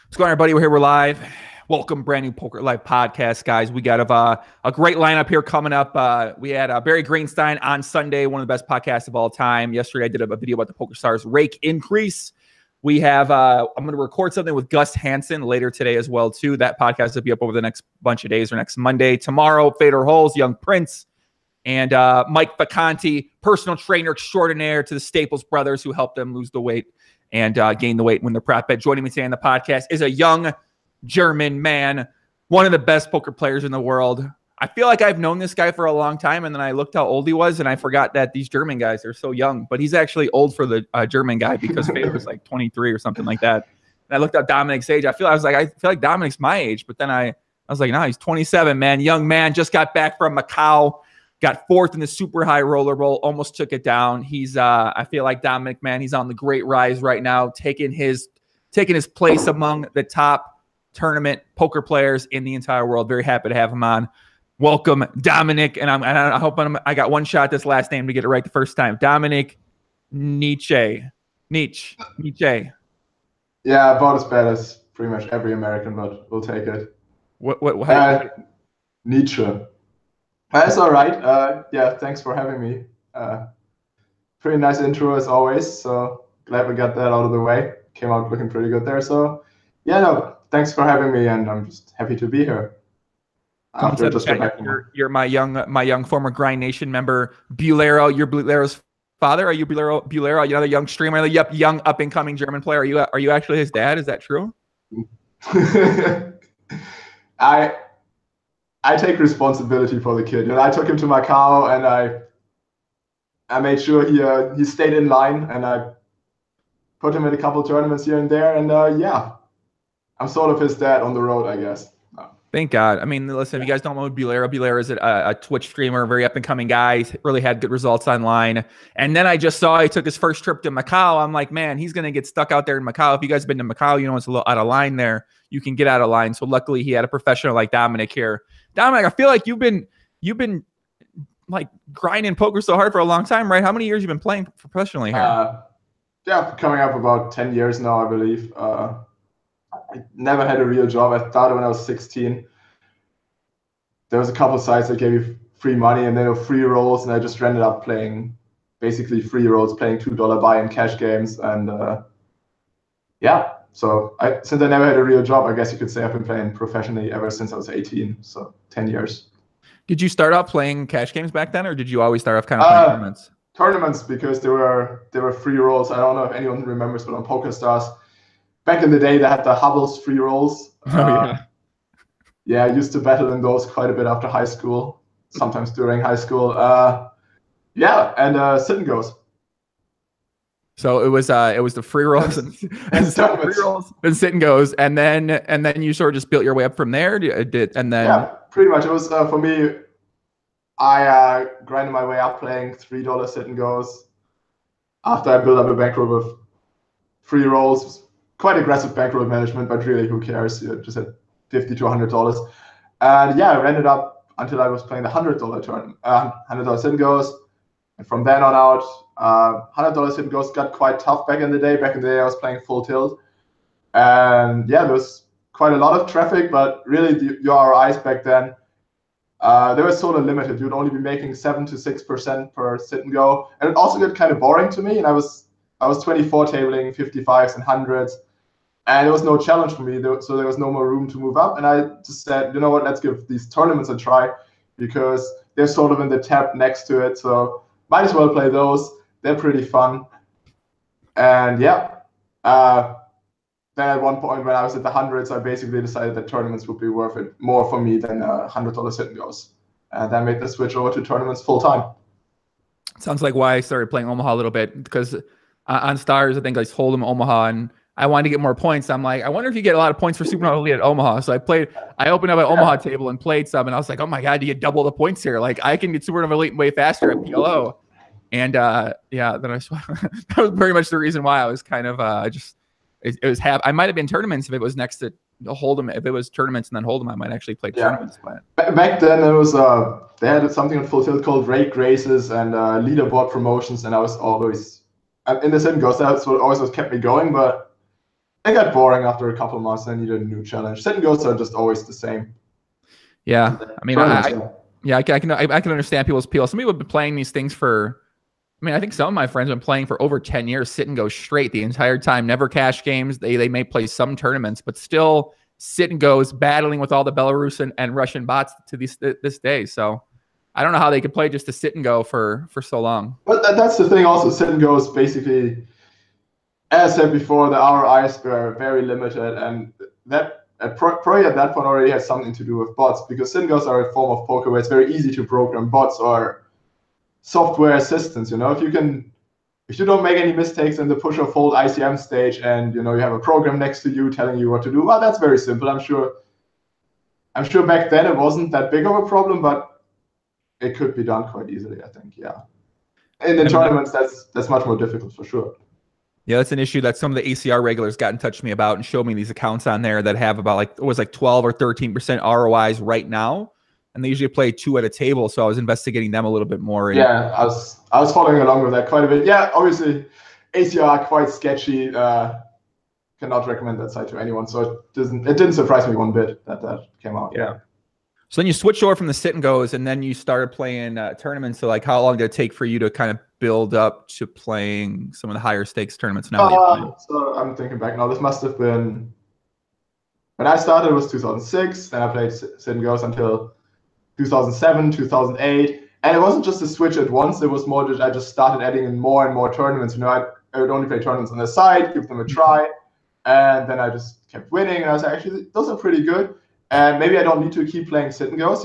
What's going on, everybody? We're here. We're live. Welcome, brand new Poker Live podcast, guys. We got a great lineup here coming up. We had Barry Greenstein on Sunday, one of the best podcasts of all time. Yesterday, I did a video about the PokerStars rake increase. We have I'm going to record something with Gus Hansen later today as well, too. That podcast will be up over the next bunch of days or next Monday. Tomorrow, Fader Holes, Young Prince, and Mike Vacanti, personal trainer extraordinaire to the Staples brothers who helped them lose the weight and gain the weight when they're prop bet. Joining me today on the podcast is a young German man, one of the best poker players in the world. I feel like I've known this guy for a long time, and then I looked how old he was, and I forgot that these German guys are so young. But he's actually old for the German guy because Fader was like 23 or something like that. And I looked up Dominic's age. I feel like Dominic's my age, but then I was like, no, he's 27, man. Young man, just got back from Macau. Got fourth in the super high roller roll, almost took it down. He's, I feel like Dominic, man, he's on the great rise right now, taking his place among the top tournament poker players in the entire world. Very happy to have him on. Welcome, Dominic, and I hope I got one shot at this last name to get it right the first time. Dominic Nitsche. Nitsche. Yeah, about as bad as pretty much every American, but we'll take it. What Nitsche. That's all right. Yeah, thanks for having me. Pretty nice intro as always. So glad we got that out of the way. Came out looking pretty good there. So yeah, no, thanks for having me, and I'm just happy to be here. You're my young former Grind Nation member, Bulero. You're Bulero's father. Are you Bulero? Another young streamer, young up and coming German player. Are you actually his dad? Is that true? I take responsibility for the kid. I took him to Macau, and I made sure he stayed in line, and I put him in a couple of tournaments here and there, and yeah, I'm sort of his dad on the road, I guess. Thank God. I mean, listen, if you guys don't know Bulero is a Twitch streamer, very up and coming guy. He's really had good results online. And then I just saw he took his first trip to Macau. I'm like, man, he's going to get stuck out there in Macau. If you guys have been to Macau, you know it's a little out of line there. You can get out of line. So luckily he had a professional like Dominic here. Dominic, I feel like you've been like grinding poker so hard for a long time, right? How many years you been playing professionally here? Yeah, coming up about 10 years now, I believe. I never had a real job. I started when I was 16. There was a couple of sites that gave you free money, and they were free rolls, and I just ended up playing basically free rolls, playing $2 buy-in cash games, and yeah. So since I never had a real job, I guess you could say I've been playing professionally ever since I was 18. So 10 years. Did you start out playing cash games back then, or did you always start off kind of playing tournaments? Tournaments, because they were free rolls. I don't know if anyone remembers, but on PokerStars, back in the day, they had the Hubbles free rolls. Yeah, I used to battle in those quite a bit after high school, sometimes during high school. Yeah, and sit and goes. So it was the free rolls and free rolls and sit and goes, and then you sort of just built your way up from there. Yeah, pretty much. It was for me. I grinded my way up playing $3 sit and goes. After I built up a bankroll with free rolls, quite aggressive bankroll management, but really, who cares? You just had $50 to $100, and yeah, I ended up until I was playing the $100 tournament, $100 sit and goes, and from then on out, $100 sit and goes got quite tough back in the day. Back in the day, I was playing full tilt, and yeah, there was quite a lot of traffic, but really, your ROIs back then, they were sort of limited. You'd only be making 7 to 6% per sit and go, and it also got kind of boring to me. And I was 24 tabling 55s and 100s. And there was no challenge for me, so there was no more room to move up. And I just said, you know what, let's give these tournaments a try, because they're sort of in the tab next to it. So might as well play those. They're pretty fun. And yeah, then at one point when I was at the hundreds, I basically decided that tournaments would be worth it more for me than $100 sit and goes. And then made the switch over to tournaments full time. Sounds like why I started playing Omaha a little bit, because on Stars, I think I Hold'em Omaha, and I wanted to get more points. I'm like, I wonder if you get a lot of points for Supernova Elite at Omaha. So I opened up an Omaha table and played some, and I was like, oh my God, you get double the points here. Like I can get Supernova Elite way faster at PLO. And yeah, then that was pretty much the reason why I was kind of I might have been tournaments if it was next to Hold'em. If it was tournaments and then Hold'em, I might actually play tournaments. But back then it was they had something on Full Tilt called rake races and leaderboard promotions, and I was always in the sit and goes. That's what always kept me going. But it got boring after a couple months. I needed a new challenge. Sit and goes are just always the same. Yeah, I mean, I can understand people's appeal. Some people have been playing these things for. I mean, I think some of my friends have been playing for over 10 years, sit and go straight the entire time, never cash games. They may play some tournaments, but still sit and goes, battling with all the Belarus and Russian bots to this day. So I don't know how they could play just to sit and go for so long. But that's the thing also, sit and go is basically, as I said before, the ROIs were very limited, and that probably at that point already has something to do with bots, because sit and goes are a form of poker where it's very easy to program bots or software assistants. You know, if you don't make any mistakes in the push or fold ICM stage, and you have a program next to you telling you what to do, well, that's very simple. I'm sure back then it wasn't that big of a problem, but it could be done quite easily, I think. Yeah. And in tournaments, that's much more difficult for sure. Yeah, that's an issue that some of the ACR regulars got in touch with me about and showed me these accounts on there that have about 12 or 13% ROIs right now. And they usually play 2 at a table. So I was investigating them a little bit more. Yeah, I was following along with that quite a bit. Yeah, obviously ACR are quite sketchy. Cannot recommend that site to anyone. So it didn't surprise me one bit that came out. Yeah. So then you switched over from the sit and goes, and then you started playing tournaments. So how long did it take for you to kind of build up to playing some of the higher stakes tournaments now? So I'm thinking back now. This must have been when I started. It was 2006. Then I played sit and goes until 2007, 2008, and it wasn't just a switch at once. It was more that I just started adding in more and more tournaments. I would only play tournaments on the side, give them a try, and then I just kept winning. And I was like, actually, those are pretty good. And maybe I don't need to keep playing sit and goes.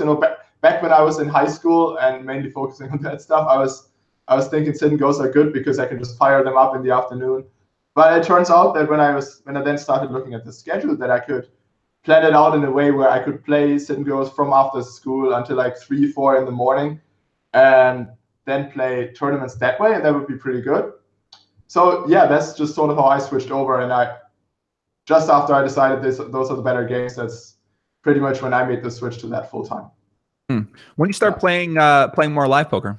Back when I was in high school and mainly focusing on that stuff, I was thinking sit and goes are good because I can just fire them up in the afternoon. But it turns out that when I then started looking at the schedule, that I could plan it out in a way where I could play sit and goes from after school until like 3, 4 in the morning, and then play tournaments that way, and that would be pretty good. So yeah, that's just sort of how I switched over. And just after I decided those are the better games, that's pretty much when I made the switch to that full time. When did you start playing more live poker?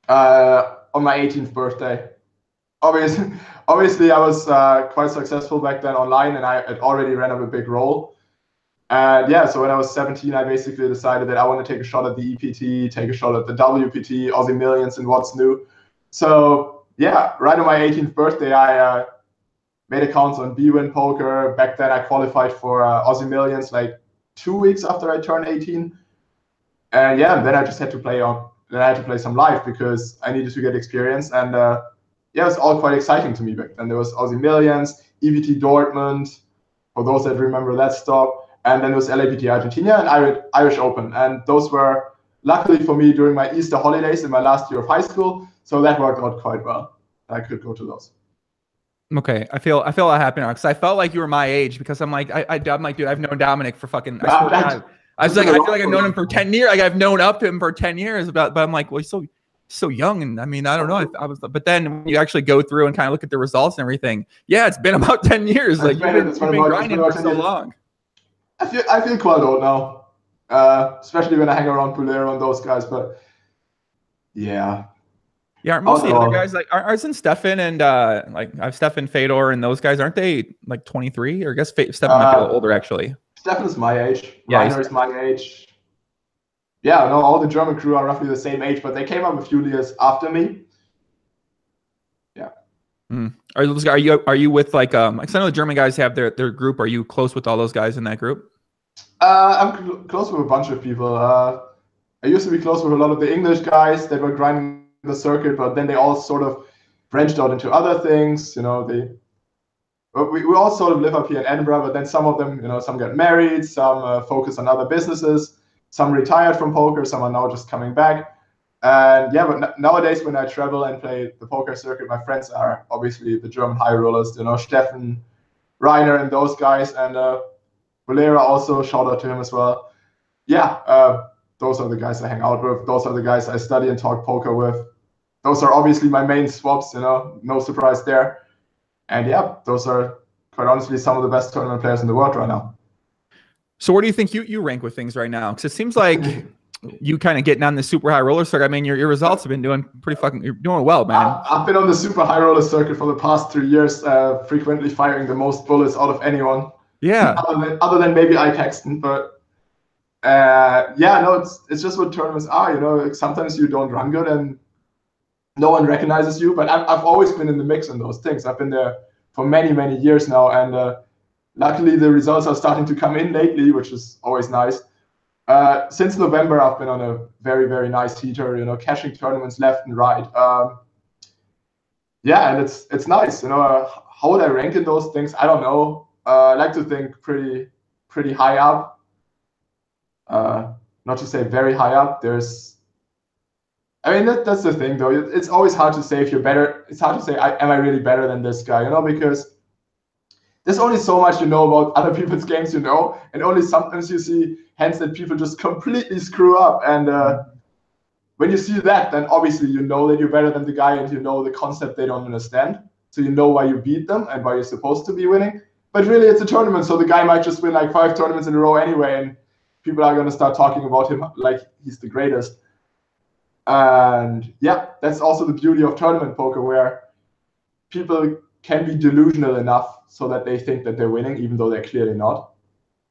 On my 18th birthday. Obviously, I was quite successful back then online, and I had already ran up a big roll. And yeah, so when I was 17, I basically decided that I want to take a shot at the EPT, take a shot at the WPT, Aussie Millions, and what's new. So yeah, right on my 18th birthday, I made accounts on BWin Poker. Back then, I qualified for Aussie Millions like 2 weeks after I turned 18. And yeah, then I just had to play some live because I needed to get experience. And yeah, it was all quite exciting to me back then. There was Aussie Millions, EPT Dortmund, for those that remember that stop. And then there was LAPT Argentina and Irish Open. And those were, luckily for me, during my Easter holidays in my last year of high school. So that worked out quite well. I could go to those. Okay, I feel a lot happier now because I felt like you were my age because I'm like, I'm like, dude, I've known Dominic for fucking. I feel like I've known him for 10 years. Like I've known up to him for 10 years. But I'm like, well, he's so young, and I mean, I don't know. But then when you actually go through and kind of look at the results and everything, yeah, it's been about 10 years. Like you've been grinding for so long. I feel quite old now, especially when I hang around Pulero and those guys. But yeah. Yeah, most of the other guys aren't Stefan and I've Stefan, Fedor, and those guys, aren't they like 23? Or I guess Stefan might be a little older actually. Stefan's my age. Yeah, Reiner is my age. Yeah, no, all the German crew are roughly the same age, but they came up a few years after me. Yeah. Are you with like I know the German guys have their group. Are you close with all those guys in that group? I'm close with a bunch of people. I used to be close with a lot of the English guys that were grinding the circuit, but then they all sort of branched out into other things. We all sort of live up here in Edinburgh, but then some of them, some get married, some focus on other businesses, some retired from poker, some are now just coming back. And yeah, but nowadays when I travel and play the poker circuit, my friends are obviously the German high rollers, Stefan, Reiner, and those guys, and Valera also, shout out to him as well. Yeah, those are the guys I hang out with. Those are the guys I study and talk poker with. Those are obviously my main swaps, no surprise there. And yeah, those are quite honestly some of the best tournament players in the world right now. So where do you think you rank with things right now? Because it seems like you kind of getting on the super high roller circuit. I mean, your results have been doing you're doing well, man. I've been on the super high roller circuit for the past 3 years, frequently firing the most bullets out of anyone. Yeah. Other than maybe iTexten, but yeah, no, it's just what tournaments are. You know, sometimes you don't run good and no one recognizes you. But I've always been in the mix on those things. I've been there for many years now, and luckily the results are starting to come in lately, which is always nice. Since November, I've been on a very nice heater, you know, cashing tournaments left and right. Yeah, and it's nice, you know. How would I rank in those things? I don't know. I like to think pretty high up. Not to say very high up. I mean, that's the thing, though. It's always hard to say if you're better. It's hard to say, am I really better than this guy, you know, because there's only so much you know about other people's games, you know, and only sometimes you see hands that people just completely screw up. And when you see that, then obviously you know that you're better than the guy and you know the concept they don't understand. So you know why you beat them and why you're supposed to be winning. But really, it's a tournament, so the guy might just win like 5 tournaments in a row anyway, and people are going to start talking about him like he's the greatest. And yeah, that's also the beauty of tournament poker, where people can be delusional enough so that they think that they're winning, even though they're clearly not.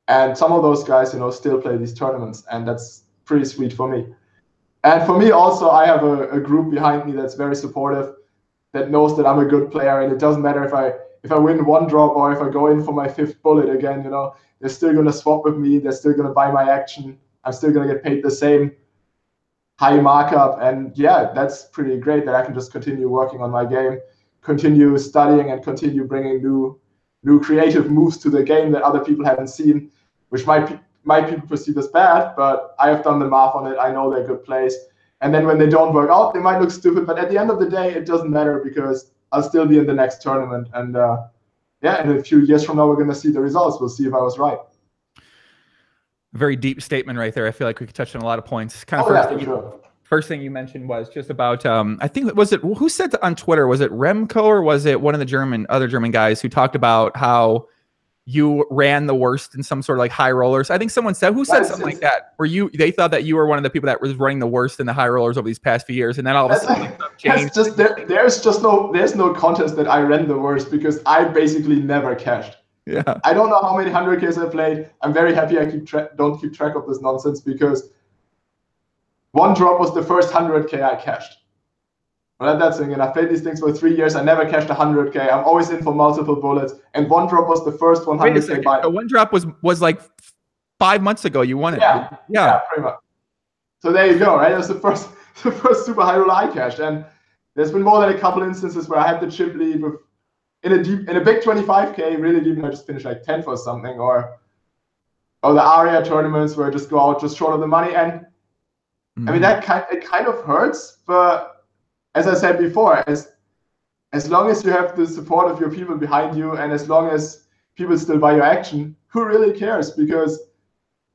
And some of those guys, you know, still play these tournaments, and that's pretty sweet for me. And for me also, I have a group behind me that's very supportive, that knows that I'm a good player, and it doesn't matter if I win one drop or if I go in for my 5th bullet again, you know, they're still going to swap with me. They're still going to buy my action. I'm still going to get paid the same high markup. And yeah, that's pretty great that I can just continue working on my game, continue studying, and continue bringing new creative moves to the game that other people haven't seen, which might people perceive as bad, but I have done the math on it. I know they're good plays. And then when they don't work out, they might look stupid, but at the end of the day, it doesn't matter because I'll still be in the next tournament. And yeah, in a few years from now, we're going to see the results. We'll see if I was right. Very deep statement right there. I feel like we could touch on a lot of points. Kind of first thing you mentioned was just about, I think, was it, who said on Twitter, was it Remco or was it one of the other German guys who talked about how you ran the worst in some sort of like high rollers? I think someone said, who said something like that? They thought that you were one of the people that was running the worst in the high rollers over these past few years, and then all of a sudden changed. There's no contest that I ran the worst, because I basically never cashed. Yeah. I don't know how many 100Ks I played. I'm very happy I don't keep track of this nonsense, because one drop was the first 100K I cashed. Well, that's the thing, and I played these things for 3 years. I never cashed 100K. I'm always in for multiple bullets, and one drop was the first 100K buy. So one drop was like 5 months ago. You won it. Yeah, pretty much. So there you go, right? It was the first super high roll I cashed, and there's been more than a couple instances where I had the chip lead with in a big 25K, really deep, and I just finished like 10th or something, or the ARIA tournaments where I just go out just short of the money, and I mean it kind of hurts, but as I said before, as long as you have the support of your people behind you, and as long as people still buy your action, who really cares? Because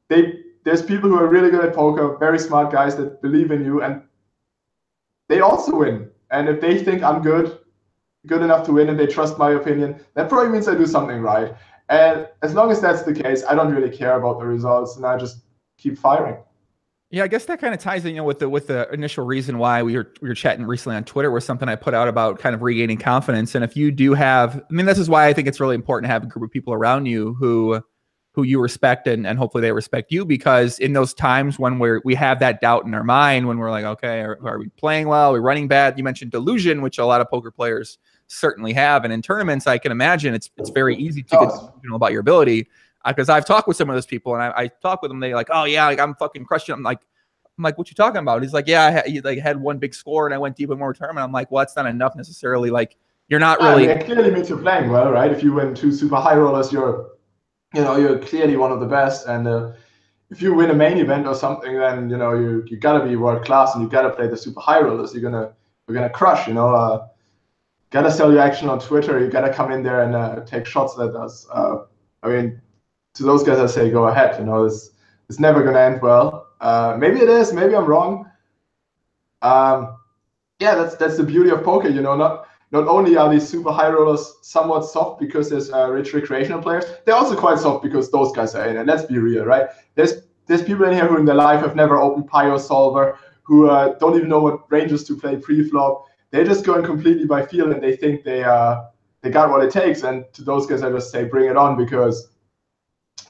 there's people who are really good at poker, very smart guys that believe in you, and they also win. And if they think I'm good enough to win, and they trust my opinion, that probably means I do something right. And as long as that's the case, I don't really care about the results, and I just keep firing. Yeah, I guess that kind of ties in, you know, with the initial reason why we were chatting recently on Twitter, was something I put out about kind of regaining confidence. And if you do have, I mean, this is why I think it's really important to have a group of people around you who you respect, and hopefully they respect you, because in those times when we have that doubt in our mind, when we're like, okay, are we playing well? Are we running bad? You mentioned delusion, which a lot of poker players certainly have. And in tournaments, I can imagine it's very easy to get delusional about your ability. Because I've talked with some of those people, and I talk with them. They're like, "Oh yeah, like I'm fucking crushing." I'm like, "What you talking about?" He's like, "Yeah, I had one big score, and I went deep in more tournament." I'm like, "Well, that's not enough necessarily. Like, you're not really." It clearly means you're playing well, right? If you win 2 super high rollers, you're clearly one of the best. And if you win a main event or something, then you gotta be world class, and you gotta play the super high rollers. You're gonna crush. Gotta sell your action on Twitter. You gotta come in there and take shots at us. I mean, to those guys, I say, go ahead. It's never going to end well. Maybe it is. Maybe I'm wrong. Yeah, that's the beauty of poker. Not only are these super high rollers somewhat soft because there's rich recreational players, they're also quite soft because those guys are in. And let's be real, right? There's there's people in here who in their life have never opened Pio Solver, who don't even know what ranges to play pre-flop. They're just going completely by feel, and they think they got what it takes. And to those guys, I just say, bring it on, because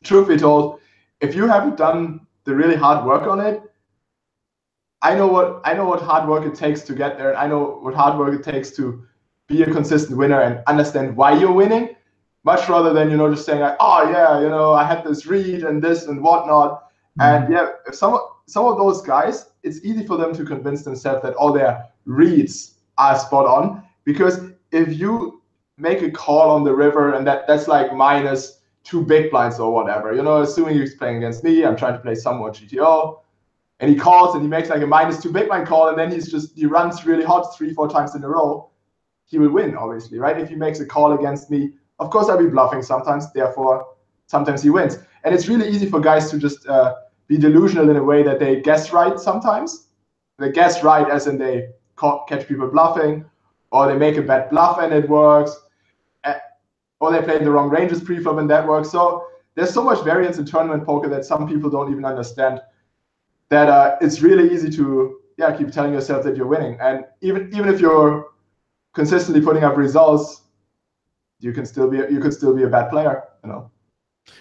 truth be told, if you haven't done the really hard work on it, I know what hard work it takes to get there. I know what hard work it takes to be a consistent winner and understand why you're winning, much rather than, just saying like, oh yeah, I had this read and this and whatnot. And yeah, if some of those guys, it's easy for them to convince themselves that all their reads are spot on, because if you make a call on the river and that's like minus 2 big blinds or whatever, assuming he's playing against me, I'm trying to play somewhat GTO, and he calls and he makes like a minus 2 big blind call, and then he runs really hot 3-4 times in a row, he will win, obviously, right? If he makes a call against me, of course I'll be bluffing sometimes, therefore sometimes he wins. And it's really easy for guys to just be delusional in a way that they guess right sometimes. They guess right as in they catch people bluffing, or they make a bad bluff and it works, or they play the wrong ranges pre-flop and that works. So there's so much variance in tournament poker that some people don't even understand, that it's really easy to keep telling yourself that you're winning. And even if you're consistently putting up results, you could still be a bad player,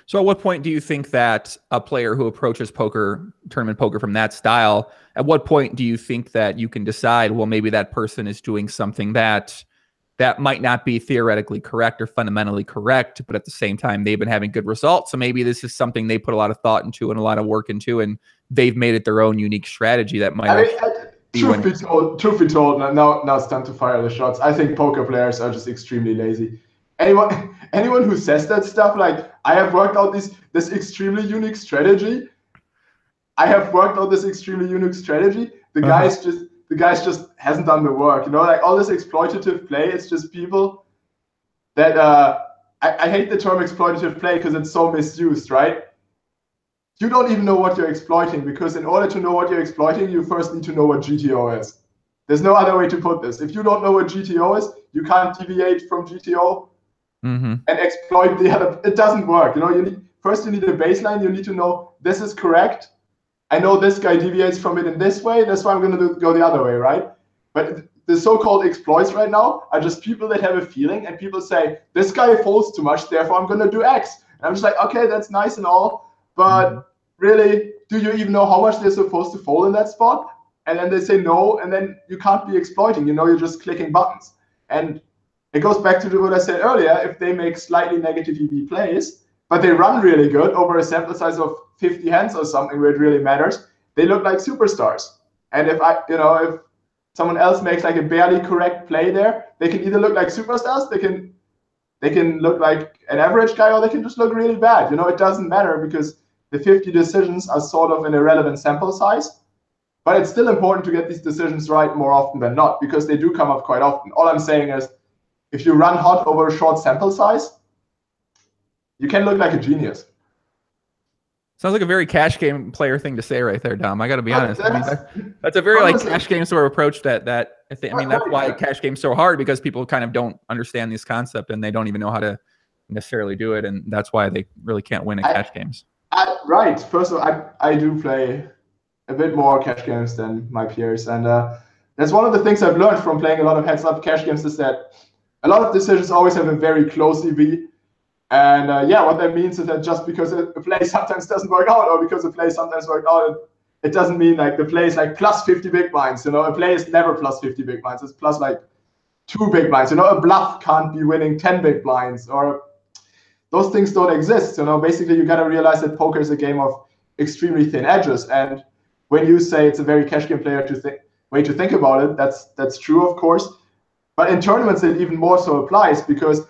So at what point do you think that a player who approaches tournament poker from that style, at what point do you think that you can decide, well, maybe that person is doing something that might not be theoretically correct or fundamentally correct, but at the same time, they've been having good results. So maybe this is something they put a lot of thought into and a lot of work into, and they've made it their own unique strategy that might Truth be told, now it's time to fire the shots. I think poker players are just extremely lazy. Anyone who says that stuff, like, I have worked out this extremely unique strategy. The guys just hasn't done the work. Like all this exploitative play, it's just people that I hate the term exploitative play because it's so misused, right? You don't even know what you're exploiting, because in order to know what you're exploiting, you first need to know what GTO is. There's no other way to put this. If you don't know what GTO is, you can't deviate from GTO and exploit the other. It doesn't work. You need a baseline. You need to know this is correct. I know this guy deviates from it in this way. That's why I'm going to go the other way, right? But the so-called exploits right now are just people that have a feeling, and people say, this guy folds too much, therefore I'm going to do X. And I'm just like, okay, that's nice and all, but really, do you even know how much they're supposed to fold in that spot? And then they say no, and then you can't be exploiting. You're just clicking buttons. And it goes back to what I said earlier. If they make slightly negative EV plays, but they run really good over a sample size of 50 hands or something where it really matters, they look like superstars. And if someone else makes like a barely correct play there, they can either look like superstars, they can look like an average guy, or they can just look really bad. It doesn't matter, because the 50 decisions are sort of an irrelevant sample size. But it's still important to get these decisions right more often than not, because they do come up quite often. All I'm saying is, if you run hot over a short sample size, you can look like a genius. Sounds like a very cash game player thing to say right there, Dom. I got to be honest. That's a very cash game sort of approach that I think. That's why cash game's so hard, because people kind of don't understand this concept and they don't even know how to necessarily do it, and that's why they really can't win at cash games. Right. First of all, I do play a bit more cash games than my peers, and that's one of the things I've learned from playing a lot of heads-up cash games, is that a lot of decisions always have a very close EV. And what that means is that just because a play sometimes doesn't work out, or because a play sometimes works out, it doesn't mean like the play is like plus 50 big blinds. A play is never plus 50 big blinds. It's plus like 2 big blinds. A bluff can't be winning 10 big blinds, or those things don't exist. Basically you got to realize that poker is a game of extremely thin edges. And when you say it's a very cash game player way to think about it, that's true, of course. But in tournaments, it even more so applies, because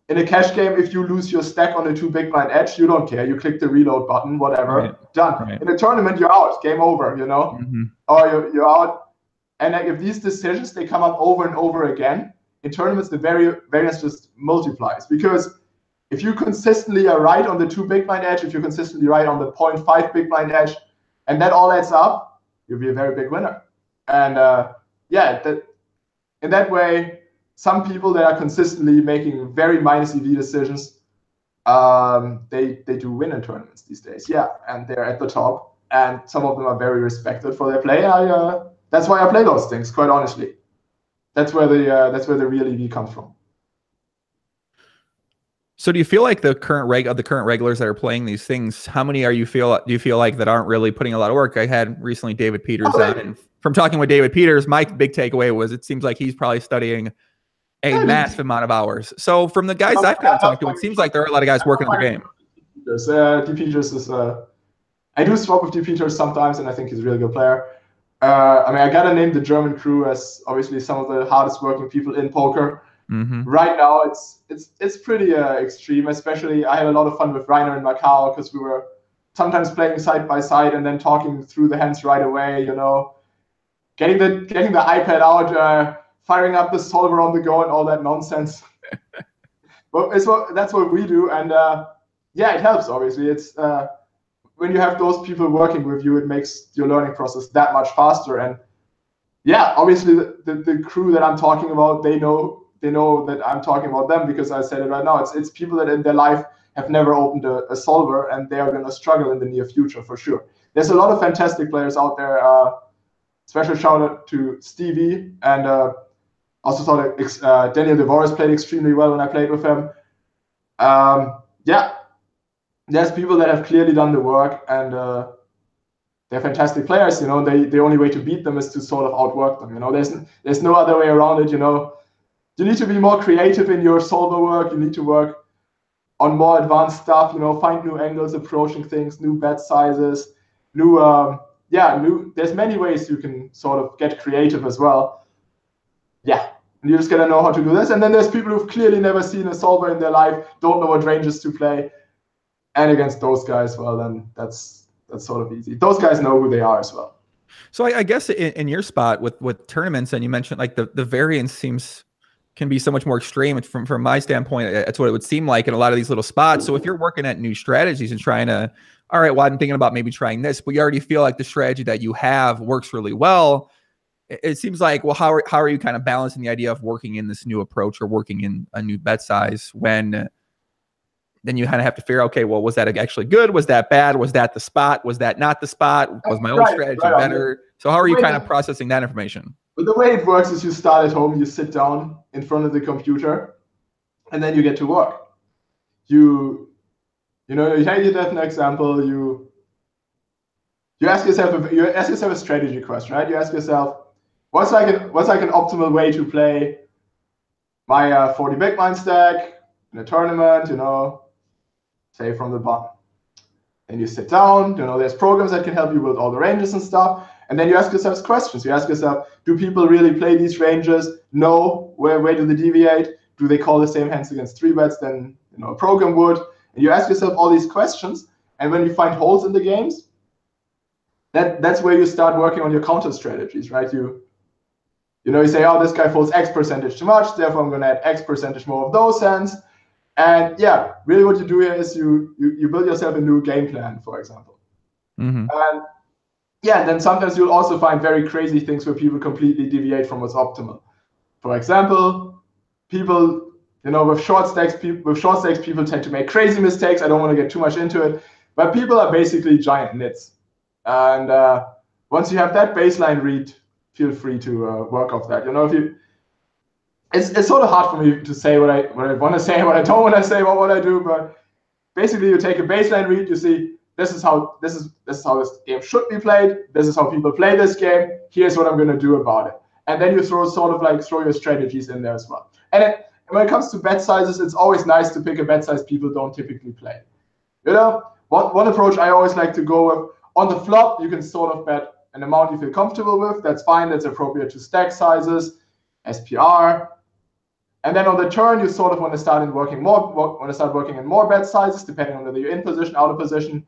in a cash game, if you lose your stack on a 2 big blind edge, you don't care. You click the reload button, whatever, done. Right. In a tournament, you're out, game over, or you're out. And like, if these decisions, they come up over and over again, in tournaments, the variance just multiplies. Because if you consistently are right on the 2 big blind edge, if you're consistently right on the 0.5 big blind edge, and that all adds up, you'll be a very big winner. And in that way, some people that are consistently making very minus EV decisions they do win in tournaments these days. Yeah, and they're at the top, and some of them are very respected for their play. That's why I play those things, quite honestly. That's where the real EV comes from. So do you feel like the current regulars that are playing these things, how many do you feel like that aren't really putting a lot of work? I had recently David Peters on, and from talking with David Peters, my big takeaway was it seems like he's probably studying a massive amount of hours. So from the guys I've kind of talked to, it seems like there are a lot of guys working on the game. D. Peters is I do swap with D. Peters sometimes, and I think he's a really good player. I mean, I gotta name the German crew as obviously some of the hardest working people in poker. Mm-hmm. Right now, it's pretty extreme. Especially, I had a lot of fun with Rainer in Macau because we were sometimes playing side by side and then talking through the hands right away. You know, getting the iPad out, firing up the solver on the go, and all that nonsense. But that's what we do, and yeah, it helps. Obviously, it's when you have those people working with you, it makes your learning process that much faster. And yeah, obviously, the crew that I'm talking about, they know that I'm talking about them because I said it right now. It's people that in their life have never opened a solver, and they are going to struggle in the near future for sure. There's a lot of fantastic players out there. Special shout out to Stevie, and also thought Daniel DeVoris played extremely well when I played with him. Yeah, there's people that have clearly done the work, and they're fantastic players. You know, the only way to beat them is to sort of outwork them. You know, there's no other way around it. You know. You need to be more creative in your solver work. You need to work on more advanced stuff. You know, find new angles, approaching things, new bet sizes, There's many ways you can sort of get creative as well. Yeah, and you just gotta know how to do this. And then there's people who've clearly never seen a solver in their life, don't know what ranges to play, and against those guys, well, then that's sort of easy. Those guys know who they are as well. So I guess in your spot with tournaments, and you mentioned like the variance can be so much more extreme. From my standpoint, that's what it would seem like in a lot of these little spots. So if you're working at new strategies and trying to, all right, well, I'm thinking about maybe trying this, but you already feel like the strategy that you have works really well. It seems like, well, how are you kind of balancing the idea of working in this new approach or working in a new bet size when then you kind of have to figure, okay, well, was that actually good? Was that bad? Was that the spot? Was that not the spot? Was my old strategy better? So how are you kind of processing that information? But the way it works is you start at home, you sit down in front of the computer, and then you get to work. You take it as an example. You ask yourself a strategy question, right? You ask yourself, what's like an optimal way to play my 40 big blind stack in a tournament? You know, say from the bottom. Then you sit down. You know, there's programs that can help you build all the ranges and stuff. And then you ask yourself questions. You ask yourself, do people really play these ranges? No. Where do they deviate? Do they call the same hands against 3-bets than a program would? And you ask yourself all these questions. And when you find holes in the games, that's where you start working on your counter strategies, right? You say, oh, this guy folds X percentage too much, therefore I'm going to add X percentage more of those hands. And yeah, really what you do here is you build yourself a new game plan, for example. Mm-hmm. And yeah, then sometimes you'll also find very crazy things where people completely deviate from what's optimal. For example, people, with short stakes, people tend to make crazy mistakes. I don't want to get too much into it, but people are basically giant nits. And once you have that baseline read, feel free to work off that. It's sort of hard for me to say what I want to say, what I don't want to say, what I do. But basically, you take a baseline read, you see this is how this game should be played. This is how people play this game. Here's what I'm going to do about it. And then you throw your strategies in there as well. And when it comes to bet sizes, it's always nice to pick a bet size people don't typically play. One approach I always like to go with, on the flop, you can sort of bet an amount you feel comfortable with. That's fine. That's appropriate to stack sizes, SPR. And then on the turn, you sort of want to start working in more bet sizes, depending on whether you're in position, out of position.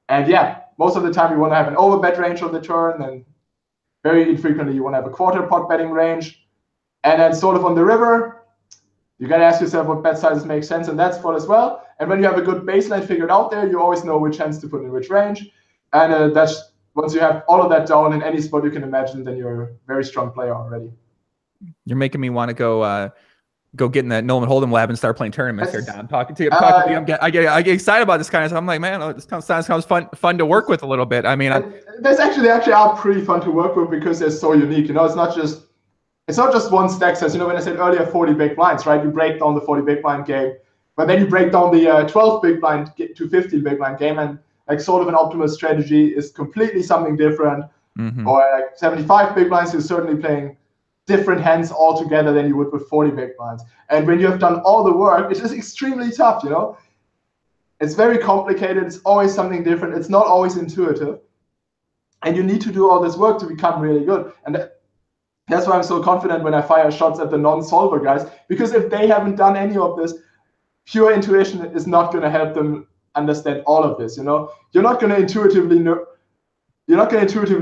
And yeah, most of the time you want to have an overbet range on the turn, and very infrequently you want to have a quarter pot betting range. And then sort of on the river, you got to ask yourself what bet sizes make sense in that spot as well. And when you have a good baseline figured out there, you always know which hands to put in which range. And that's once you have all of that down in any spot you can imagine, then you're a very strong player already. You're making me want to go go get in that Nolan Hold'em lab and start playing tournaments here, Don. Talking to you, I get excited about this kind of stuff. I'm like, man, this sounds fun to work with a little bit. I mean, they actually are pretty fun to work with because they're so unique. It's not just one stack size. When I said earlier 40 big blinds, right? You break down the 40 big blind game, but then you break down the 12 big blind to 15 big blind game, and like sort of an optimal strategy is completely something different. Or like 75 big blinds, you're certainly playing different hands altogether than you would with 40 big blinds. And when you have done all the work, it's just extremely tough, It's very complicated. It's always something different. It's not always intuitive. And you need to do all this work to become really good. And that's why I'm so confident when I fire shots at the non-solver guys, because if they haven't done any of this, pure intuition is not going to help them understand all of this, You're not going to intuitively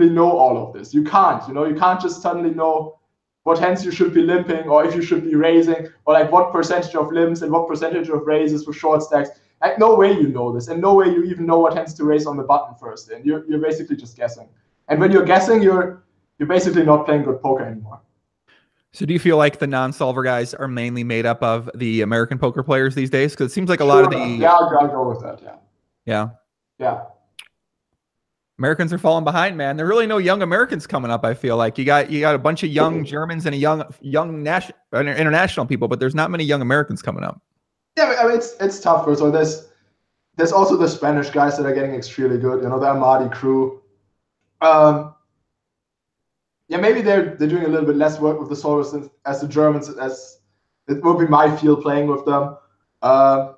know all of this. You can't, You can't just suddenly know what hands you should be limping, or if you should be raising, or like what percentage of limps and what percentage of raises for short stacks. Like no way you know this, and no way you even know what hands to raise on the button first. And you're basically just guessing. And when you're guessing, you're basically not playing good poker anymore. So do you feel like the non-solver guys are mainly made up of the American poker players these days? Because it seems like a lot of the I'll go with that. Yeah. Americans are falling behind, man. There are really no young Americans coming up. I feel like you got a bunch of young Germans and a young international people, but there's not many young Americans coming up. Yeah, I mean it's tough. So there's also the Spanish guys that are getting extremely good. The Amadi crew. Maybe they're doing a little bit less work with the solvers as the Germans, as it will be my feel playing with them. The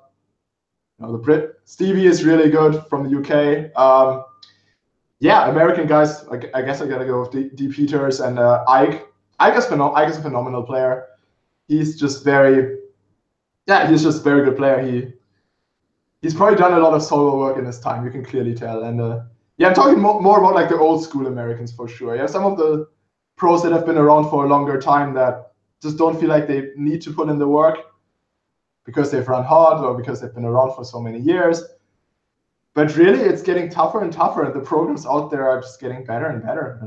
Brit Stevie is really good from the UK. American guys, I guess I gotta go with D. Peters and Ike. Ike is a phenomenal player. He's just very good player. He's probably done a lot of solo work in his time. You can clearly tell. And I'm talking more about like the old school Americans for sure. Yeah, some of the pros that have been around for a longer time that just don't feel like they need to put in the work because they've run hard or because they've been around for so many years. But really, it's getting tougher and tougher, and the programs out there are just getting better and better.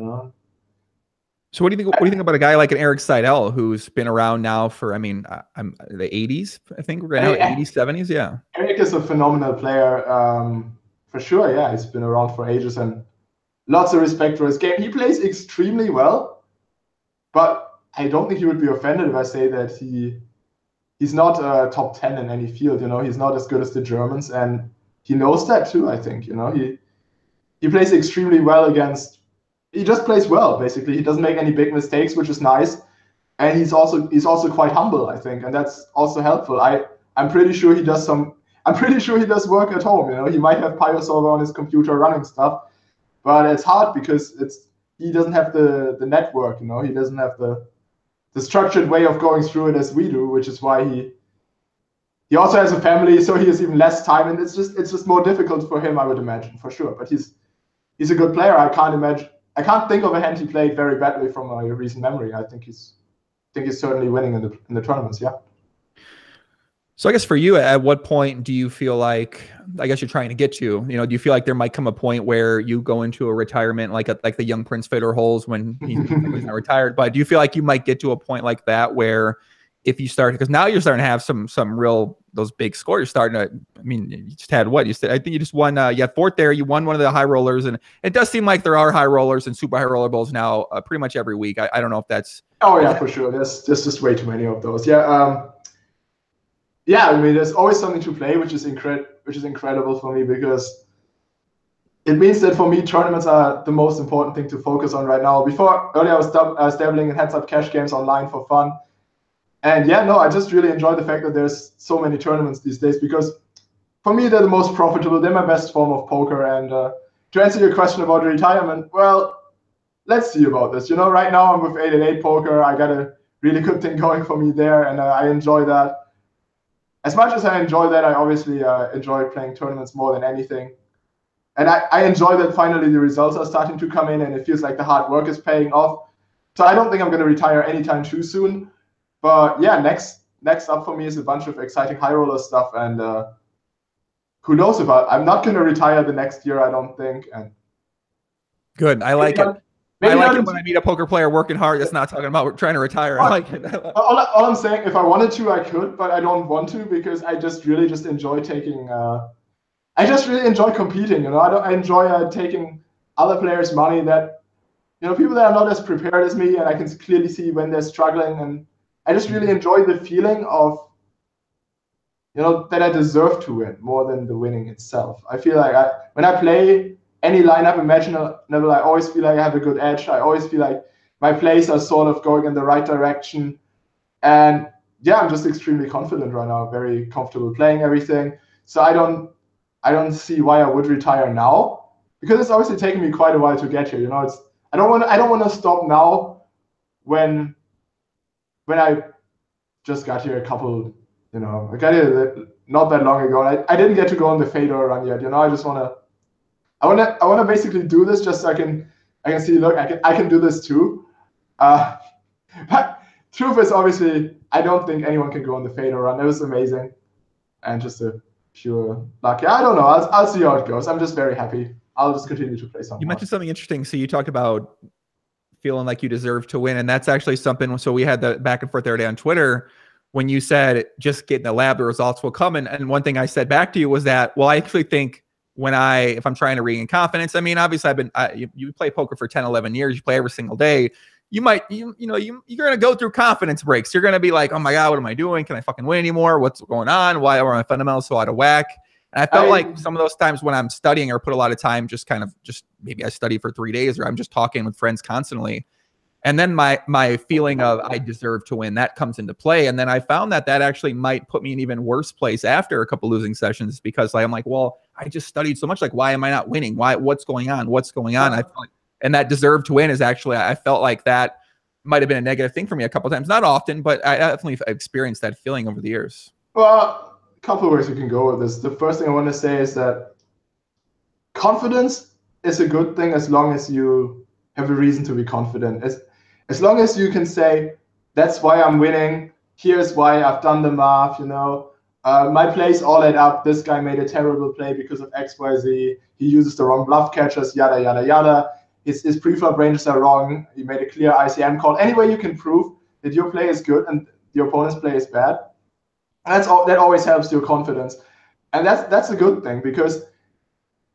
So what do you think? What do you think about a guy like an Eric Seidel, who's been around now for, I'm the 80s, I think, right now, 80s, 70s, yeah. Eric is a phenomenal player, for sure. Yeah, he's been around for ages, and lots of respect for his game. He plays extremely well, but I don't think he would be offended if I say that he's not a top 10 in any field. He's not as good as the Germans, and he knows that too. I think he plays extremely well against. He just plays well, basically. He doesn't make any big mistakes, which is nice, and he's also quite humble, I think, and that's also helpful. I'm pretty sure he does work at home. He might have PioSolver on his computer running stuff, but it's hard because he doesn't have the network. He doesn't have the structured way of going through it as we do, which is why he also has a family, so he has even less time, and it's just more difficult for him, I would imagine, for sure. But he's a good player. I can't think of a hand he played very badly from my recent memory. I think he's certainly winning in the tournaments. Yeah. So I guess for you, at what point do you feel like, I guess you're trying to get to, do you feel like there might come a point where you go into a retirement, like the young Prince Fedor holes when he's not retired, but do you feel like you might get to a point like that where if you start, because now you're starting to have some real, those big scores, you're starting to, you just had what? I think you just won, you had fourth there, you won one of the high rollers, and it does seem like there are high rollers and super high roller bowls now pretty much every week. I don't know if that's... Oh yeah, for sure. There's just way too many of those. Yeah. There's always something to play, which is incredible for me, because it means that for me, tournaments are the most important thing to focus on right now. Earlier I was dabbling in heads-up cash games online for fun. And I just really enjoy the fact that there's so many tournaments these days, because for me, they're the most profitable. They're my best form of poker. And to answer your question about retirement, well, let's see about this. Right now I'm with 888 Poker. I got a really good thing going for me there, and I enjoy that. As much as I enjoy that, I obviously enjoy playing tournaments more than anything. And I enjoy that finally the results are starting to come in, and it feels like the hard work is paying off. So I don't think I'm going to retire anytime too soon. But yeah, next up for me is a bunch of exciting high roller stuff, and who knows I'm not going to retire the next year, I don't think. And good, I like it. I like it when I meet a poker player working hard that's not talking about trying to retire. I like it. All I'm saying, if I wanted to, I could, but I don't want to because I just really just enjoy taking. I just really enjoy competing. I enjoy taking other players' money that, people that are not as prepared as me, and I can clearly see when they're struggling, and I just really enjoy the feeling of, that I deserve to win more than the winning itself. I feel like when I play any lineup imaginable, I always feel like I have a good edge. I always feel like my plays are sort of going in the right direction. And yeah, I'm just extremely confident right now, very comfortable playing everything. So I don't see why I would retire now, because it's obviously taken me quite a while to get here. I don't want to stop now when I just got here I got here not that long ago. I didn't get to go on the fader run yet. I want to basically do this just so I can see, look, I can do this too. But truth is, obviously, I don't think anyone can go on the fader run. It was amazing, and just a pure luck. Yeah, I don't know. I'll see how it goes. I'm just very happy. I'll just continue to play some. You mentioned something interesting. So you talked about feeling like you deserve to win, and that's actually something. So we had the back and forth the other day on Twitter when you said just get in the lab, the results will come. And one thing I said back to you was that, well, I actually think if I'm trying to regain confidence, I mean, obviously you play poker for 10, 11 years, you play every single day. You're going to go through confidence breaks. You're going to be like, oh my God, what am I doing? Can I fucking win anymore? What's going on? Why are my fundamentals so out of whack? And I felt like some of those times when I'm studying or put a lot of time, just maybe I study for 3 days or I'm just talking with friends constantly. And then my feeling of I deserve to win, that comes into play. And then I found that actually might put me in even worse place after a couple losing sessions, because I'm like, well, I just studied so much. Like, why am I not winning? What's going on? What's going on? I felt like, and that deserve to win is actually, I felt like that might have been a negative thing for me a couple of times. Not often, but I definitely experienced that feeling over the years. Well, a couple of ways you can go with this. The first thing I want to say is that confidence is a good thing as long as you have a reason to be confident. As long as you can say, that's why I'm winning. Here's why I've done the math, my plays all add up. This guy made a terrible play because of X, Y, Z. He uses the wrong bluff catchers, yada, yada, yada. His pre-flop ranges are wrong. He made a clear ICM call. Any way you can prove that your play is good and the opponent's play is bad, that always helps your confidence. And that's a good thing, because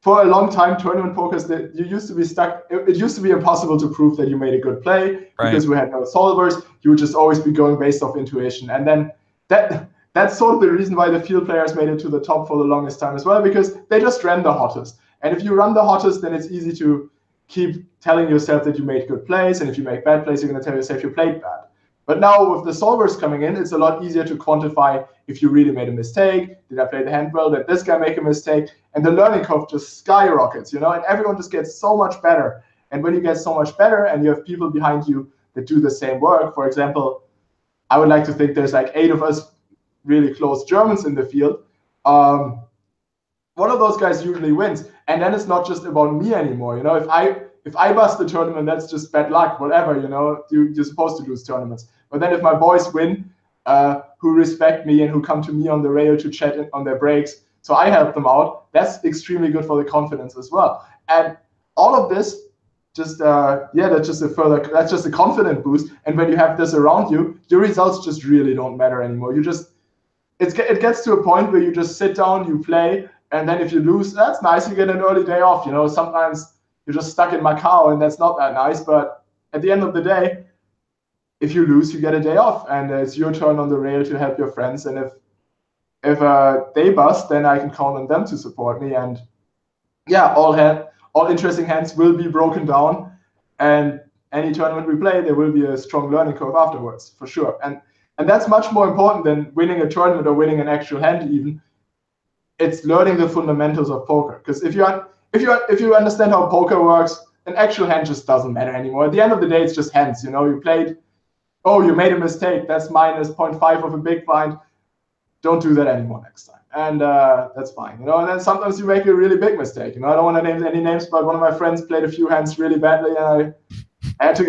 for a long time, tournament pokers, you used to be stuck. It used to be impossible to prove that you made a good play because we had no solvers. You would just always be going based off intuition. And then that's sort of the reason why the field players made it to the top for the longest time as well, because they just ran the hottest. And if you run the hottest, then it's easy to keep telling yourself that you made good plays. And if you make bad plays, you're going to tell yourself you played bad. But now with the solvers coming in, it's a lot easier to quantify if you really made a mistake. Did I play the hand well? Did this guy make a mistake? And the learning curve just skyrockets, and everyone just gets so much better. And when you get so much better and you have people behind you that do the same work, for example, I would like to think there's like 8 of us really close Germans in the field. One of those guys usually wins. And then it's not just about me anymore. If I bust the tournament, that's just bad luck, whatever, you're supposed to lose tournaments. But then if my boys win, who respect me and who come to me on the rail to chat on their breaks, so I help them out, that's extremely good for the confidence as well. And all of this, that's just a confident boost. And when you have this around you, your results just really don't matter anymore. It gets to a point where you just sit down, you play, and then if you lose, that's nice, you get an early day off. Sometimes you're just stuck in Macau and that's not that nice, but at the end of the day, if you lose, you get a day off, and it's your turn on the rail to help your friends. And if they bust, then I can count on them to support me. And yeah, all interesting hands will be broken down, and any tournament we play, there will be a strong learning curve afterwards, for sure. And that's much more important than winning a tournament or winning an actual hand even. It's learning the fundamentals of poker. Because if you understand how poker works, an actual hand just doesn't matter anymore. At the end of the day, it's just hands. You played, you made a mistake. That's minus 0.5 of a big blind. Don't do that anymore next time. And that's fine. And then sometimes you make a really big mistake. I don't want to name any names, but one of my friends played a few hands really badly, and I had to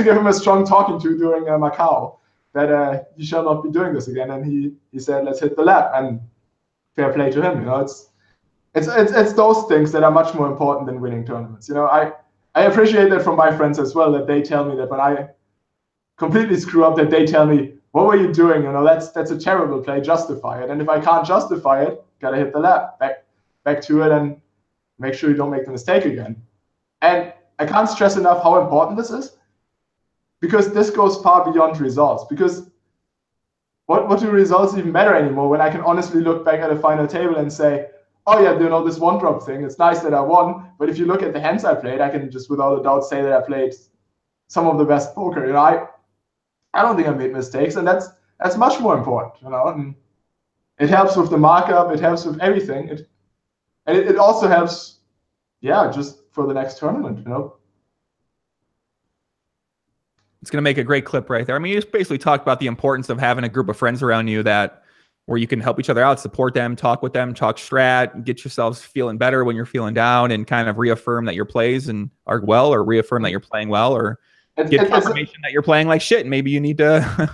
give him a strong talking to during Macau that he shall not be doing this again. And he said, let's hit the lap. And fair play to him. It's those things that are much more important than winning tournaments. I I appreciate that from my friends as well, that they tell me that when I completely screw up, that they tell me, what were you doing? You know, that's a terrible play, justify it. And if I can't justify it, gotta hit the lap, back to it and make sure you don't make the mistake again. And I can't stress enough how important this is, because this goes far beyond results. Because what do results even matter anymore when I can honestly look back at a final table and say, oh yeah, you know, this one drop thing, it's nice that I won, but if you look at the hands I played, I can just without a doubt say that I played some of the best poker. You know, I don't think I made mistakes, and that's much more important, you know. And it helps with the markup, it helps with everything. It also helps, yeah, just for the next tournament, you know. It's going to make a great clip right there. I mean, you just basically talked about the importance of having a group of friends around you where you can help each other out, support them, talk with them, talk strat, get yourselves feeling better when you're feeling down, and kind of reaffirm that your plays are well, or reaffirm that you're playing well, or get confirmation that you're playing like shit. And maybe you need to.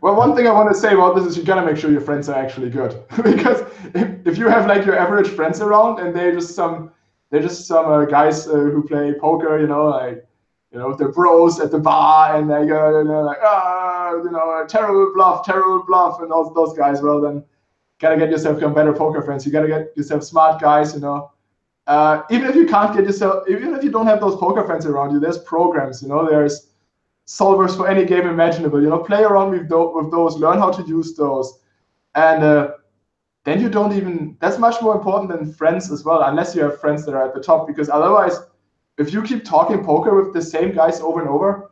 Well, one thing I want to say about this is you gotta make sure your friends are actually good, because if you have like your average friends around and they're just some guys who play poker, you know, like, you know, they're bros at the bar and they go, you know, like, you know, terrible bluff, and all those guys. Well, then gotta get yourself some better poker friends. You gotta get yourself smart guys, you know. Even if you can't get yourself, even if you don't have those poker friends around you, there's programs, you know, there's solvers for any game imaginable. You know, play around with those, learn how to use those, and then you don't even. That's much more important than friends as well, unless you have friends that are at the top. Because otherwise, if you keep talking poker with the same guys over and over,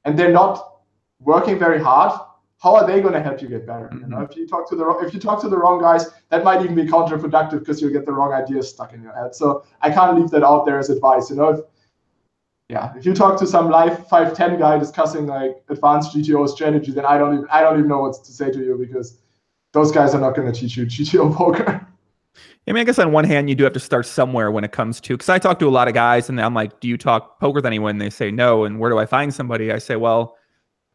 and they're not working very hard, how are they going to help you get better? Mm-hmm. You know, if you talk to the wrong guys, that might even be counterproductive because you'll get the wrong ideas stuck in your head. So I can't leave that out there as advice. You know, if you talk to some live 5-10 guy discussing like advanced GTO strategy, then I don't even know what to say to you, because those guys are not going to teach you GTO poker. I mean, I guess on one hand, you do have to start somewhere when it comes to, because I talk to a lot of guys and I'm like, do you talk poker with anyone? They say no. And where do I find somebody? I say, well,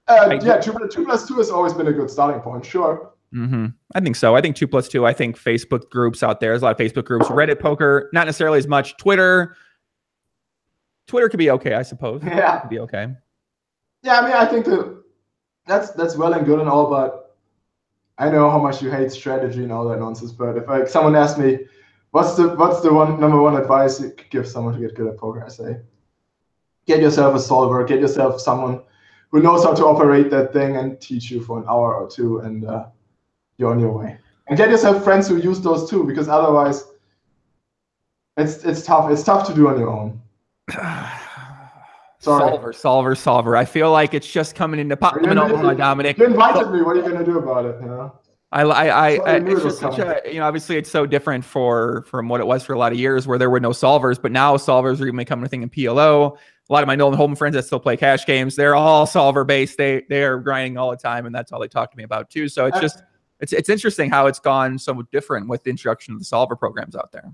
yeah, 2+2 has always been a good starting point. Sure. Mm-hmm. I think so. I think 2+2, I think Facebook groups out there, there's a lot of Facebook groups, Reddit poker, not necessarily as much. Twitter could be okay, I suppose. Yeah. It could be okay. Yeah, I mean, I think that's well and good and all, but I know how much you hate strategy and all that nonsense. But if like someone asks me, what's the number one advice you could give someone to get good at poker, I say, get yourself a solver, get yourself someone who knows how to operate that thing and teach you for an hour or two, and you're on your way. And get yourself friends who use those too, because otherwise it's tough. It's tough to do on your own. Sorry. Solver. I feel like it's just coming into Dominic. You invited me. What are you gonna do about it? You know? It's just such a, you know, obviously it's so different from what it was for a lot of years where there were no solvers, but now solvers are even becoming a thing in PLO. A lot of my Nolan Holman friends that still play cash games, they're all solver based. They are grinding all the time, and that's all they talk to me about too. So it's interesting how it's gone so different with the introduction of the solver programs out there.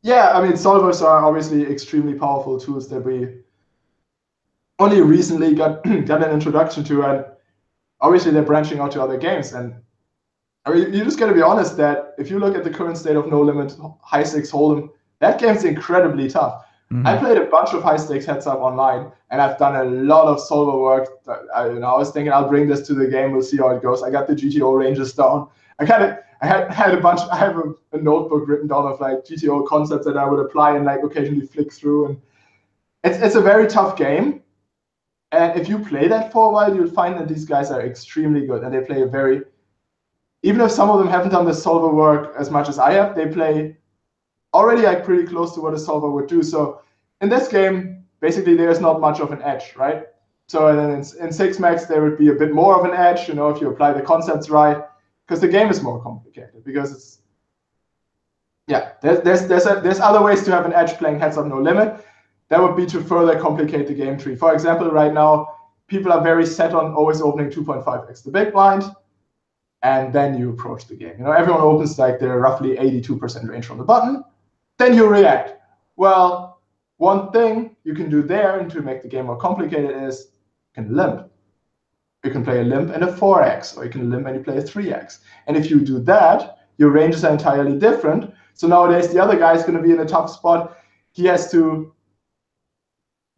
Yeah, I mean, solvers are obviously extremely powerful tools that we only recently got an introduction to, and obviously they're branching out to other games. And I mean, you just got to be honest that if you look at the current state of No Limit, high stakes hold'em, that game's incredibly tough. Mm-hmm. I played a bunch of high stakes heads up online, and I've done a lot of solver work. I was thinking I'll bring this to the game. We'll see how it goes. I got the GTO ranges down. I had a bunch. I have a notebook written down of like GTO concepts that I would apply and like occasionally flick through. And it's a very tough game. And if you play that for a while, you'll find that these guys are extremely good, and they play even if some of them haven't done the solver work as much as I have, they play already like pretty close to what a solver would do. So in this game, basically there's not much of an edge, right? So then in 6 max, there would be a bit more of an edge, you know, if you apply the concepts right, because the game is more complicated. Because it's, yeah, there's other ways to have an edge playing heads up no limit. That would be to further complicate the game tree. For example, right now, people are very set on always opening 2.5x the big blind, and then you approach the game. You know, everyone opens like their roughly 82% range from the button. Then you react. Well, one thing you can do there, and to make the game more complicated, is you can limp. You can play a limp and a 4x, or you can limp and you play a 3x. And if you do that, your ranges are entirely different. So nowadays, the other guy is going to be in a tough spot. he has to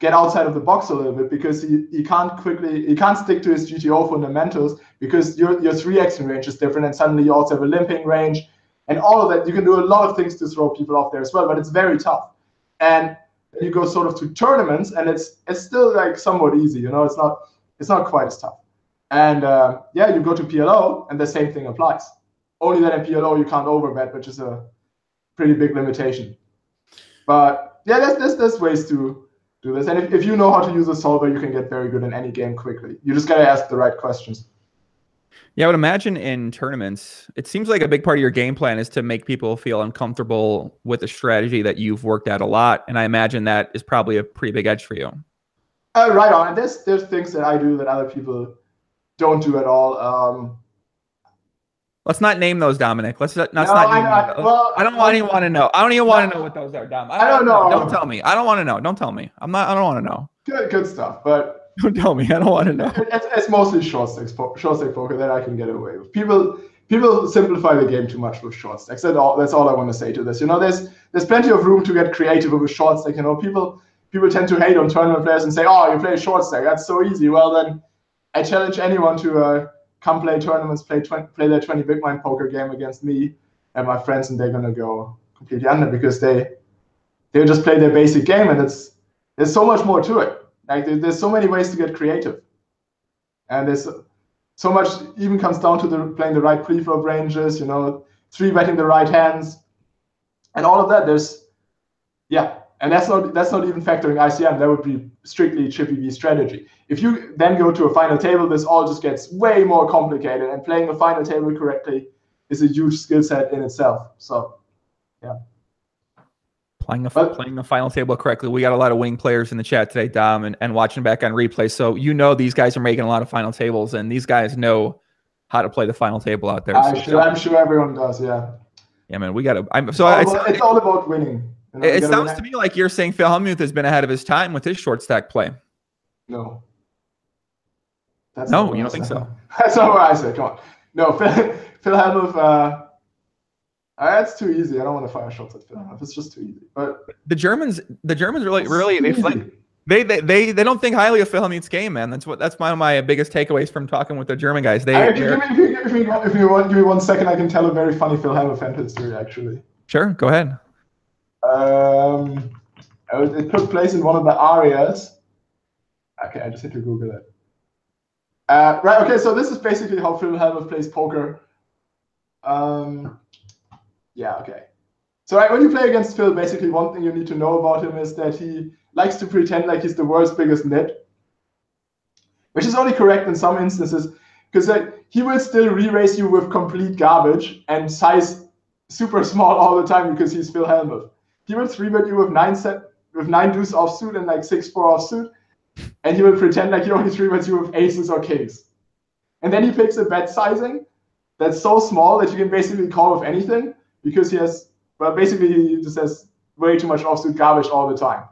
get outside of the box a little bit, because he can't stick to his GTO fundamentals, because your 3xing range is different, and suddenly you also have a limping range and all of that. You can do a lot of things to throw people off there as well, but it's very tough. And you go sort of to tournaments, and it's still like somewhat easy, you know, it's not quite as tough. And yeah, you go to PLO and the same thing applies. Only that in PLO you can't overbet, which is a pretty big limitation. But yeah, there's ways to do this. And if you know how to use a solver, you can get very good in any game quickly. You just gotta ask the right questions. Yeah, I would imagine in tournaments, it seems like a big part of your game plan is to make people feel uncomfortable with a strategy that you've worked at a lot. And I imagine that is probably a pretty big edge for you. Right on. And there's things that I do that other people don't do at all. Let's not name those, Dominic. Let's not. No, I don't even want to know. I don't even want to know what those are, Dom. I don't know. Don't tell me. I don't want to know. Don't tell me. I don't want to know. Good stuff, but don't tell me. I don't want to know. It's mostly short stack poker that I can get away with. People simplify the game too much with short stacks. That's all I want to say to this. You know, there's plenty of room to get creative with short stack. You know, people tend to hate on tournament players and say, "Oh, you play short stack. That's so easy." Well, then I challenge anyone to come play tournaments, play their 20 big blind poker game against me and my friends, and they're gonna go completely under, because they just play their basic game, and there's so much more to it. Like there's so many ways to get creative, and there's so much even comes down to playing the right pre-flop ranges, you know, 3-betting the right hands, and all of that. And that's not even factoring ICM. That would be strictly Chippy V strategy. If you then go to a final table, this all just gets way more complicated, and playing a final table correctly is a huge skill set in itself. So, yeah. Playing the final table correctly. We got a lot of wing players in the chat today, Dom, and watching back on replay. So you know these guys are making a lot of final tables, and these guys know how to play the final table out there. I'm sure everyone does. Yeah. Yeah, man. We got to. It's all about winning. You know, it sounds to me like you're saying Phil Hellmuth has been ahead of his time with his short stack play. No. No, you don't think so? That's not what I said. Come on. No, Phil Hellmuth. That's too easy. I don't want to fire shots at Phil Hellmuth. It's just too easy. But the Germans really they don't think highly of Phil Hellmuth's game, man. That's one of my biggest takeaways from talking with the German guys. If you want, give me 1 second. I can tell a very funny Phil Hellmuth history, actually. Sure, go ahead. It took place in one of the arias. Okay, I just had to Google it. Right, okay, so this is basically how Phil Hellmuth plays poker. Yeah, okay. So when you play against Phil, basically one thing you need to know about him is that he likes to pretend like he's the world's biggest nit, which is only correct in some instances, because he will still re-raise you with complete garbage and size super small all the time, because he's Phil Hellmuth. He will 3-bet you with 9 deuce offsuit and like 6-4 offsuit, and he will pretend like he only 3-bets you with aces or kings. And then he picks a bet sizing that's so small that you can basically call with anything, because he just has way too much offsuit garbage all the time.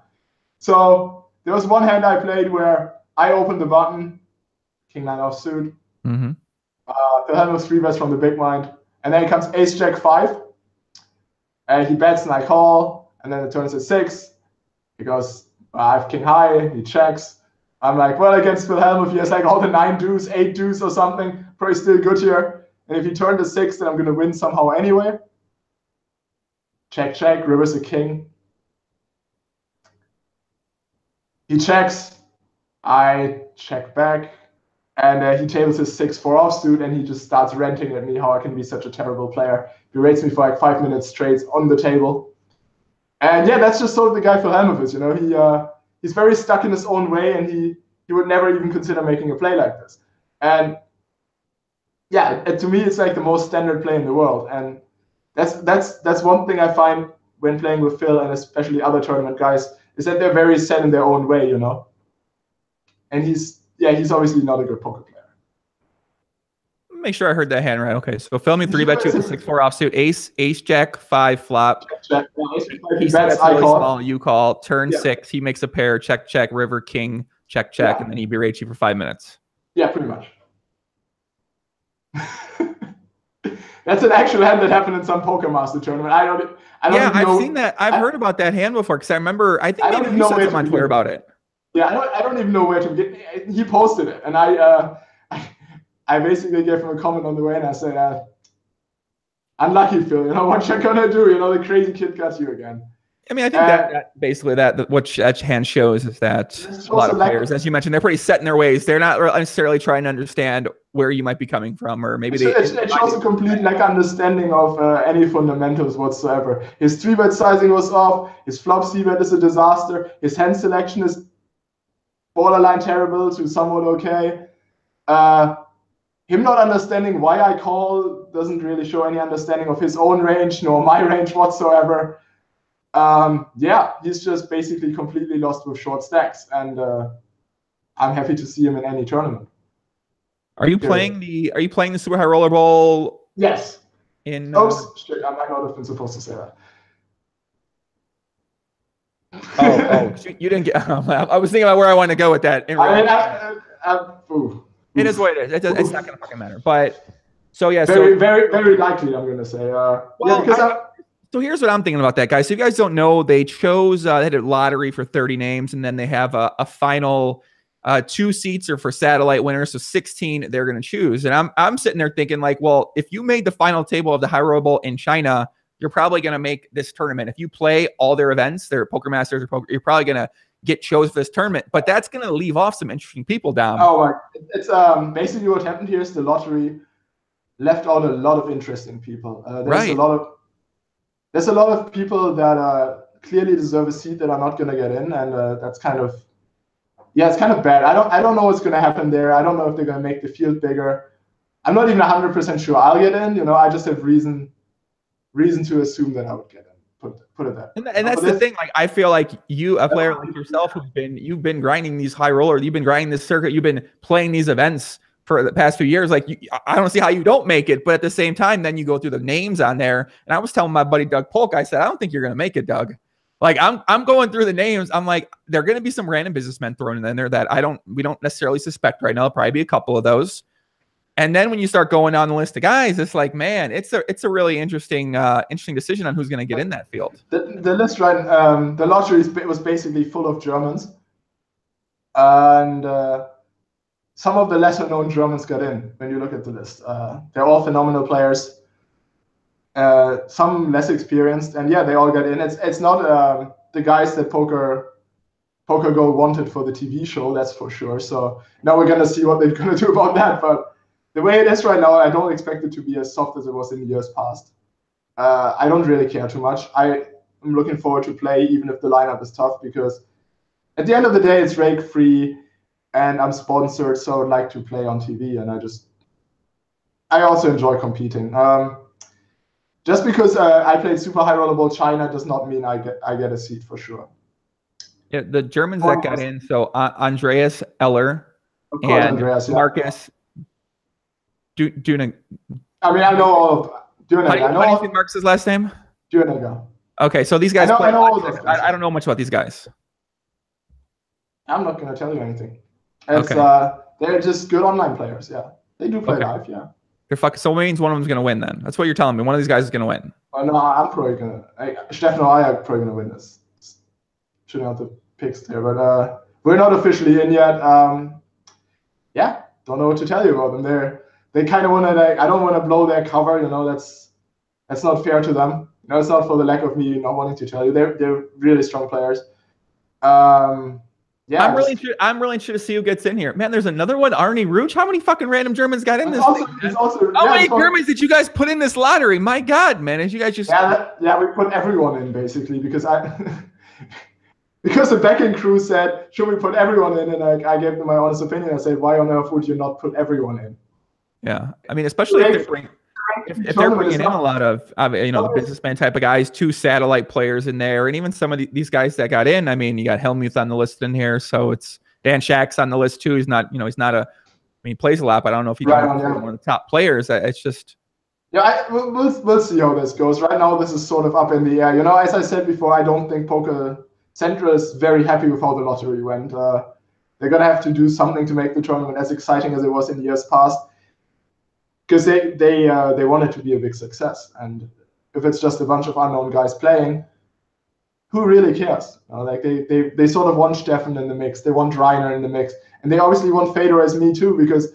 So there was one hand I played where I opened the button, king 9 offsuit. Mm-hmm. Phil Hellmuth 3-bets from the big blind, and then it comes ace jack 5. He bets and I call, and then it turns to 6. He goes, I have king high, he checks. I'm like, well, against Phil Hellmuth, he has like all the 9 deuce, 8 deuce or something, probably still good here. And if he turned to 6, then I'm gonna win somehow anyway. Check, check, river's a king. He checks, I check back, and he tables his 6-4 offsuit, and he just starts ranting at me how I can be such a terrible player. He rates me for like 5 minutes straight on the table. And yeah, that's just sort of the guy Phil Hellmuth is, you know. He's very stuck in his own way, and he would never even consider making a play like this. And yeah, to me, it's like the most standard play in the world. And that's one thing I find when playing with Phil, and especially other tournament guys, is that they're very set in their own way, you know. And he's obviously not a good poker player. Make sure I heard that hand right. Okay, so Phil me 3-bet you with the 6-4 offsuit, ace jack 5 flop. Check. He bets really small, you call. Turn 6, he makes a pair, check, check, river, king, check, check, and then he berates you for 5 minutes. Yeah, pretty much. That's an actual hand that happened in some Poker Master tournament. I don't yeah, even know. I've seen that. I've heard about that hand before because I remember. I think I don't maybe even you know said where something to on Twitter begin. about it. Yeah, I don't even know where to begin. He posted it, and I basically gave him a comment on the way, and I said, "Unlucky, Phil. You know what you're gonna do? You know the crazy kid got you again." I mean, I think that basically what that hand shows is that a lot of players, as you mentioned, they're pretty set in their ways. They're not necessarily trying to understand where you might be coming from, or maybe it shows a complete lack understanding of any fundamentals whatsoever. His 3-bet sizing was off. His flop c-bet is a disaster. His hand selection is borderline terrible to somewhat okay. Him not understanding why I call doesn't really show any understanding of his own range nor my range whatsoever. Yeah, he's just basically completely lost with short stacks, and I'm happy to see him in any tournament. Are you playing the Super High Roller Bowl? Yes. Oops, shit, I might not have been supposed to say that. Oh, you didn't get. I was thinking about where I wanted to go with that. It is what it is. It's not going to fucking matter. But so yeah, very likely, I'm going to say. So here's what I'm thinking about that, guys. So if you guys don't know, they chose they had a lottery for 30 names, and then they have a final 2 seats are for satellite winners, so 16 they're going to choose. And I'm sitting there thinking like, well, if you made the final table of the High Roller Bowl in China, you're probably going to make this tournament. If you play all their events, their Poker Masters or Poker, you're probably going to get chosen for this tournament. But that's going to leave off some interesting people down. Oh, it's basically what happened here is the lottery left out a lot of interesting people. There's a lot of people that clearly deserve a seat that are not going to get in, and that's kind of, yeah, it's kind of bad. I don't know what's going to happen there. I don't know if they're going to make the field bigger. I'm not even 100% sure I'll get in. You know, I just have reason to assume that I would get in. Put it that. And that's the thing. Like, I feel like you, a player like yourself, you've been grinding these high rollers, you've been grinding this circuit, you've been playing these events for the past few years. Like, I don't see how you don't make it. But at the same time, then you go through the names on there. And I was telling my buddy Doug Polk, I said, I don't think you're going to make it, Doug. Like, I'm going through the names. I'm like, there are going to be some random businessmen thrown in there that we don't necessarily suspect right now. There'll probably be a couple of those. And then when you start going down the list of guys, it's like, man, it's a really interesting decision on who's going to get in that field. The list, right? The lottery was basically full of Germans, and some of the lesser known Germans got in. When you look at the list, they're all phenomenal players. Some less experienced, and yeah, they all got in. It's not the guys that Poker Go wanted for the TV show, that's for sure. So now we're gonna see what they're gonna do about that, but. The way it is right now, I don't expect it to be as soft as it was in years past. I don't really care too much. I'm looking forward to play, even if the lineup is tough, because at the end of the day, it's rake free, and I'm sponsored, so I'd like to play on TV, and I also enjoy competing. Just because I played Super High Roller Bowl China does not mean I get a seat for sure. Yeah, the Germans that got in, so Andreas Eller and Andreas, Marcus. Dominik. I mean, I know all of Dominik. How do you think Marcus's last name? Dominik. Okay, so these guys. I know all those guys. I don't know much about these guys. I'm not going to tell you anything. It's, they're just good online players. Yeah, they do play live. Yeah. They're fucking. So it means one of them's going to win. Then that's what you're telling me. One of these guys is going to win. Oh no, I'm probably going to. Stefan and I are probably going to win this. Shouldn't have the picks there, but we're not officially in yet. Yeah, don't know what to tell you about them. They kind of want to, I don't want to blow their cover, you know, that's not fair to them. You know, it's not for the lack of me not wanting to tell you. They're really strong players. Yeah. I'm really interested to see who gets in here. Man, there's another one, Arnie Ruch. How many fucking random Germans got in this thing? How many Germans did you guys put in this lottery? My God, man. Did you guys just... Yeah, we put everyone in, basically, because because the backing crew said, should we put everyone in? And I gave them my honest opinion. I said, why on earth would you not put everyone in? Yeah, I mean, especially if they're bringing in a lot of the businessman type of guys, 2 satellite players in there, and even some of these guys that got in. I mean, you got Helmuth on the list in here, so it's Dan Shack's on the list too. He's not, he's not he plays a lot, but I don't know if he's one of the top players. It's just. Yeah, we'll see how this goes. Right now, this is sort of up in the air. You know, as I said before, I don't think Poker Central is very happy with how the lottery went. They're gonna have to do something to make the tournament as exciting as it was in years past. because they want it to be a big success. And if it's just a bunch of unknown guys playing, who really cares? Like they sort of want Steffen in the mix, they want Reiner in the mix, and they obviously want Fedor as me too, because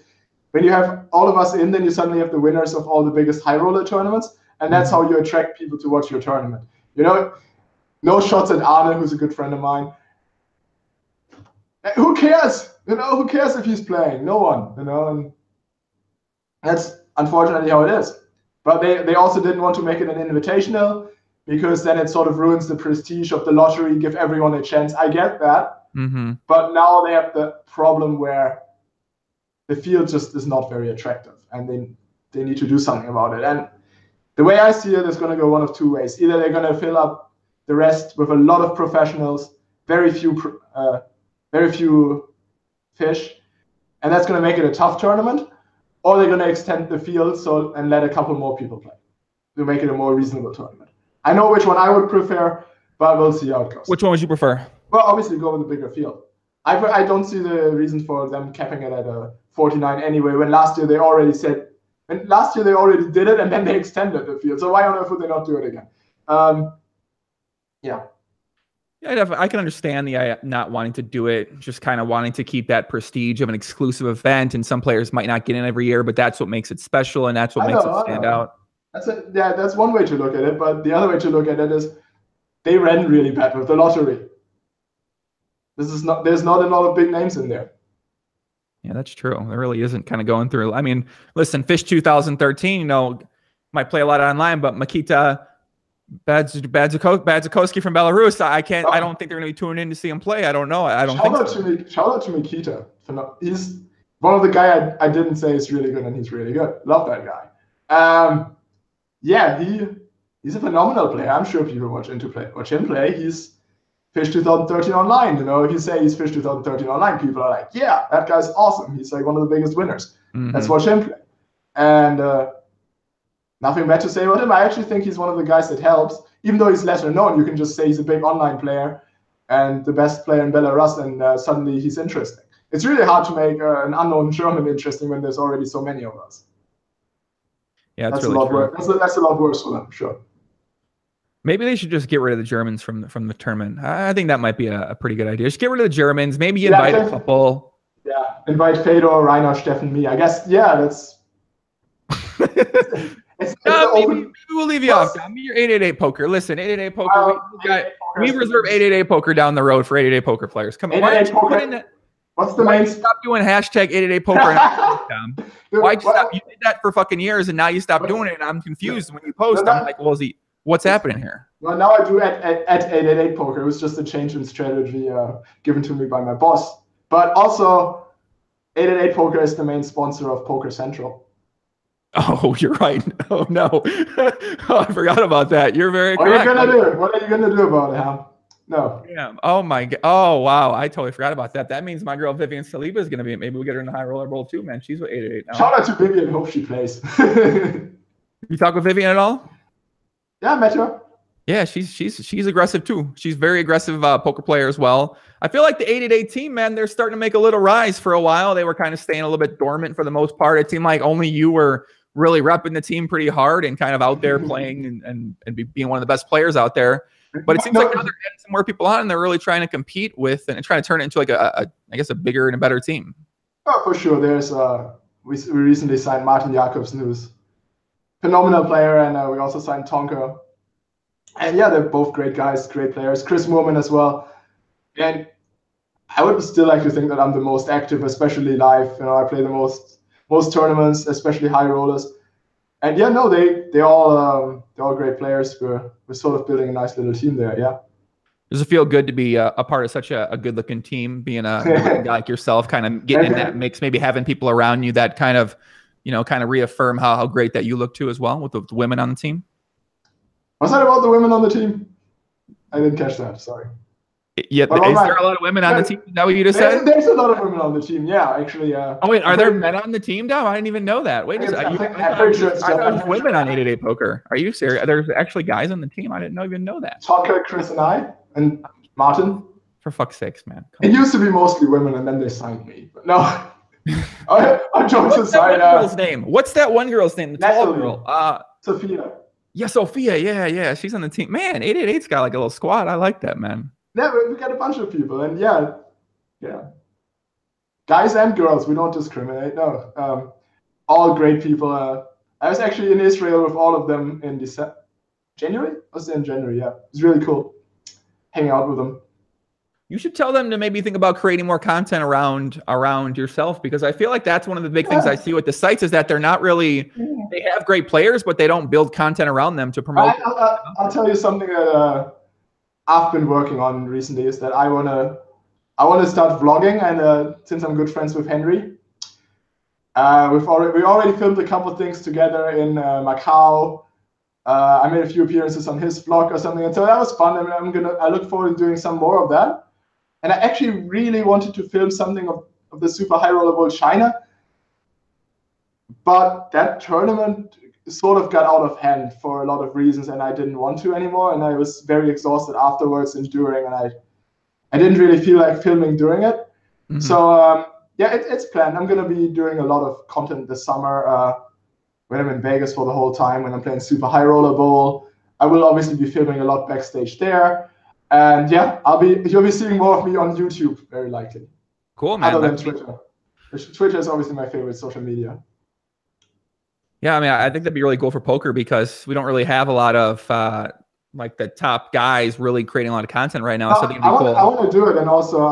when you have all of us in, then you suddenly have the winners of all the biggest high roller tournaments, and that's how you attract people to watch your tournament. You know, no shots at Arne, who's a good friend of mine. Who cares? You know, who cares if he's playing? No one. You know, and that's unfortunately how it is. But they also didn't want to make it an invitational, because then it sort of ruins the prestige of the lottery, give everyone a chance. I get that. But now they have the problem where the field just is not very attractive, and they need to do something about it. And the way I see it is going to go one of two ways. Either they're going to fill up the rest with a lot of professionals, very few fish, and that's going to make it a tough tournament, or they're going to extend the field and let a couple more people play to make it a more reasonable tournament. I know which one I would prefer, but we'll see how it goes. Which one would you prefer? Well, obviously go with a bigger field. I don't see the reason for them capping it at a 49 anyway, when last year they already did it, and then they extended the field. So why on earth would they not do it again? Yeah, I can understand the not wanting to do it, just kind of wanting to keep that prestige of an exclusive event, and some players might not get in every year, but that's what makes it special, and that's what makes it stand out. That's one way to look at it, but the other way to look at it is they ran really bad with the lottery. There's not a lot of big names in there. Yeah, that's true. There really isn't kind of going through. I mean, listen, Fish 2013, you know, might play a lot online, but Makita Badzikowski from Belarus, I don't think they're going to be tuning in to see him play. I don't know. I don't think so. Shout out to Makita. He's one of the guys I didn't say is really good, and he's really good. Love that guy. Yeah, he's a phenomenal player. I'm sure people watch him play. He's Fish 2013 online. You know, if you say he's Fish 2013 online, people are like, yeah, that guy's awesome. He's like one of the biggest winners. Let's watch him play. And nothing bad to say about him. I actually think he's one of the guys that helps. Even though he's lesser known, you can just say he's a big online player and the best player in Belarus, and suddenly he's interesting. It's really hard to make an unknown German interesting when there's already so many of us. Yeah, that's really a lot worse. That's a lot worse for them, sure. Maybe they should just get rid of the Germans from the tournament. I think that might be a pretty good idea. Just get rid of the Germans. Maybe invite a couple. Yeah, invite Fedor, Reiner, Steffen, me. I guess, yeah, that's... maybe we'll leave you off. You're 888 poker. Listen, 888 poker. We reserve 888 poker down the road for 888 poker players. Come on. Why don't you put in that? What's the main? Stop doing hashtag 888 poker. Why stop? You did that for fucking years, and now you stop doing it. And I'm confused when you post. I'm like, well, what's happening here? Well, now I do at 888 poker. It was just a change in strategy given to me by my boss. But also, 888 poker is the main sponsor of Poker Central. Oh, you're right. Oh no, I forgot about that. You're very correct. What are you gonna do about it, Ham? No. Yeah. Oh my god. Oh wow. I totally forgot about that. That means my girl Vivian Saliba is gonna be. Maybe we'll get her in the high roller bowl too, man. She's with 888 now. Shout out to Vivian. Hope she plays. You talk with Vivian at all? Yeah, I met her. Yeah, she's aggressive too. She's very aggressive poker player as well. I feel like the 888 team, man, they're starting to make a little rise. For a while, they were kind of staying a little bit dormant for the most part. It seemed like only you were really repping the team pretty hard and kind of out there playing and being one of the best players out there. But it seems like now they're getting some more people on, and they're really trying to compete with and trying to turn it into like I guess a bigger and a better team. Oh, for sure. There's we recently signed Martin Jakobsen, who's a phenomenal player, and we also signed Tonka. And yeah, they're both great guys, great players. Chris Moorman as well. And I would still like to think that I'm the most active, especially live. You know, I play the most tournaments, especially high rollers. And yeah, no, they're all great players. We're sort of building a nice little team there. Yeah. Does it feel good to be a part of such a good-looking team, being a guy like yourself, kind of getting in that mix, maybe having people around you that kind of reaffirm how great that you look too as well with the women on the team? Was that about the women on the team? I didn't catch that. Sorry. Yeah, is there a lot of women on the team? Is that what you just said? There's a lot of women on the team. Yeah, actually. Oh wait, are there men on the team, Dom? I didn't even know that. Wait a second. I thought women on 888 poker. Are you serious? There's actually guys on the team. I didn't even know that. Tucker, Chris, and I, and Martin. For fuck's sakes, man. It used to be mostly women, and then they signed me. But no. I'm jokes aside. Girl's name? What's that one girl's name? The tall girl. Sophia. Yeah, Sophia. Yeah. She's on the team. Man, 888's got like a little squad. I like that, man. Yeah, we got a bunch of people, and yeah. Guys and girls, we don't discriminate. No, all great people. I was actually in Israel with all of them in January. I was there in January. Yeah, it was really cool hanging out with them. You should tell them to maybe think about creating more content around yourself, because I feel like that's one of the big things I see with the sites is that they're not really, they have great players, but they don't build content around them to promote. I'll tell you something that I've been working on recently is that I wanna start vlogging, and since I'm good friends with Henry, we already filmed a couple of things together in Macau. I made a few appearances on his vlog or something, and so that was fun. I mean, I look forward to doing some more of that. And I actually really wanted to film something of the Super High Roller Bowl China, but that tournament sort of got out of hand for a lot of reasons, and I didn't want to anymore. And I was very exhausted afterwards and during, and I didn't really feel like filming during it. Mm-hmm. So yeah, it's planned. I'm gonna be doing a lot of content this summer when I'm in Vegas for the whole time. When I'm playing Super High Roller Bowl, I will obviously be filming a lot backstage there. And yeah, you'll be seeing more of me on YouTube, very likely. Cool, man. Other than Twitter. Twitter is obviously my favorite social media. Yeah, I mean, I think that'd be really cool for poker, because we don't really have a lot of like the top guys really creating a lot of content right now. So it'd be cool. I want to do it, and also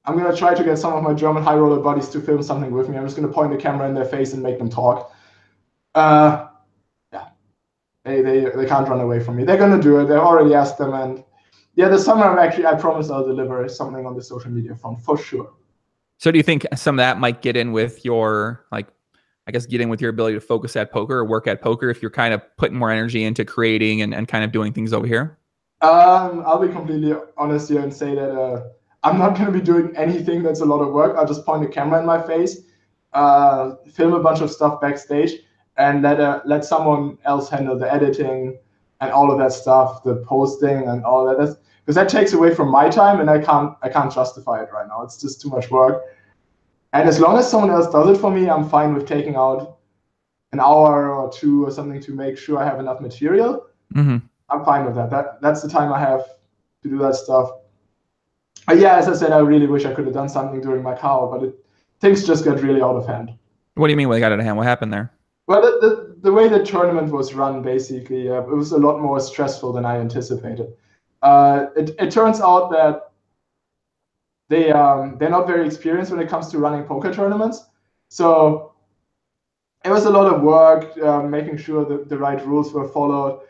I'm gonna try to get some of my German high roller buddies to film something with me. I'm just gonna point the camera in their face and make them talk. They can't run away from me. They're gonna do it. They've already asked them, and yeah, this summer I promise I'll deliver something on the social media front for sure. So do you think some of that might get in with your, like, I guess get in with your ability to focus at poker or work at poker, if you're kind of putting more energy into creating and kind of doing things over here? I'll be completely honest here and say that I'm not gonna be doing anything that's a lot of work. I'll just point the camera in my face, film a bunch of stuff backstage, and let someone else handle the editing and all of that stuff, the posting and all that. Because that takes away from my time, and I can't justify it right now. It's just too much work. And as long as someone else does it for me, I'm fine with taking out an hour or two or something to make sure I have enough material. Mm-hmm. I'm fine with that. That's the time I have to do that stuff. But yeah, as I said, I really wish I could have done something during Macau, but things just got really out of hand. What do you mean they got out of hand? What happened there? Well, the way the tournament was run, basically, it was a lot more stressful than I anticipated. It turns out that they're not very experienced when it comes to running poker tournaments. So it was a lot of work making sure that the right rules were followed.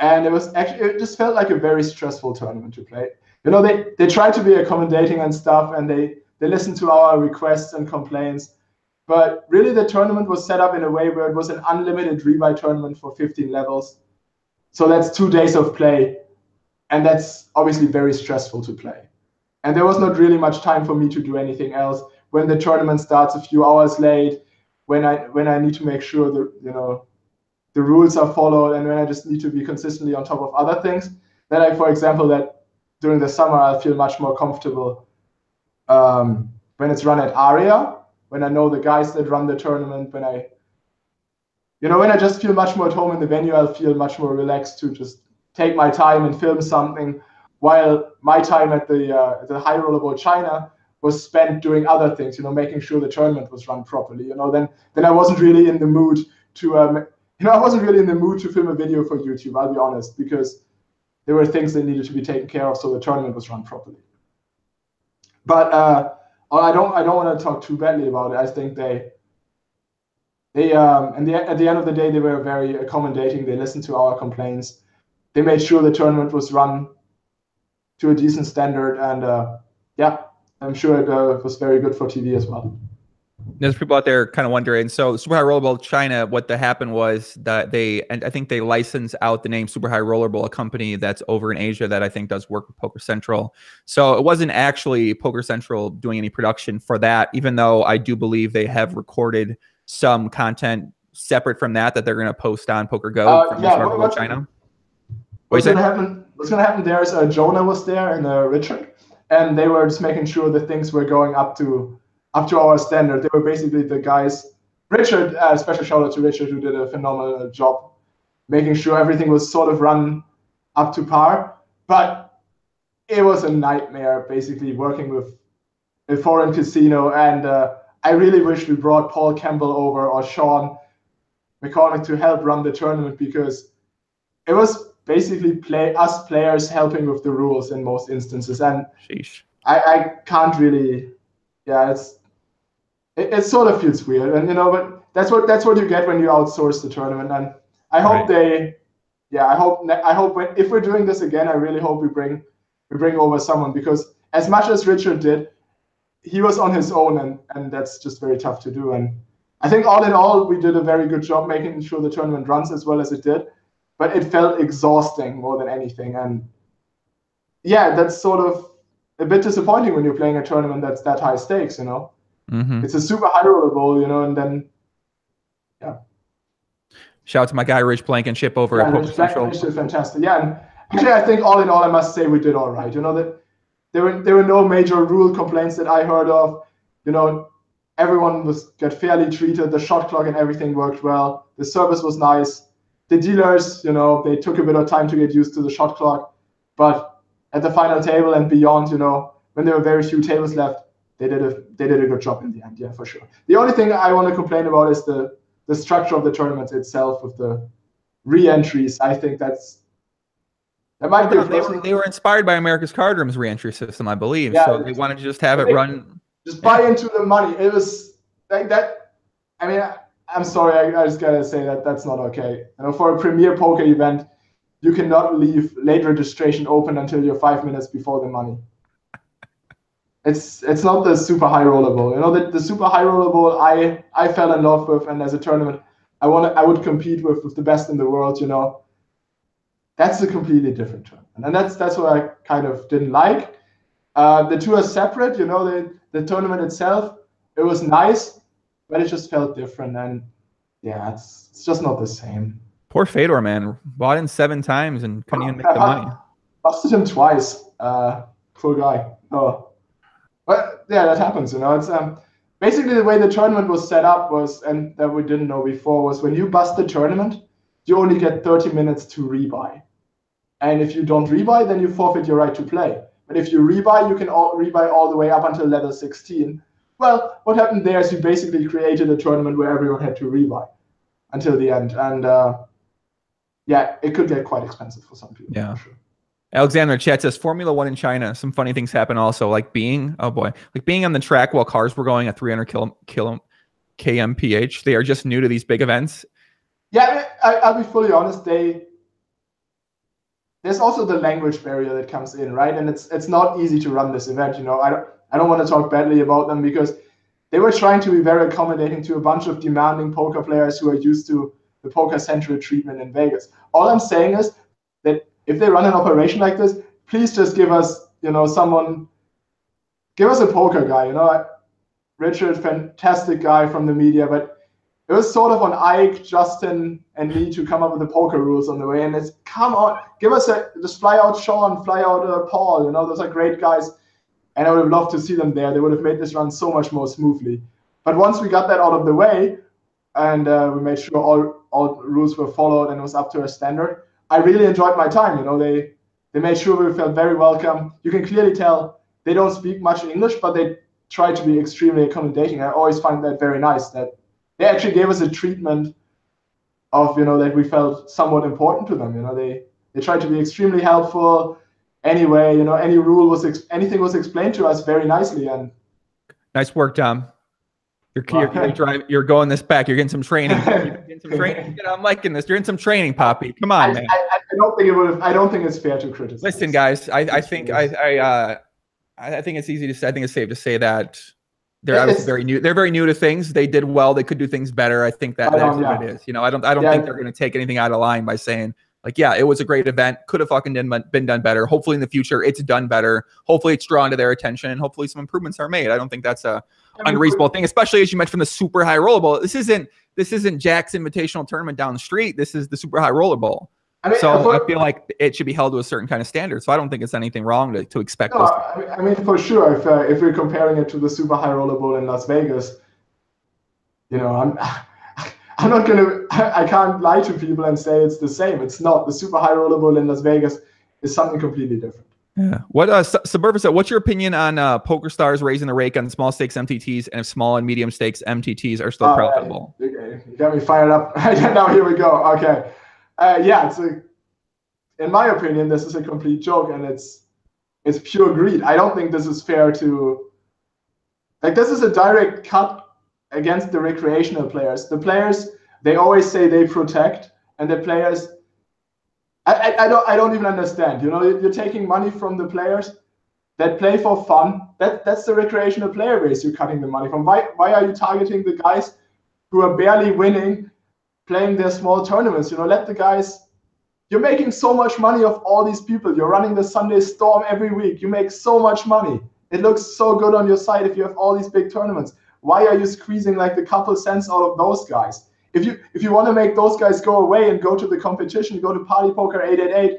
And it just felt like a very stressful tournament to play. You know, they tried to be accommodating and stuff, and they listened to our requests and complaints. But really, the tournament was set up in a way where it was an unlimited rebuy tournament for 15 levels. So that's 2 days of play. And that's obviously very stressful to play. And there was not really much time for me to do anything else. When the tournament starts a few hours late, when I need to make sure that, the rules are followed, and when I just need to be consistently on top of other things, then for example, that during the summer, I'll feel much more comfortable when it's run at Aria, when I know the guys that run the tournament, when I just feel much more at home in the venue, I'll feel much more relaxed to just take my time and film something, while my time at the High Roller Bowl China was spent doing other things, making sure the tournament was run properly. Then I wasn't really in the mood to film a video for YouTube, I'll be honest, because there were things that needed to be taken care of so the tournament was run properly. But I don't want to talk too badly about it. I think at the end of the day, they were very accommodating. They listened to our complaints. They made sure the tournament was run to a decent standard, and yeah, I'm sure it was very good for TV as well. There's people out there kind of wondering. So Super High Roller Bowl China, what happened was that I think they license out the name Super High Roller Bowl, a company that's over in Asia that I think does work with Poker Central. So it wasn't actually Poker Central doing any production for that, even though I do believe they have recorded some content separate from that they're going to post on Poker Go from Super High Roller Bowl China. What's going to happen there is Jonah was there and Richard, and they were just making sure that things were going up to up to our standard. They were basically the guys. Richard, special shout out to Richard, who did a phenomenal job making sure everything was sort of run up to par. But it was a nightmare, basically, working with a foreign casino. And I really wish we brought Paul Campbell over or Sean McCormick to help run the tournament, because it was basically us players helping with the rules in most instances. And sheesh. I can't really, it sort of feels weird. And, but that's what you get when you outsource the tournament. And I hope I hope if we're doing this again, I really hope we bring over someone, because as much as Richard did, he was on his own, and that's just very tough to do. And I think all in all, we did a very good job making sure the tournament runs as well as it did, but it felt exhausting more than anything. And yeah, that's sort of a bit disappointing when you're playing a tournament that's that high stakes, Mm-hmm. It's a super high roller bowl, and then, yeah. Shout out to my guy, Rich Blankenship over at Poker Central. Rich did fantastic. Yeah, and actually, I think all in all, I must say we did all right. That there were no major rule complaints that I heard of. Everyone got fairly treated. The shot clock and everything worked well. The service was nice. The dealers, they took a bit of time to get used to the shot clock, but at the final table and beyond, when there were very few tables left, they did a good job in the end. Yeah, for sure. The only thing I want to complain about is the structure of the tournament itself with the reentries. I think that might be. They were inspired by America's Card Room's reentry system, I believe. Yeah, so they wanted to just have it run. Just buy into the money. It was like that. I mean, I'm sorry, I just gotta say that's not okay. For a premier poker event, you cannot leave late registration open until you're 5 minutes before the money. It's not the super high roller bowl. The super high roller bowl I fell in love with, and as a tournament I would compete with the best in the world. That's a completely different tournament, and that's what I kind of didn't like. The two are separate. The tournament itself, it was nice, but it just felt different, and yeah, it's just not the same. Poor Fedor, man, bought in 7 times and couldn't even make the money. Busted him twice. Poor guy. Oh. But yeah, that happens, It's basically the way the tournament was set up was, and that we didn't know before, was when you bust the tournament, you only get 30 minutes to rebuy. And if you don't rebuy, then you forfeit your right to play. But if you rebuy, you can rebuy all the way up until level 16. Well, what happened there is you basically created a tournament where everyone had to rebuy until the end. And yeah, it could get quite expensive for some people. Yeah. For sure. Alexander Chat says Formula 1 in China. Some funny things happen also, like being on the track while cars were going at 300 kmph. They are just new to these big events. Yeah, I'll be fully honest. There's also the language barrier that comes in, right? And it's not easy to run this event. I don't want to talk badly about them, because they were trying to be very accommodating to a bunch of demanding poker players who are used to the Poker Central treatment in Vegas. All I'm saying is that if they run an operation like this, please just give us, give us a poker guy. Richard, fantastic guy from the media, but it was sort of on Ike, Justin, and me to come up with the poker rules on the way. And it's, come on, just fly out Sean, fly out Paul. Those are great guys. And I would have loved to see them there. They would have made this run so much more smoothly. But once we got that out of the way, and we made sure all rules were followed and it was up to a standard, I really enjoyed my time. They made sure we felt very welcome. You can clearly tell they don't speak much English, but they try to be extremely accommodating. I always find that very nice, that they actually gave us a treatment of, that we felt somewhat important to them. They tried to be extremely helpful. Anyway, any rule anything was explained to us very nicely. And nice work, Dom. You're going this back. You're getting some training. I'm liking this. You're in some training, Poppy. Come on, man. I don't think it's fair to criticize. Listen, guys. I think it's easy to say. I think it's safe to say that they're obviously very new. They're very new to things. They did well. They could do things better. I think that's what it is. I don't think they're going to take anything out of line by saying, yeah, it was a great event. Could have fucking been done better. Hopefully in the future it's done better. Hopefully it's drawn to their attention, and hopefully some improvements are made. I don't think that's a unreasonable thing, especially as you mentioned the super high roller bowl. This isn't Jack's Invitational Tournament down the street. This is the super high roller bowl. I mean, so I feel like it should be held to a certain kind of standard. So I don't think it's anything wrong to expect those. I mean, for sure, if we're comparing it to the super high roller bowl in Las Vegas, you know, I'm not gonna, I can't lie to people and say it's the same. It's not. The super high roller bowl in Las Vegas is something completely different. Yeah. What Suburban, what's your opinion on PokerStars raising the rake on small stakes MTTs, and if small and medium stakes MTTs are still profitable? You got me fired up. Now here we go. Okay. Yeah, in my opinion, this is a complete joke, and it's pure greed. I don't think this is fair to, like, this is a direct cut against the recreational players. The players, they always say they protect, and the players, I don't even understand. You know, you're taking money from the players that play for fun. That's the recreational player base you're cutting the money from. Why are you targeting the guys who are barely winning, playing their small tournaments? You know, let the guys. You're making so much money off all these people. You're running the Sunday Storm every week. You make so much money. It looks so good on your site if you have all these big tournaments. Why are you squeezing like the couple cents out of those guys? If you want to make those guys go away and go to the competition, go to PartyPoker 888,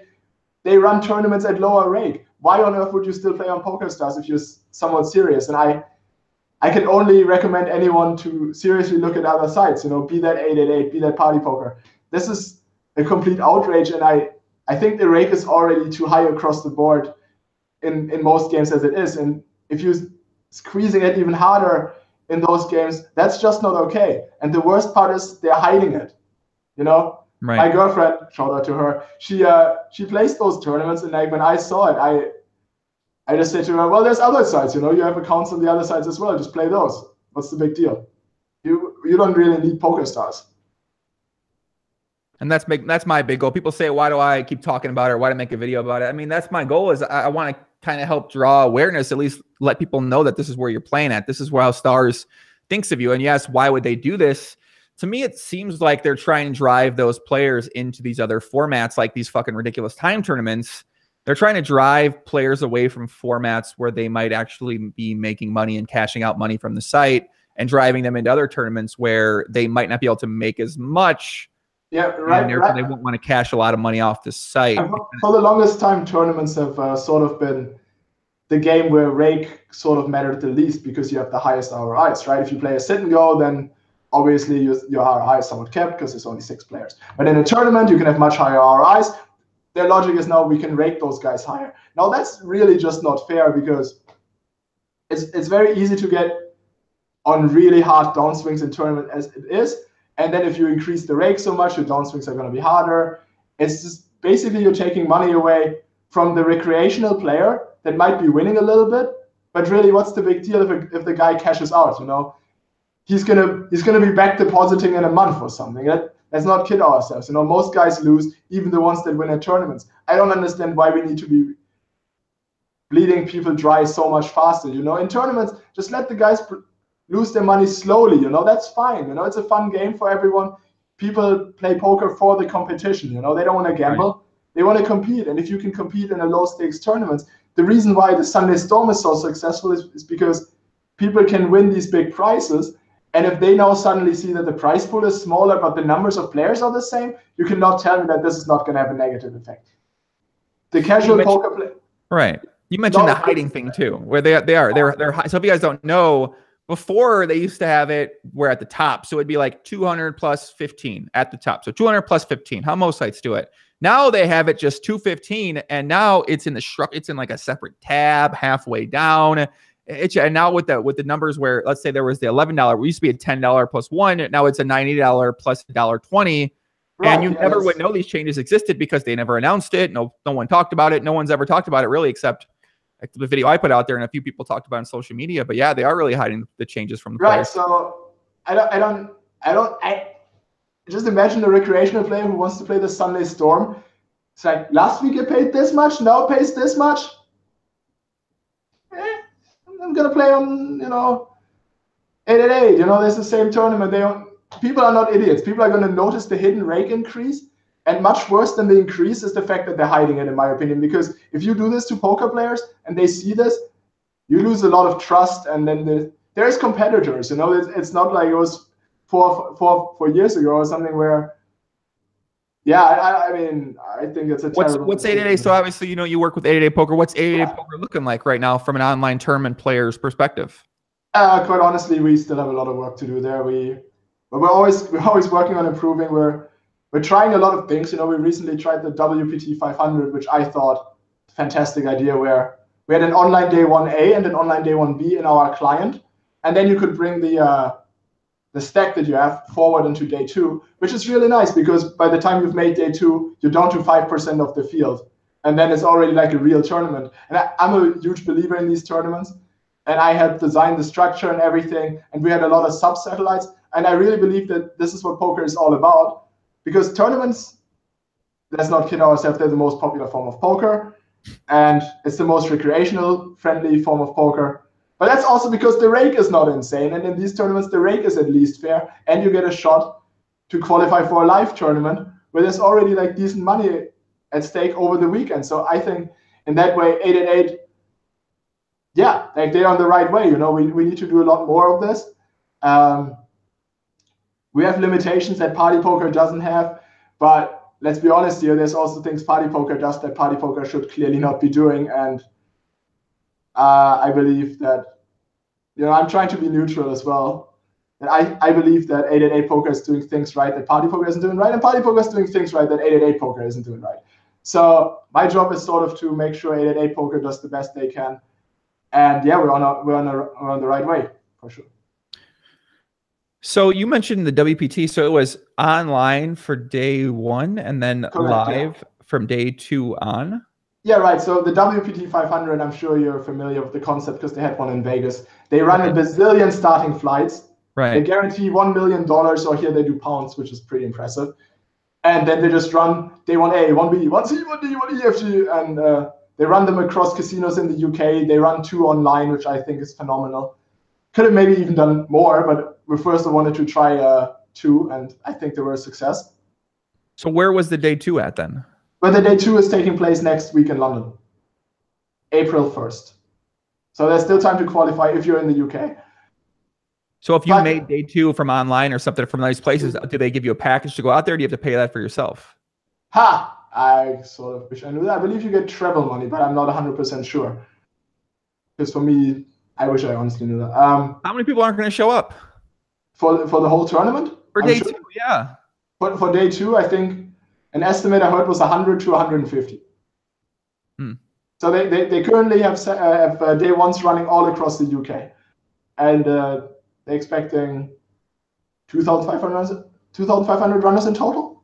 they run tournaments at lower rake. Why on earth would you still play on PokerStars if you're somewhat serious? And I can only recommend anyone to seriously look at other sites. You know, be that 888, be that PartyPoker. This is a complete outrage, and I think the rake is already too high across the board in most games as it is. And if you're squeezing it even harder in those games, that's just not okay. And the worst part is they're hiding it. You know, right. My girlfriend, shout out to her, she plays those tournaments, and like when I saw it, I just said to her, well, there's other sites, you know, you have accounts on the other sites as well, just play those. What's the big deal? You don't really need PokerStars. And that's my big goal. People say, why do I keep talking about it? Or why do I make a video about it? I mean, that's my goal, is I want to kind of help draw awareness, at least let people know that this is where you're playing at. This is how Stars thinks of you. And yes, why would they do this? To me, it seems like they're trying to drive those players into these other formats, like these fucking ridiculous time tournaments. They're trying to drive players away from formats where they might actually be making money and cashing out money from the site, and driving them into other tournaments where they might not be able to make as much. Yeah, right. And therefore, they won't want to cash a lot of money off the site. For the longest time, tournaments have sort of been the game where rake sort of mattered the least, because you have the highest ROIs, right? If you play a sit and go, then obviously your ROI is somewhat kept because there's only 6 players. But in a tournament, you can have much higher ROIs. Their logic is now we can rake those guys higher. Now that's really just not fair, because it's very easy to get on really hard downswings in tournament as it is. And then if you increase the rake so much, your downswings are going to be harder. It's just basically you're taking money away from the recreational player that might be winning a little bit, but really, what's the big deal if the guy cashes out? You know, he's gonna be back depositing in a month or something. Let's not kid ourselves. You know, most guys lose, even the ones that win at tournaments. I don't understand why we need to be bleeding people dry so much faster. You know, in tournaments, just let the guys lose their money slowly, you know, that's fine. You know, it's a fun game for everyone. People play poker for the competition, you know, they don't want to gamble. Right. They want to compete. And if you can compete in a low stakes tournament, the reason why the Sunday Storm is so successful is because people can win these big prizes. And if they now suddenly see that the prize pool is smaller, but the numbers of players are the same, you cannot tell me that this is not going to have a negative effect. The casual poker player. Right. You mentioned the hiding thing too, where they're high. So if you guys don't know, before they used to have it where at the top, so it'd be like 200 plus 15 at the top. So 200 plus 15, how most sites do it. Now they have it just 215, and now it's in it's in like a separate tab halfway down. And now with the numbers where, let's say there was the $11, we used to be a $10 plus 1, now it's a $90 plus $1.20. Right, and you never would know these changes existed because they never announced it. No one talked about it. No one's ever talked about it really, except the video I put out there and a few people talked about it on social media. But yeah, they are really hiding the changes from the players. So I just imagine the recreational player who wants to play the Sunday Storm. It's like, last week you paid this much, now it pays this much. I'm gonna play on, 888. There's the same tournament. People are not idiots. People are gonna notice the hidden rake increase. And much worse than the increase is the fact that they're hiding it, in my opinion. Because if you do this to poker players and they see this, you lose a lot of trust. And then there's competitors. It's not like it was four years ago or something where Yeah, I mean, I think it's a terrible. What's 888? So obviously, you know, you work with 888 Poker. What's 888 Poker looking like right now from an online tournament player's perspective? Quite honestly, we still have a lot of work to do there. But we're always working on improving. We're trying a lot of things. You know, we recently tried the WPT 500, which I thought fantastic idea, where we had an online day 1A and an online day 1B in our client, and then you could bring the stack that you have forward into day 2, which is really nice because by the time you've made day 2, you're down to 5% of the field, and then it's already like a real tournament. And I'm a huge believer in these tournaments, and I had designed the structure and everything, and we had a lot of sub-satellites, and I really believe that this is what poker is all about, because tournaments, let's not kid ourselves, they're the most popular form of poker, and it's the most recreational friendly form of poker. But that's also because the rake is not insane, and in these tournaments the rake is at least fair, and you get a shot to qualify for a live tournament where there's already like decent money at stake over the weekend. So I think in that way 888, yeah, like they're on the right way. You know, we need to do a lot more of this. We have limitations that PartyPoker doesn't have, but let's be honest here, there's also things PartyPoker does that PartyPoker should clearly not be doing. And I believe that, you know, I'm trying to be neutral as well. And I believe that 888 Poker is doing things right that PartyPoker isn't doing right, and PartyPoker is doing things right that 888 Poker isn't doing right. So my job is sort of to make sure 888 Poker does the best they can. And yeah, we're on the right way for sure. So you mentioned the WPT. So it was online for day 1 and then correct, live from day 2 on? Yeah, right. So the WPT 500, I'm sure you're familiar with the concept because they had one in Vegas. They run a bazillion starting flights. Right. They guarantee $1 million, or here they do pounds, which is pretty impressive. And then they just run day 1A, 1B, 1C, 1D, 1EFG, and they run them across casinos in the UK. They run 2 online, which I think is phenomenal. Could have maybe even done more, but we first wanted to try 2, and I think they were a success. So where was the day 2 at then? But the day 2 is taking place next week in London, April 1st. So there's still time to qualify if you're in the UK. So if you made day 2 from online or something from these places, do they give you a package to go out there? Or do you have to pay that for yourself? I sort of wish I knew that. I believe you get travel money, but I'm not 100% sure. Because for me, I wish I honestly knew that. How many people aren't going to show up? For the whole tournament? For day 2, yeah. But for day 2, I think an estimate I heard was 100 to 150. So they currently have day 1s running all across the UK. And they're expecting 2,500 runners in total.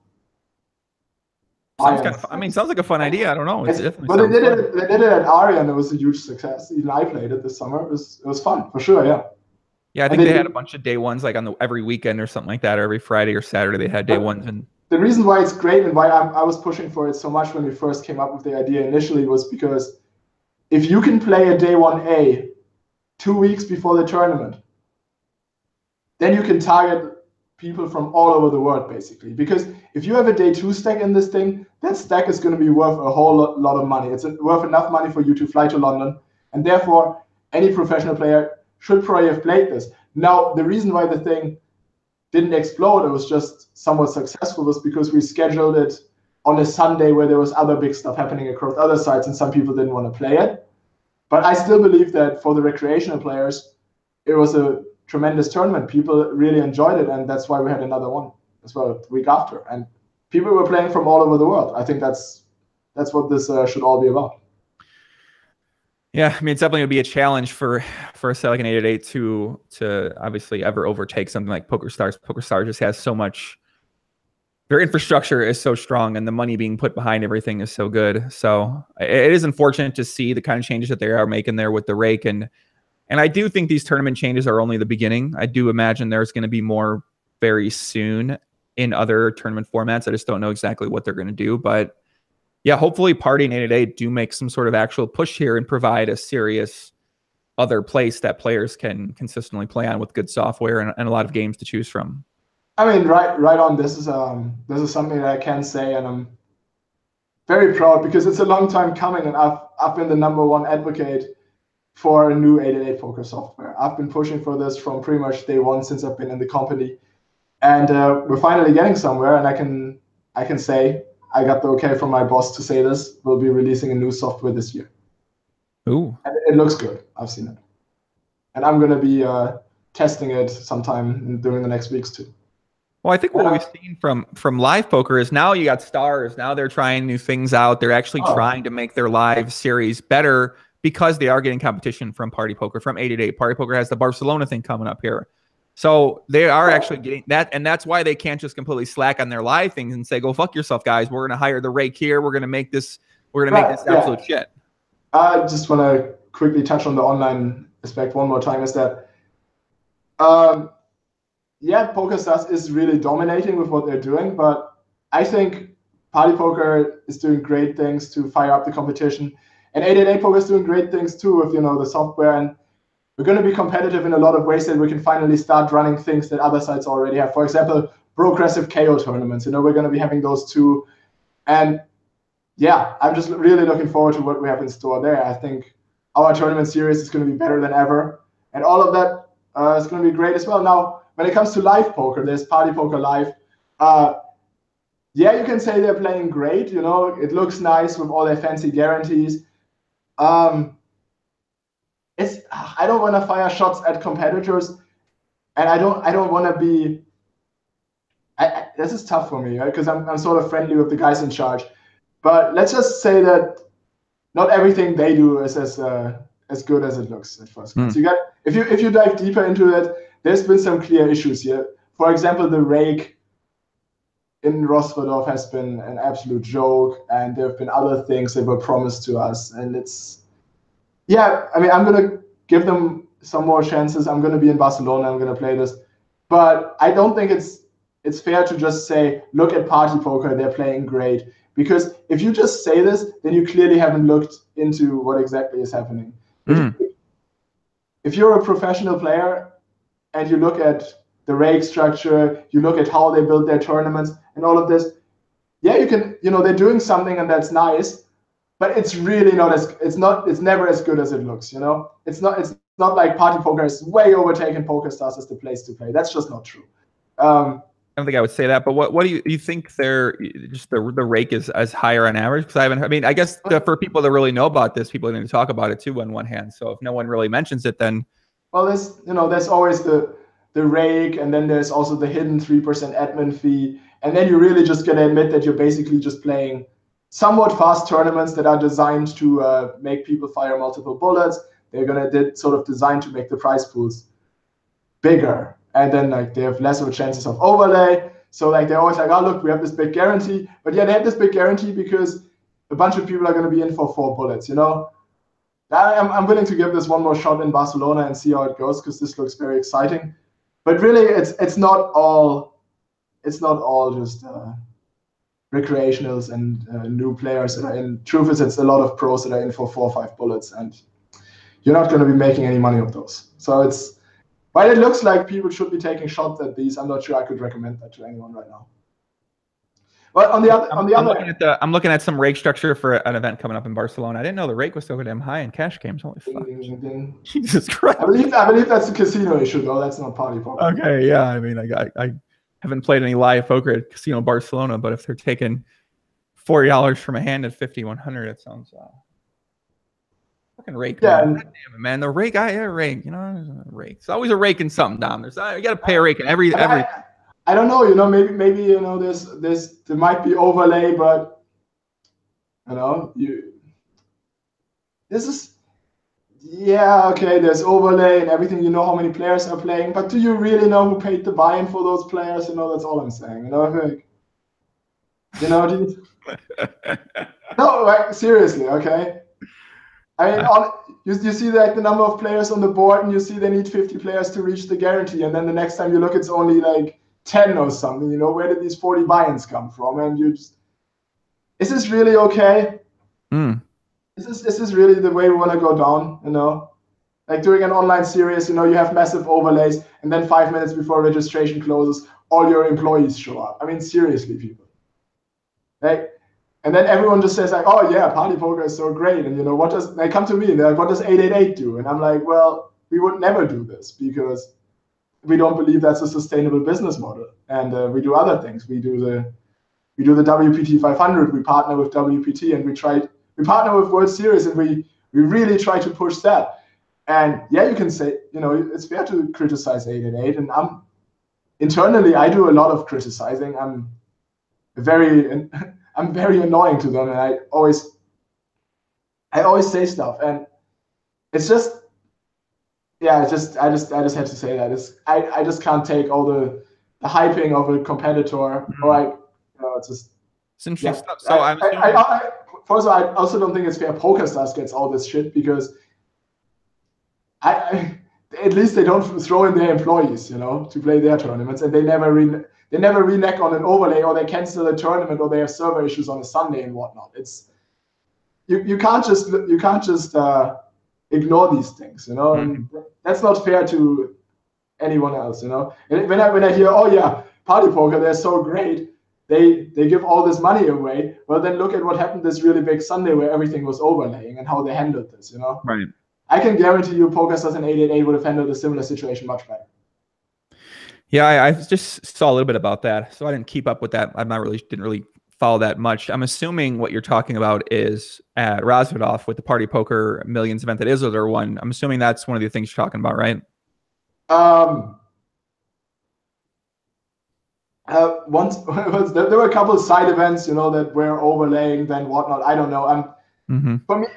Sounds kind of, I mean, sounds like a fun idea. I don't know. But they did it at Aria, and it was a huge success. Even I played it this summer. It was fun for sure. Yeah. Yeah, I think they had a bunch of day 1s like on every weekend or something like that, or every Friday or Saturday they had day 1s. And the reason why it's great and why I was pushing for it so much when we first came up with the idea initially was because if you can play a day 1A 2 weeks before the tournament, then you can target people from all over the world, basically. Because if you have a day 2 stack in this thing, that stack is going to be worth a whole lot of money. It's worth enough money for you to fly to London, and therefore any professional player should probably have played this. Now, the reason why the thing didn't explode, it was just somewhat successful, was because we scheduled it on a Sunday where there was other big stuff happening across other sites, and some people didn't want to play it. But I still believe that for the recreational players, it was a tremendous tournament. People really enjoyed it, and that's why we had another one as well the week after. And people were playing from all over the world. I think that's what this should all be about. Yeah, I mean, it's definitely going to be a challenge for a site like an 888 to obviously ever overtake something like PokerStars. PokerStars just has so much. Their infrastructure is so strong, and the money being put behind everything is so good. So it is unfortunate to see the kind of changes that they are making there with the rake. And I do think these tournament changes are only the beginning. I do imagine there's going to be more very soon in other tournament formats. I just don't know exactly what they're going to do. But yeah, hopefully Party and 888 do make some sort of actual push here and provide a serious other place that players can consistently play on with good software and a lot of games to choose from. I mean, right on. This is something that I can say, and I'm very proud because it's a long time coming, and I've been the #1 advocate for a new 888 poker software. I've been pushing for this from pretty much day 1 since I've been in the company, and we're finally getting somewhere. And I I can say I got the okay from my boss to say this. We'll be releasing a new software this year. Ooh. And it looks good. I've seen it. And I'm going to be testing it sometime during the next weeks too. Well, I think what we've seen from live poker is now you got stars. Now they're trying new things out. They're actually trying to make their live series better because they are getting competition from PartyPoker, from 888. PartyPoker has the Barcelona thing coming up here. So they are actually getting that. And that's why they can't just completely slack on their live things and say, go fuck yourself, guys. We're going to hire the rake here. We're going to make this, absolute shit. I just want to quickly touch on the online aspect one more time is that, PokerStars is really dominating with what they're doing, but I think PartyPoker is doing great things to fire up the competition. And 888 Poker is doing great things too with, the software. And we're going to be competitive in a lot of ways that we can finally start running things that other sites already have. For example, progressive KO tournaments. We're going to be having those too. And yeah, I'm just really looking forward to what we have in store there. I think our tournament series is going to be better than ever. And all of that is going to be great as well. Now, when it comes to live poker, there's PartyPoker Live. You can say they're playing great. It looks nice with all their fancy guarantees. I don't want to fire shots at competitors, and I don't want to be. This is tough for me, right? Because I'm sort of friendly with the guys in charge. But let's just say that not everything they do is as good as it looks at first glance. If you dive deeper into it, there's been some clear issues here. For example, the rake in Rosverdorf has been an absolute joke, and there have been other things that were promised to us. And I'm going to give them some more chances. I'm going to be in Barcelona. I'm going to play this. But I don't think it's fair to just say, look at PartyPoker, they're playing great. Because if you just say this, then you clearly haven't looked into what exactly is happening. If you're a professional player and you look at the rake structure, you look at how they build their tournaments and all of this, you can, they're doing something and that's nice, but it's really it's never as good as it looks, It's not like PartyPoker has way overtaken PokerStars as the place to play. That's just not true. I don't think I would say that, but what do you think the rake is as higher on average? Because I guess for people that really know about this, people need to talk about it too on one hand. So if no one really mentions it, then there's always the rake, and then there's also the hidden 3% admin fee, and then you really just gotta admit that you're basically just playing somewhat fast tournaments that are designed to make people fire multiple bullets. They're sort of designed to make the prize pools bigger. And then they have less of a chances of overlay. So they're always like, oh, look, we have this big guarantee. But they have this big guarantee because a bunch of people are going to be in for 4 bullets, I'm willing to give this one more shot in Barcelona and see how it goes, because this looks very exciting. But really, it's not all just recreationals and new players that are in. Truth is, it's a lot of pros that are in for 4 or 5 bullets, and you're not going to be making any money of those. So while it looks like people should be taking shots at these, I'm not sure I could recommend that to anyone right now. But I'm looking at some rake structure for an event coming up in Barcelona. I didn't know the rake was so damn high in cash games. Holy fuck! Jesus Christ! I believe that's a casino issue, though. That's not PartyPoker. Okay, yeah. I haven't played any live poker at Casino Barcelona, but if they're taking $40 from a hand at 5,100, it sounds. Fucking rake, man. God damn it, man. The rake, rake, rake. It's always a rake in something, Dom. You got to pay a rake in every. I don't know, maybe there might be overlay, but there's overlay and everything. You know how many players are playing, but do you really know who paid the buy-in for those players? That's all I'm saying. No, seriously, okay. You see the number of players on the board, and you see they need 50 players to reach the guarantee, and then the next time you look, it's only 10 or something. Where did these 40 buy-ins come from? And is this really okay? Is this really the way we want to go down? During an online series, you have massive overlays, and then 5 minutes before registration closes, all your employees show up. Seriously, people. And then everyone just says oh yeah, PartyPoker is so great. And they come to me and they're like, what does 888 do? And I'm like, well, we would never do this because we don't believe that's a sustainable business model. And we do other things. We we do the WPT 500, we partner with WPT, and we partner with World Series, and we really try to push that. And yeah, you can say, it's fair to criticize 888, and internally I do a lot of criticizing. I'm very annoying to them, and I always say stuff, and it's just, yeah, I just had to say that. I just can't take all the hyping of a competitor, or it's just, it's interesting stuff. So I also don't think it's fair PokerStars gets all this shit, because at least they don't throw in their employees, to play their tournaments, and they never renege on an overlay, or they cancel a tournament, or they have server issues on a Sunday and whatnot. It's you can't just ignore these things, and that's not fair to anyone else, And when I hear, oh yeah, PartyPoker, they're so great, they give all this money away. Well, then look at what happened this really big Sunday where everything was overlaying and how they handled this, Right. I can guarantee you PokerStars and 888 would have handled a similar situation much better. Yeah, I just saw a little bit about that, so I didn't keep up with that. Didn't really follow that much. I'm assuming what you're talking about is at Razvedov with the PartyPoker Millions event that Isler won. I'm assuming that's one of the things you're talking about, right? There were a couple of side events, that were overlaying, then whatnot. I don't know.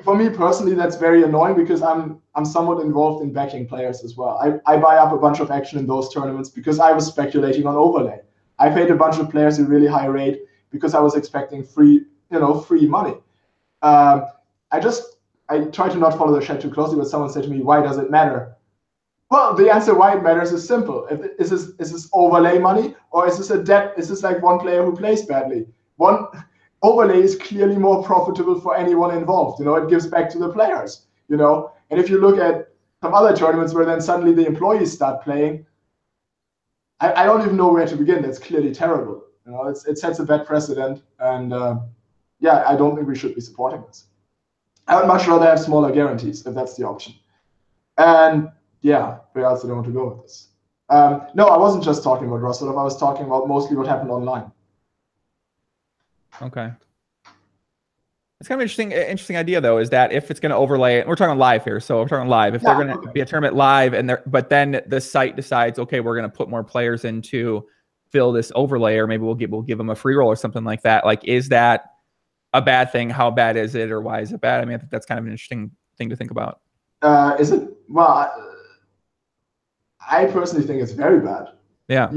For me personally, that's very annoying, because I'm somewhat involved in backing players as well. I buy up a bunch of action in those tournaments because I was speculating on overlay. I paid a bunch of players a really high rate because I was expecting free money. I try to not follow the chat too closely, but someone said to me, "Why does it matter?" Well, the answer why it matters is simple. Is this overlay money, or is this a debt? Is this like one player who plays badly? One overlay is clearly more profitable for anyone involved. It gives back to the players. And if you look at some other tournaments where then suddenly the employees start playing, I don't even know where to begin. That's clearly terrible. It sets a bad precedent, and I don't think we should be supporting this. I would much rather have smaller guarantees if that's the option. And yeah, where else do I want to go with this? No, I wasn't just talking about Razvedov. I was talking about mostly what happened online. Okay. It's kind of interesting idea though, is that if it's going to overlay, we're talking live here, so we're talking live. If they're going to be a tournament live, but then the site decides, okay, we're going to put more players in to fill this overlay, or maybe we'll give them a free roll or something like that. Like, is that a bad thing? How bad is it, or why is it bad? I mean, I think that's kind of an interesting thing to think about. Is it? Well, I personally think it's very bad. Yeah.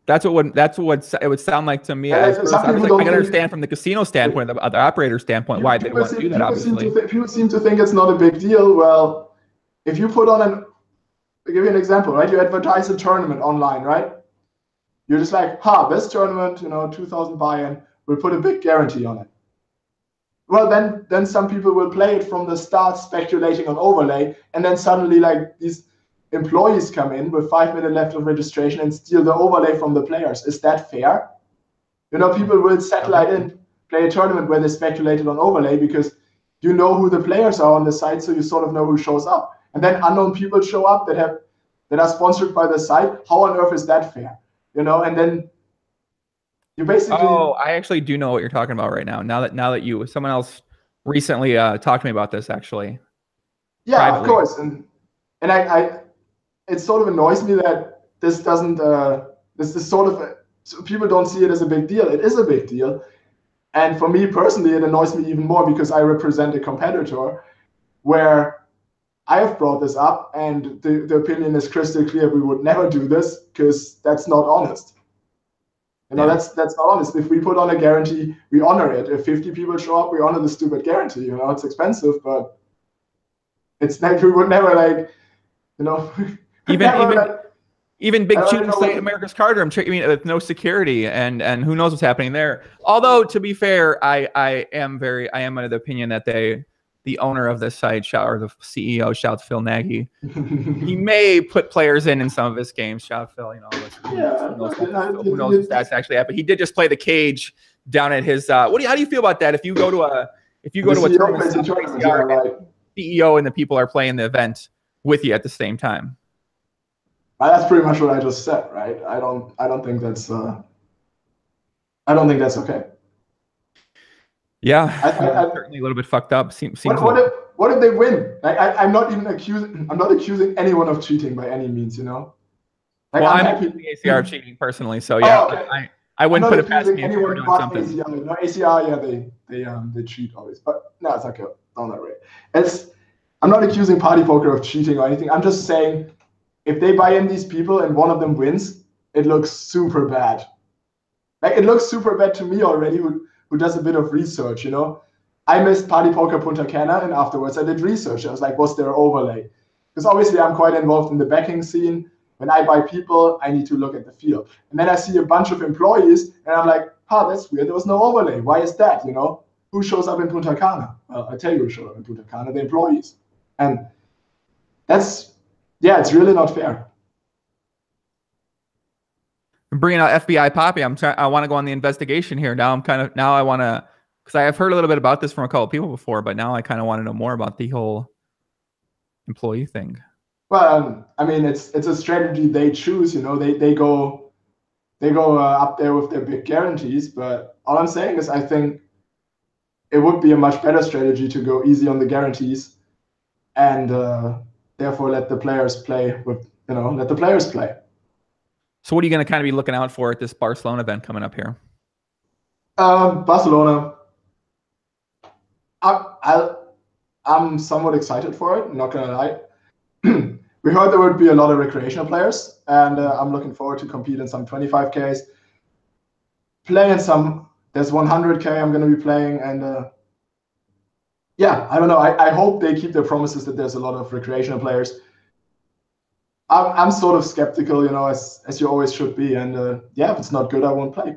That's what it would sound like to me. I can understand from the casino standpoint, the operator standpoint, why they want to do that. Obviously, people seem to think it's not a big deal. Well, if you put on I'll give you an example, right? You advertise a tournament online, right? You're just like, this tournament, 2,000 buy-in, we'll put a big guarantee on it. Well, then some people will play it from the start, speculating on overlay, and then suddenly like these employees come in with 5 minutes left of registration and steal the overlay from the players. Is that fair? People will satellite in, play a tournament where they speculated on overlay because you know who the players are on the site, so you sort of know who shows up. And then unknown people show up that are sponsored by the site. How on earth is that fair? And then you basically. Oh, I actually do know what you're talking about right now. Now that someone else recently talked to me about this actually. Yeah, privately. Of course, and I it sort of annoys me that this doesn't this is sort of so people don't see it as a big deal. It is a big deal, and for me personally, it annoys me even more because I represent a competitor where I have brought this up, and the opinion is crystal clear. We would never do this because that's not honest. That's not honest. If we put on a guarantee, we honor it. If 50 people show up, we honor the stupid guarantee. It's expensive, but it's like we would never even big students like America's Card Room, with no security, and who knows what's happening there. Although to be fair, I am of the opinion that the owner of this site, or the CEO, shout out to Phil Nagy, he may put players in some of his games. Shout out Phil, who knows if that's actually happened. He did just play the cage down at his. How do you feel about that? If you go to a tournament, CEO and the people are playing the event with you at the same time. That's pretty much what I just said, right? I don't think that's okay. Yeah, certainly a little bit fucked up. Seems what if they win? Like I'm not accusing anyone of cheating by any means, you know. Like, well, I'm happy the ACR of cheating personally, so yeah, okay. I wouldn't put it past me if you were anyone doing but something. ACR. No, ACR, yeah, they cheat always, but no, it's okay. Not that way. I'm not accusing PartyPoker of cheating or anything. I'm just saying, if they buy in these people and one of them wins, it looks super bad. Like it looks super bad to me already, who does a bit of research, you know. I missed PartyPoker Punta Cana, and afterwards I did research. I was like, what's their overlay? Because obviously I'm quite involved in the backing scene. When I buy people, I need to look at the field. And then I see a bunch of employees, and I'm like, that's weird. There was no overlay. Why is that, you know? Who shows up in Punta Cana? Well, I tell you who showed up in Punta Cana, the employees. And it's really not fair. I'm bringing out FBI Poppy. I want to go on the investigation here. Now I want to, because I've heard a little bit about this from a couple of people before, but now I kind of want to know more about the whole employee thing. Well, I mean, it's a strategy they choose. You know, they go up there with their big guarantees. But all I'm saying is, I think it would be a much better strategy to go easy on the guarantees, and therefore let the players play with, you know, let the players play. So what are you going to kind of be looking out for at this Barcelona event coming up here? Barcelona. I'm somewhat excited for it. I'm not gonna lie. We heard there would be a lot of recreational players, and I'm looking forward to compete in some 25Ks. Playing some, there's 100K I'm going to be playing, and yeah, I don't know. I hope they keep their promises that there's a lot of recreational players. I'm sort of skeptical, you know, as you always should be, and yeah, if it's not good, I won't play.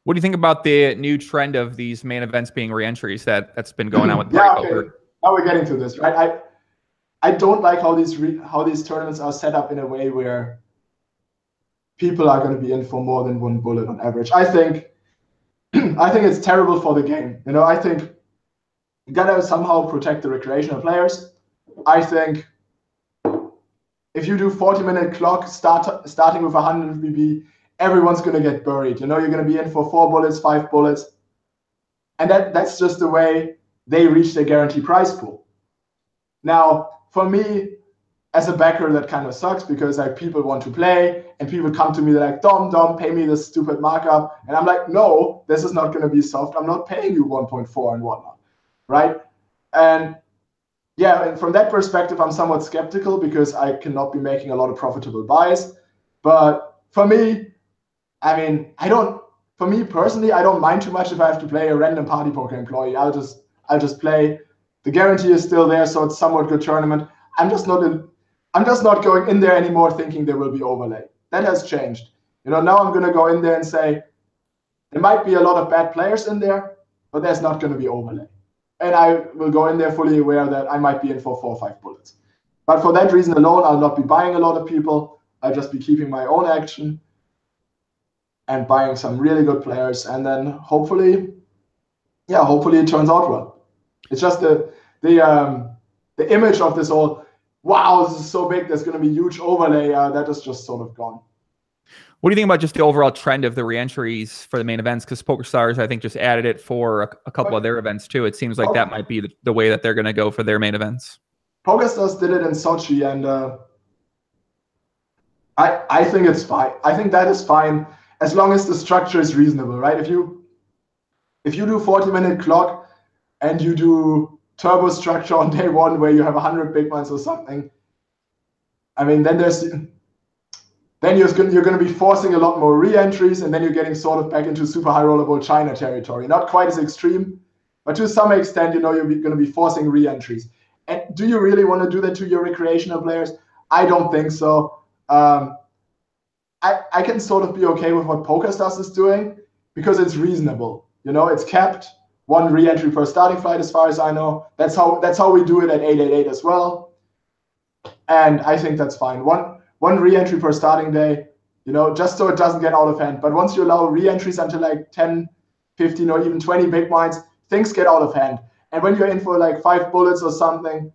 What do you think about the new trend of these main events being reentries that's been going on with PartyPoker? Okay. Now we're getting to this, right? I don't like how these tournaments are set up in a way where people are going to be in for more than one bullet on average. I think it's terrible for the game. You know, I think you gotta somehow protect the recreational players. I think if you do 40-minute clock starting with 100 BB, everyone's going to get buried. You know, you're going to be in for 4 bullets, 5 bullets. And that's just the way they reach their guarantee prize pool. Now, for me, as a backer, that kind of sucks because like people want to play and people come to me, they're like, Dom, pay me this stupid markup. And I'm like, no, this is not going to be soft. I'm not paying you 1.4 and whatnot, right? And yeah, and from that perspective, I'm somewhat skeptical because I cannot be making a lot of profitable buys. But for me, I mean, for me personally, I don't mind too much if I have to play a random PartyPoker employee. I'll just play. The guarantee is still there, so it's somewhat good tournament. I'm just not going in there anymore thinking there will be overlay. That has changed. You know, now I'm going to go in there and say there might be a lot of bad players in there, but there's not going to be overlay. And I will go in there fully aware that I might be in for 4 or 5 bullets. But for that reason alone, I'll not be buying a lot of people. I'll just be keeping my own action and buying some really good players. And then hopefully it turns out well. It's just the image of this whole, wow, this is so big, there's going to be huge overlay. That is just sort of gone. What do you think about just the overall trend of the reentries for the main events? Because PokerStars, I think, just added it for a couple of their events too. It seems like that might be the way that they're going to go for their main events. PokerStars did it in Sochi, and I think it's fine. I think that is fine as long as the structure is reasonable, right? If you do 40-minute clock and you do turbo structure on day one where you have 100 big ones or something, I mean, then you're going to be forcing a lot more re-entries, and then you're getting sort of back into super high rollable China territory. Not quite as extreme, but to some extent, you know, you're going to be forcing re-entries. And do you really want to do that to your recreational players? I don't think so. I can sort of be okay with what PokerStars is doing because it's reasonable. You know, it's capped 1 re-entry per starting flight, as far as I know. That's how we do it at 888 as well. And I think that's fine. One re-entry per starting day, you know, just so it doesn't get out of hand. But once you allow re-entries until like 10, 15, or even 20 big blinds, things get out of hand. And when you're in for like 5 bullets or something,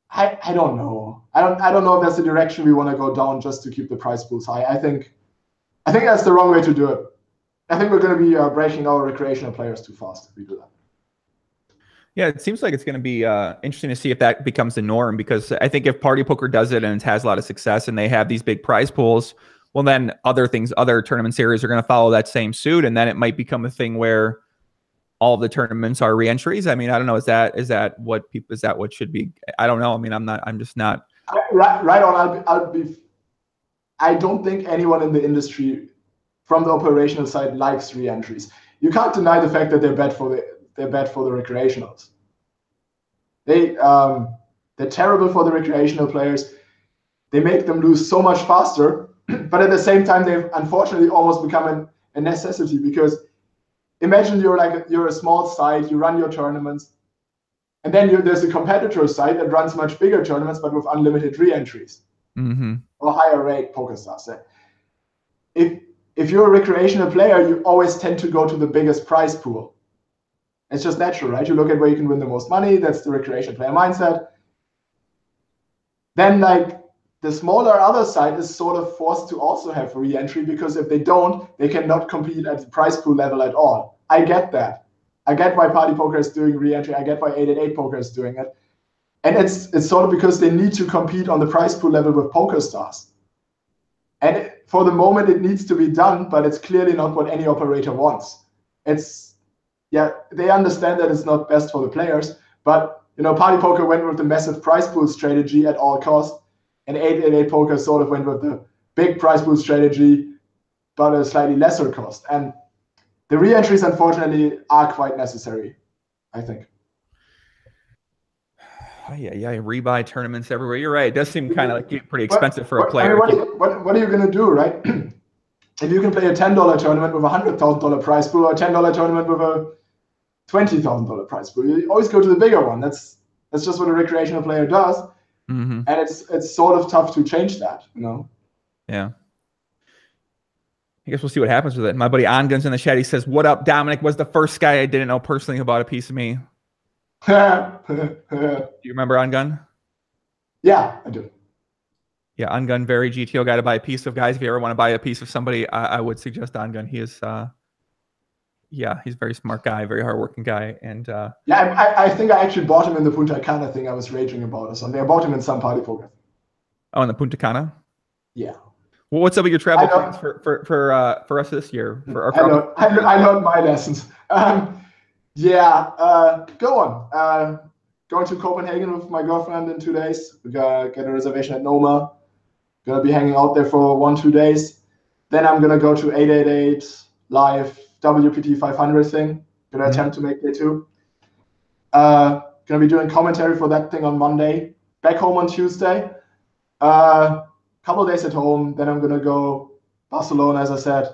I don't know. I don't know if that's the direction we want to go down just to keep the prize pools high. I think that's the wrong way to do it. I think we're going to be breaking our recreational players too fast if we do that. Yeah, it seems like it's going to be interesting to see if that becomes the norm, because I think if Party Poker does it and it has a lot of success and they have these big prize pools, well, then other tournament series are going to follow that same suit, and then it might become a thing where all of the tournaments are reentries. I mean, I don't know. Is that what should be? I don't know. I mean, I'm just not. Right on. I don't think anyone in the industry from the operational side likes reentries. You can't deny the fact that they're bad for the recreationals. They're terrible for the recreational players. They make them lose so much faster, but at the same time, they've unfortunately almost become a necessity, because imagine you're a small site, you run your tournaments, and then there's a competitor site that runs much bigger tournaments but with unlimited re-entries or higher rake PokerStars. If you're a recreational player, you always tend to go to the biggest prize pool. It's just natural, right? You look at where you can win the most money. That's the recreational player mindset. Then the smaller other side is sort of forced to also have re-entry, because if they don't, they cannot compete at the prize pool level at all. I get that. I get why PartyPoker is doing re-entry. I get why 888 Poker is doing it. And it's sort of because they need to compete on the prize pool level with PokerStars. And for the moment, it needs to be done, but it's clearly not what any operator wants. They understand that it's not best for the players, but PartyPoker went with the massive prize pool strategy at all costs, and 888 Poker sort of went with the big prize pool strategy, but a slightly lesser cost. And the re-entries, unfortunately, are quite necessary, I think. Yeah, rebuy tournaments everywhere. You're right. It does seem kind of like pretty expensive for a player. What are you going to do, right? If you can play a $10 tournament with a $100,000 prize pool, or a $10 tournament with a $20,000 prize pool, you always go to the bigger one. That's just what a recreational player does, and it's sort of tough to change that, Yeah. I guess we'll see what happens with it. My buddy Ongun's in the chat. He says, "What up, Dominic? Was the first guy I didn't know personally who bought a piece of me." Do you remember Ongun? Yeah, I do. Yeah, Ongun, very GTO guy to buy a piece of. Guys, if you ever want to buy a piece of somebody, I would suggest Ongun. He is, he's a very smart guy, very hardworking guy, and I think I actually bought him in the Punta Cana thing I was raging about or something. I bought him in some Party Poker. Oh, in the Punta Cana? Yeah. Well, what's up with your travel plans for us this year? I learned my lessons. Go on. Going to Copenhagen with my girlfriend in 2 days. We gotta get a reservation at Noma. Gonna be hanging out there for 1-2 days. Then I'm gonna go to 888 live WPT 500 thing. Gonna attempt to make day 2. Gonna be doing commentary for that thing on Monday. Back home on Tuesday. Couple days at home. Then I'm gonna go Barcelona, as I said.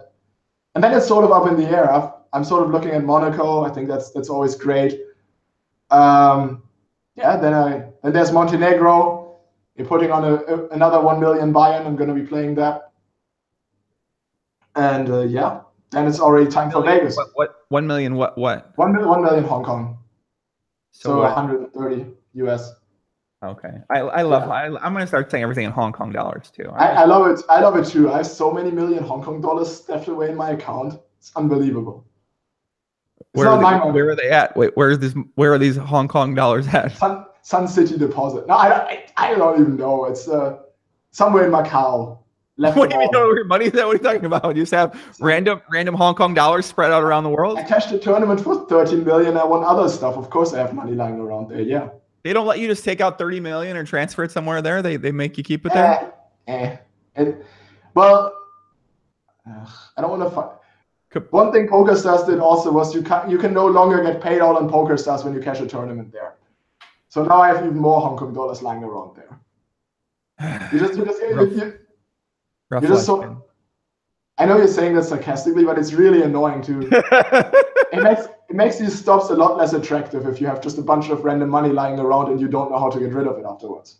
And then it's sort of up in the air. I'm sort of looking at Monaco. I think that's always great. Then there's Montenegro. You're putting on another 1 million buy-in. I'm going to be playing that. And then it's already time for Vegas. What 1 million? What? 1 million Hong Kong. So 130 US. Okay, I'm going to start saying everything in Hong Kong dollars too. I love it. I love it too. I have so many million Hong Kong dollars stashed away in my account. It's unbelievable. Where are they at? Wait, where are these Hong Kong dollars at? Sun City Deposit. No, I don't even know. It's somewhere in Macau. What do you mean, know where your money is at? What are you talking about? You just have random Hong Kong dollars spread out around the world? I cashed a tournament for 13 million. I won other stuff. Of course, I have money lying around there. Yeah. They don't let you just take out 30 million or transfer it somewhere there? They make you keep it there? I don't want to fight. One thing PokerStars did also was you can no longer get paid out on PokerStars when you cash a tournament there. So now I have even more Hong Kong dollars lying around there. I know you're saying that sarcastically, but it's really annoying too. It makes these stops a lot less attractive if you have just a bunch of random money lying around and you don't know how to get rid of it afterwards.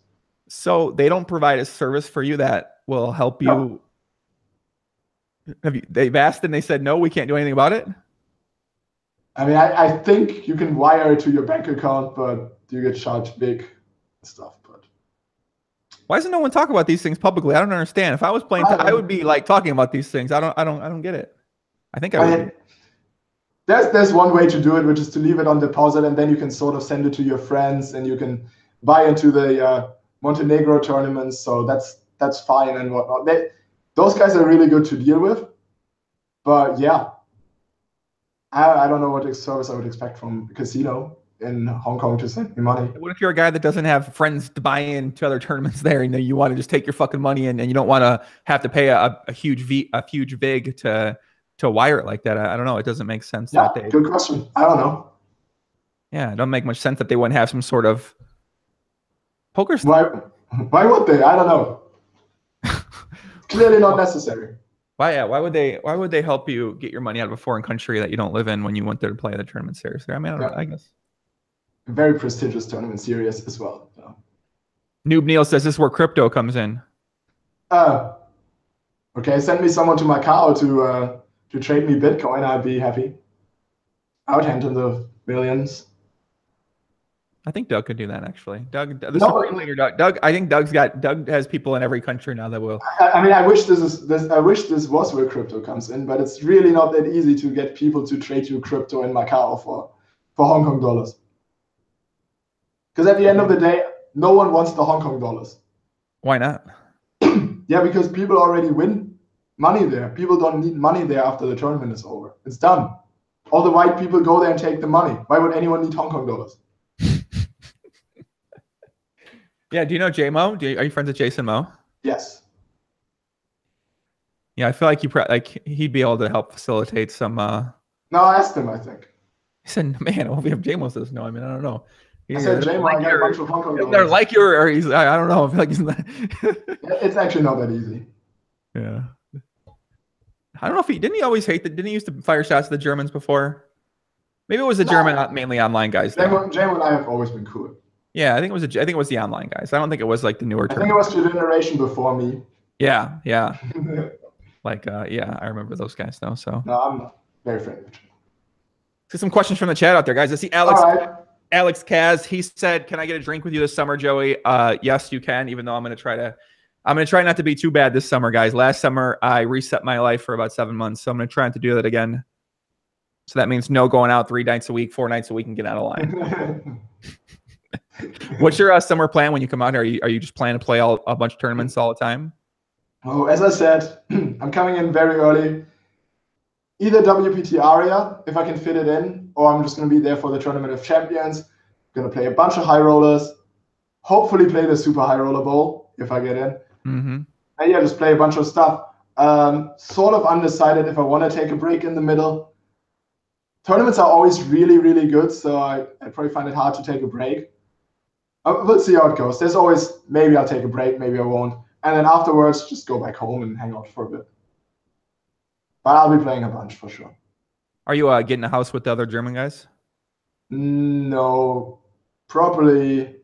So they don't provide a service for you that will help you. No. They've asked and they said, no, we can't do anything about it? I mean, I think you can wire it to your bank account, but you get charged big stuff. But why doesn't no one talk about these things publicly? I don't understand. If I was playing, I would be like talking about these things. I don't get it. I think I would. There's one way to do it, which is to leave it on deposit, and then you can sort of send it to your friends, and you can buy into the Montenegro tournaments. So that's fine and whatnot. Those guys are really good to deal with. But yeah, I don't know what service I would expect from a casino in Hong Kong to send me money. What if you're a guy that doesn't have friends to buy into other tournaments there, and you want to just take your fucking money and you don't want to have to pay a huge vig to wire it like that? I don't know. It doesn't make sense. Yeah, good question. I don't know. Yeah, it doesn't make much sense that they wouldn't have some sort of poker. Why would they? I don't know. Clearly not necessary. Why would they help you get your money out of a foreign country that you don't live in when you went there to play the tournament seriously? I mean, I don't know, I guess. Very prestigious tournament series as well. So. Noob Neil says this is where crypto comes in. Okay, send me someone to Macau to trade me Bitcoin. I'd be happy. I would hand him the millions. I think Doug could do that, actually. Doug, the Supreme Leader, Doug. I think Doug has people in every country now that will. I mean, I wish this was where crypto comes in, but it's really not that easy to get people to trade you crypto in Macau for Hong Kong dollars. Because at the end of the day, no one wants the Hong Kong dollars. Why not? Yeah, because people already win money there. People don't need money there after the tournament is over. It's done. All the white people go there and take the money. Why would anyone need Hong Kong dollars? Yeah, do you know J-Mo? Are you friends with Jason Mo? Yes. Yeah, I feel like he'd be able to help facilitate some. No, I asked him, I think. He said, "Man, well, if J-Mo says no, I mean, I don't know." I said, J-Mo, I got a bunch of Hong Kong dollars. They're like you, or he's. I don't know. I feel like he's not. It's actually not that easy. Yeah. I don't know if didn't he always hate didn't he used to fire shots at the Germans before? Maybe it was the German, mainly online guys. J-Mo and I have always been cool. Yeah, I think it was the online guys. I don't think it was like the newer. I think it was the generation before me. Yeah. Like, yeah, I remember those guys though. So. No, I'm not very friendly. See some questions from the chat out there, guys. I see Alex. Right. Alex Kaz. He said, "Can I get a drink with you this summer, Joey?" Yes, you can. Even though I'm gonna try not to be too bad this summer, guys. Last summer I reset my life for about 7 months, so I'm gonna try not to do that again. So that means no going out 3 nights a week, 4 nights a week, and get out of line. What's your summer plan when you come out here? Are you just planning to play a bunch of tournaments all the time? Oh, as I said, I'm coming in very early. Either WPT area, if I can fit it in, or I'm just going to be there for the Tournament of Champions. I'm going to play a bunch of high rollers. Hopefully play the Super High Roller Bowl if I get in. Mm-hmm. And yeah, just play a bunch of stuff. Sort of undecided if I want to take a break in the middle. Tournaments are always really, really good, so I probably find it hard to take a break. We'll see how it goes. There's always, maybe I'll take a break, maybe I won't. And then afterwards, just go back home and hang out for a bit. But I'll be playing a bunch for sure. Are you getting a house with the other German guys? No, probably.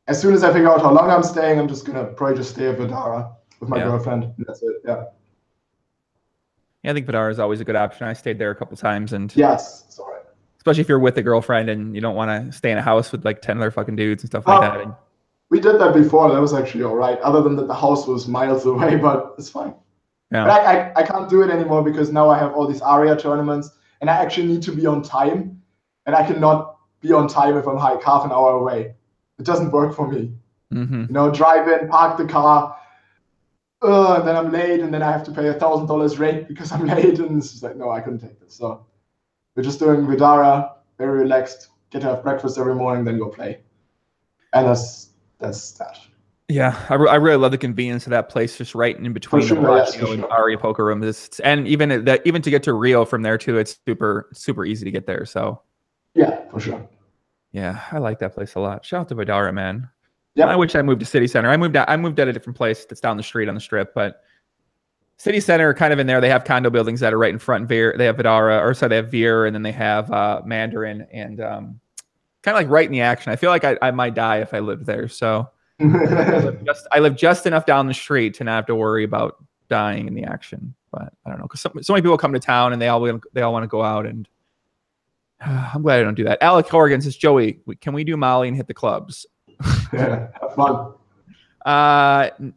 As soon as I figure out how long I'm staying, I'm just going to probably just stay at Vidara with my girlfriend. That's it, yeah. Yeah, I think Vidara is always a good option. I stayed there a couple times. And yes, it's all right. Especially if you're with a girlfriend and you don't want to stay in a house with like 10 other fucking dudes and stuff like that. And we did that before. That was actually all right. Other than that, the house was miles away, but it's fine. Yeah. But I can't do it anymore because now I have all these ARIA tournaments and I actually need to be on time. And I cannot be on time if I'm like half an hour away. It doesn't work for me. Mm-hmm. You know, drive in, park the car, and then I'm late, and then I have to pay $1,000 rent because I'm late. And it's just like, no, I couldn't take this. So we're just doing Vidara, very relaxed, get to have breakfast every morning, then go play. And that's that. Yeah, I really love the convenience of that place, just right in between the Bellagio and Aria poker room. And even to get to Rio from there too, it's super easy to get there. So yeah, for sure. Yeah, I like that place a lot. Shout out to Vidara, man. Yeah, I wish I moved to City Center. I moved at a different place that's down the street on the Strip, but City Center, kind of in there, they have condo buildings that are right in front. They have Vidara, or sorry, they have Veer, and then they have Mandarin, and kind of like right in the action. I feel like I might die if I lived there. So I live just enough down the street to not have to worry about dying in the action. But I don't know, because so many people come to town and they all want to go out, and I'm glad I don't do that. Alec Horgan says, Joey, can we do Molly and hit the clubs? Yeah, have fun.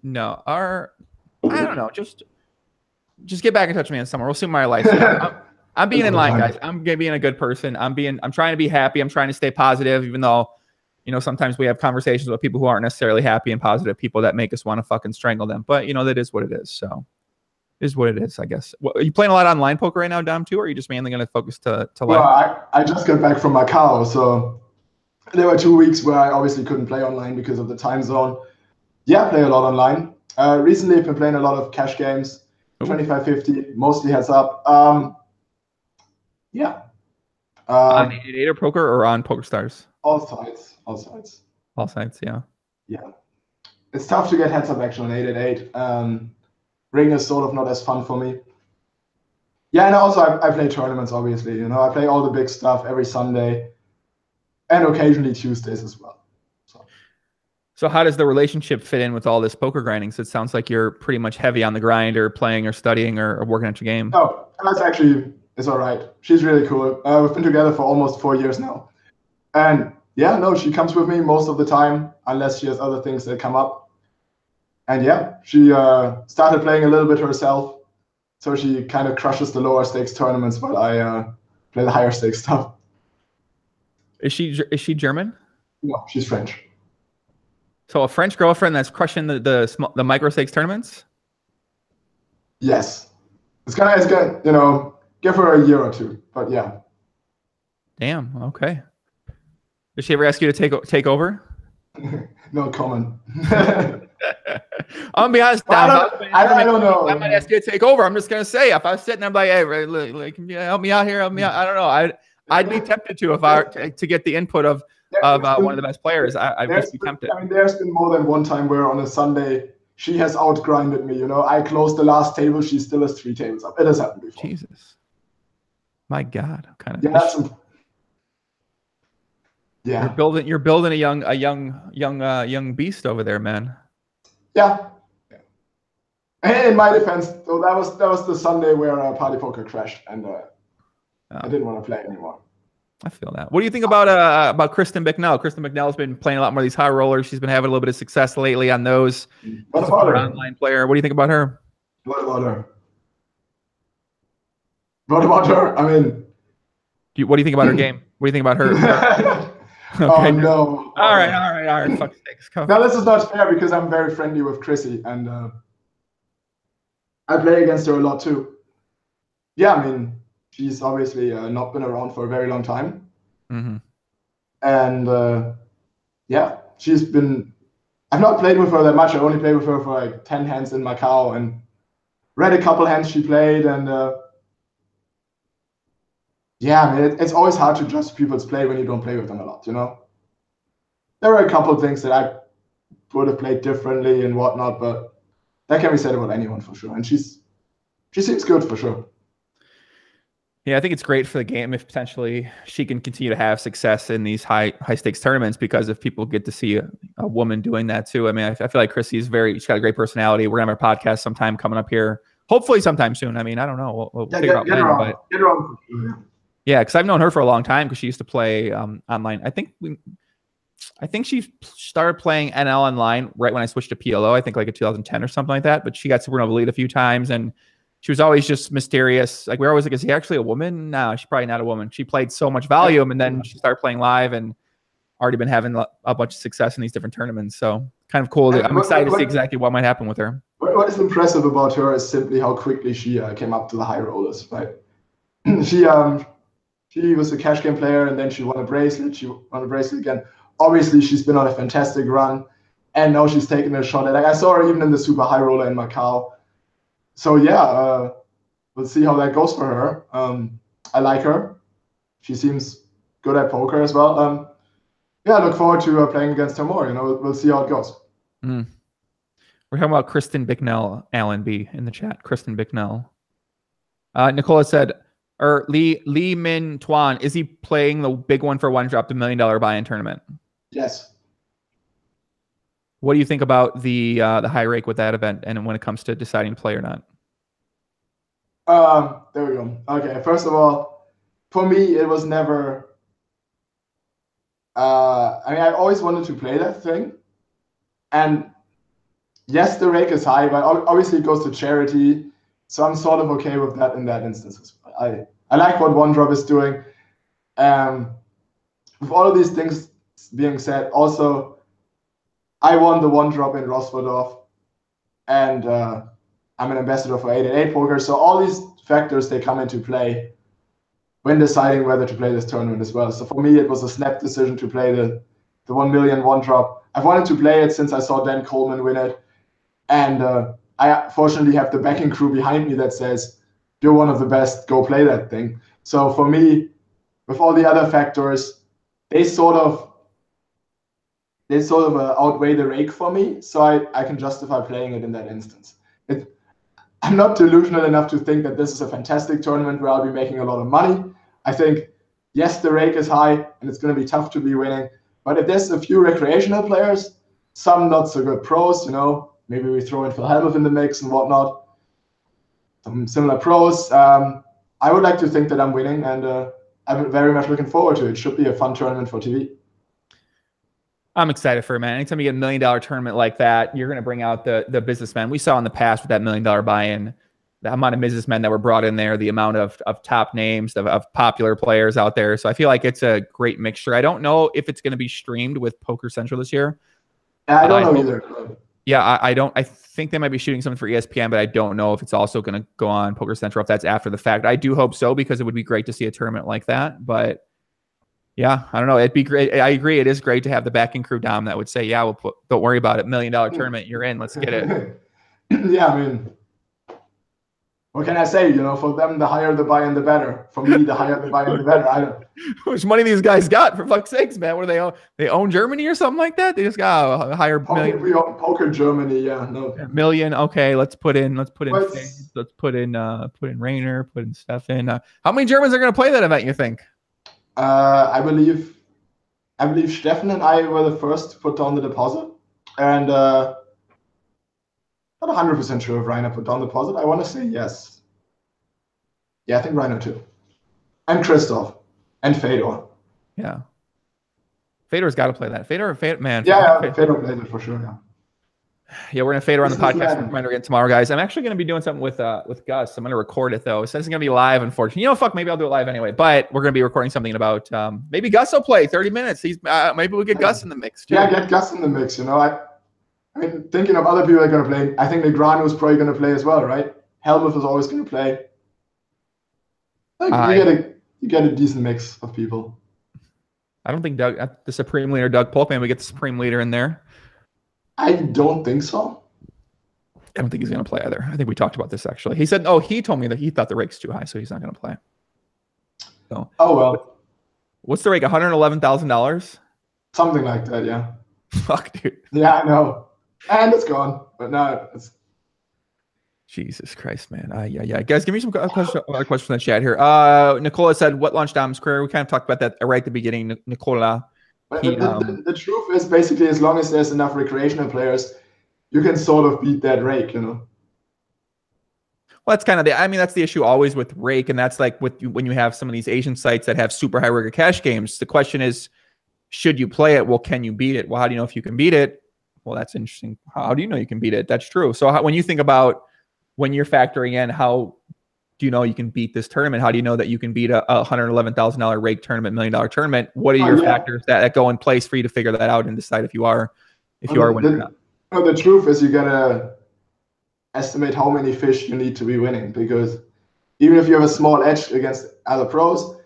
No, I don't know. Just get back in touch with me in summer. We'll see my life. I'm being in line, guys. I'm being a good person. I'm trying to be happy. I'm trying to stay positive, even though, you know, sometimes we have conversations with people who aren't necessarily happy and positive, people that make us want to fucking strangle them. But, you know, that is what it is. So it is what it is, I guess. Are you playing a lot of online poker right now, Dom, too? Or are you just mainly going to focus to live? Well, I just got back from Macau. So there were 2 weeks where I obviously couldn't play online because of the time zone. Yeah, I play a lot online. Recently, I've been playing a lot of cash games, 25-50, mostly heads up. Yeah. On 888 or poker or on PokerStars? All sides. All sides. All sides, yeah. Yeah. It's tough to get heads up action on 888. Ring is sort of not as fun for me. Yeah, and also I play tournaments, obviously. You know, I play all the big stuff every Sunday and occasionally Tuesdays as well. So how does the relationship fit in with all this poker grinding? So it sounds like you're pretty much heavy on the grind or playing or studying or working at your game. No, that's actually, it's all right. She's really cool. We've been together for almost 4 years now. And yeah, no, she comes with me most of the time, unless she has other things that come up. And yeah, she started playing a little bit herself. So she kind of crushes the lower stakes tournaments while I play the higher stakes stuff. Is she German? No, she's French. So a French girlfriend that's crushing the micro stakes tournaments? Yes. It's gonna, you know, give her a year or two, but yeah. Damn, okay. Did she ever ask you to take over? No comment. I'm gonna be honest, Dom, I don't know. I might ask you to take over. I'm just gonna say, if I was sitting, I'm like, hey, like, help me out here, help me out. I don't know. I'd be tempted to if I were to get the input of one of the best players. I'd just be tempted. I mean, there's been more than one time where on a Sunday she has outgrinded me. You know, I closed the last table, she still has 3 tables up. It has happened before. Jesus, my God, kind of. Yeah, that's yeah. You're building a young beast over there, man. Yeah. And in my defense, so that was the Sunday where PartyPoker crashed, and I didn't want to play anymore. I feel that. What do you think about Kristen Bicknell? Kristen Bicknell's been playing a lot more of these high rollers. She's been having a little bit of success lately on those. What about her? Online player. What do you think about her? What about her? What about her? I mean, what do you think about her game? What do you think about her? Okay. Oh no! All right. Fuck sakes. Now this is not fair because I'm very friendly with Chrissy and I play against her a lot too. Yeah, I mean, she's obviously not been around for a very long time. Mm-hmm. And yeah, she's been. I've not played with her that much. I only played with her for like 10 hands in Macau and read a couple hands she played and. Yeah, I mean, it's always hard to judge people's play when you don't play with them a lot, you know? There are a couple of things that I would have played differently and whatnot, but that can be said about anyone for sure. And she seems good for sure. Yeah, I think it's great for the game if potentially she can continue to have success in these high stakes tournaments, because if people get to see a woman doing that too. I mean, I feel like Chrissy's she's got a great personality. We're gonna have our podcast sometime coming up here, hopefully sometime soon. I mean, I don't know. We'll figure out when, but get her on. Yeah, because I've known her for a long time because she used to play online. I think she started playing NL online right when I switched to PLO. I think like in 2010 or something like that. But she got Supernova Elite a few times, and she was always just mysterious. Like we're always like, is he actually a woman? No, she's probably not a woman. She played so much volume, and then she started playing live, and already been having a bunch of success in these different tournaments. So kind of cool. I'm excited to see exactly what might happen with her. What is impressive about her is simply how quickly she came up to the high rollers. Right? She was a cash game player, and then she won a bracelet. She won a bracelet again. Obviously, she's been on a fantastic run, and now she's taking a shot at. Like I saw her even in the super high roller in Macau. So yeah, we'll see how that goes for her. I like her. She seems good at poker as well. Yeah, I look forward to playing against her more. You know, we'll see how it goes. Mm. We're talking about Kristen Bicknell, Alan B in the chat. Kristen Bicknell. Nicola said. Or Lee Min Tuan, is he playing the big one for one drop, the $1 million buy-in tournament? Yes. What do you think about the high rake with that event, and when it comes to deciding to play or not? There we go. Okay, first of all, for me, it was never. I mean, I always wanted to play that thing, and yes, the rake is high, but obviously it goes to charity. So I'm sort of okay with that in that instance. I I like what one drop is doing. With all of these things being said, also, I won the one drop in Rosvadov, and I'm an ambassador for 888 Poker. So all these factors, they come into play when deciding whether to play this tournament as well. So for me, it was a snap decision to play the 1 million one drop. I've wanted to play it since I saw Dan Coleman win it. And I fortunately have the backing crew behind me that says, you're one of the best, go play that thing. So for me, with all the other factors, they sort of outweigh the rake for me. So I can justify playing it in that instance. I'm not delusional enough to think that this is a fantastic tournament where I'll be making a lot of money. I think, yes, the rake is high and it's going to be tough to be winning. But if there's a few recreational players, some not so good pros, maybe we throw in Phil Hellmuth in the mix and whatnot, some similar pros, I would like to think that I'm winning, and I'm very much looking forward to it. It should be a fun tournament for TV. I'm excited for it, man. Anytime you get $1 million tournament like that, you're going to bring out the businessmen. We saw in the past with that $1 million buy-in, the amount of businessmen that were brought in there, the amount of top names, of popular players out there. So I feel like it's a great mixture. I don't know if it's going to be streamed with Poker Central this year. I don't know either. Yeah, I don't. I think they might be shooting something for ESPN, but I don't know if it's also going to go on Poker Central, if that's after the fact. I do hope so, because it would be great to see a tournament like that. But yeah, I don't know. It'd be great. I agree. It is great to have the backing crew, Dom, that would say, yeah, don't worry about it. $1 million tournament, you're in. Let's get it. Yeah, I mean, what can I say? For them, the higher the buy-in, the better. For me, the higher the buy-in, the better. I don't know. How much money these guys got, for fuck's sakes, man? What do they own? They own Germany or something like that? They just got a higher million. We own Poker Germany, yeah. No. $1 million. Okay, let's put in Rainer, put in Stefan. How many Germans are going to play that event, you think? I believe Stefan and I were the first to put down the deposit, and not 100% sure if Rainer put down the deposit. I want to say yes. Yeah, I think Rainer too. And Christoph. And Fedor. Yeah. Fedor's got to play that. Fedor, man. Yeah, Fedor plays it for sure, yeah. Yeah, we're going to Fedor on the podcast again tomorrow, guys. I'm actually going to be doing something with Gus. I'm going to record it, though. It says it's going to be live, unfortunately. Fuck, maybe I'll do it live anyway. But we're going to be recording something about maybe Gus will play 30 minutes. He's maybe we'll get Gus in the mix, too. Yeah, get Gus in the mix, I mean, thinking of other people that are going to play, I think Negreanu is probably going to play as well, right? Hellmuth is always going to play. You get a decent mix of people. I don't think the Supreme Leader, Doug Polk, maybe we get the Supreme Leader in there. I don't think so. I don't think he's going to play either. I think we talked about this, actually. He said, he told me that he thought the rake's too high, so he's not going to play. So, oh, well. What's the rake, $111,000? Something like that, yeah. Fuck, dude. Yeah, I know. And it's gone. But no, it's... Jesus Christ, man. Yeah. Guys, give me some other questions from the chat here. Nicola said, what launched Dom's career? We kind of talked about that right at the beginning, Nicola. The truth is, basically, as long as there's enough recreational players, you can sort of beat that rake, Well, that's kind of that's the issue always with rake, and that's like when you have some of these Asian sites that have super high rigor cash games. The question is, should you play it? Well, can you beat it? Well, how do you know if you can beat it? Well, that's interesting. How do you know you can beat it? That's true. So when you think about when you're factoring in, how do you know you can beat this tournament? How do you know that you can beat a $111,000 rake tournament, $1 million tournament? What are your factors that go in place for you to figure that out and decide if you are winning or not? The truth is, you gotta estimate how many fish you need to be winning, because even if you have a small edge against other pros,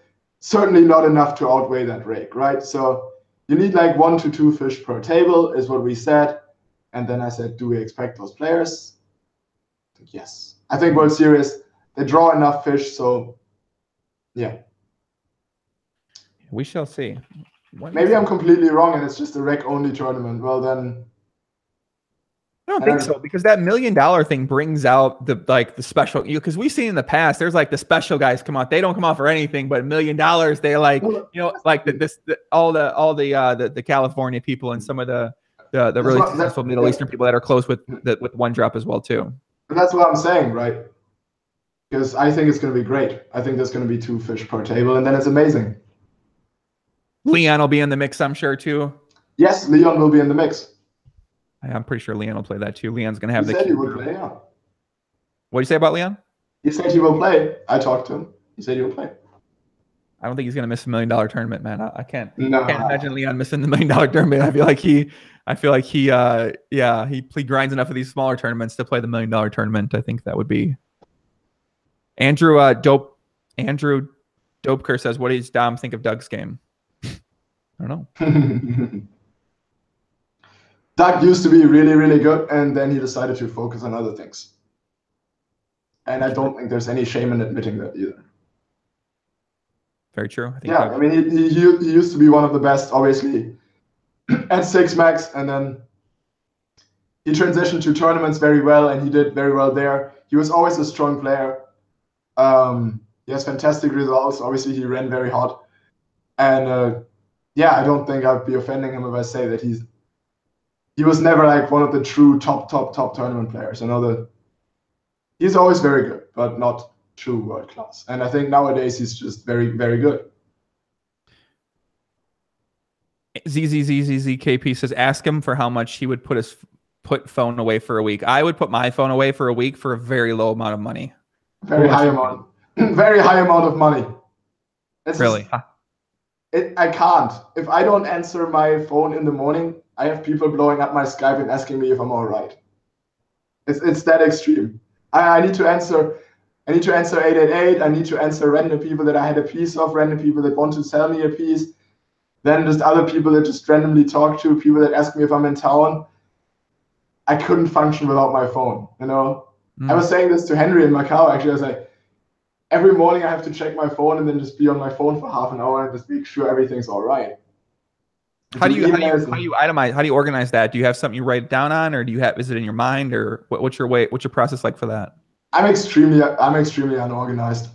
certainly not enough to outweigh that rake, right? So you need like 1 to 2 fish per table is what we said. And then I said, do we expect those players? Yes. I think World Series, they draw enough fish, so yeah. We shall see. Maybe I'm completely wrong and it's just a rec-only tournament. Well, then... I don't think so, because that $1 million thing brings out the special, because we've seen in the past, there's like the special guys come out. They don't come out for anything, but $1 million, they like, like all the California people and some of the really successful Middle Eastern people that are close with one drop as well, too. And that's what I'm saying, right? Because I think it's going to be great. I think there's going to be 2 fish per table, and then it's amazing. Leon will be in the mix, I'm sure, too. Yes, Leon will be in the mix. I'm pretty sure Leon will play that, too. Leon's going to have he said he would play, yeah. What do you say about Leon? He said he will play. I talked to him. He said he'll play. I don't think he's gonna miss $1 million tournament, man. I can't imagine Leon missing the $1 million tournament. I feel like he grinds enough of these smaller tournaments to play the $1 million tournament. I think that would be. Andrew Dopeker says, "What does Dom think of Doug's game?" I don't know. Doug used to be really, really good, and then he decided to focus on other things. And I don't think there's any shame in admitting that either. Very true. I mean, he used to be one of the best, obviously, at 6 max, and then he transitioned to tournaments very well, and he did very well there. He was always a strong player. He has fantastic results. Obviously, he ran very hot. And I don't think I'd be offending him if I say that he was never like one of the true top tournament players. You know, he's always very good, but not true world class. And I think nowadays he's just very, very good. ZZZZZKP says, ask him for how much he would put phone away for a week. I would put my phone away for a week for a very low amount of money. Very high amount. Very high amount of money. Really? I can't. If I don't answer my phone in the morning, I have people blowing up my Skype and asking me if I'm all right. It's that extreme. I need to answer 888. I need to answer random people that I had a piece of, random people that want to sell me a piece. Then just other people that just randomly talk to, people that ask me if I'm in town. I couldn't function without my phone, you know? I was saying this to Henry in Macau, actually. I was like, every morning I have to check my phone and then just be on my phone for half an hour and just make sure everything's all right. How do you itemize? How do you organize that? Do you have something you write it down on, or is it in your mind, or what's your process like for that? I'm extremely unorganized,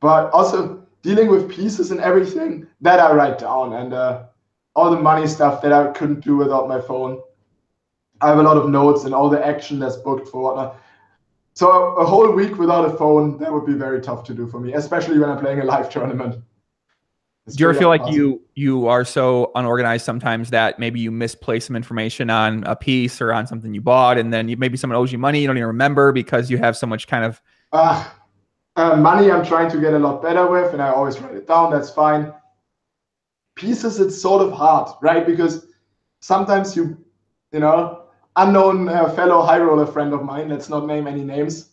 but also dealing with pieces and everything that I write down, and all the money stuff that I couldn't do without my phone. I have a lot of notes and all the action that's booked for whatnot. So a whole week without a phone, that would be very tough to do for me, especially when I'm playing a live tournament. Do you ever feel like you are so unorganized sometimes that maybe you misplace some information on a piece or on something you bought, and then maybe someone owes you money, you don't even remember because you have so much kind of... Money I'm trying to get a lot better with, and I always write it down, that's fine. Pieces, it's sort of hard, right? Because sometimes you know, unknown fellow high roller friend of mine, let's not name any names.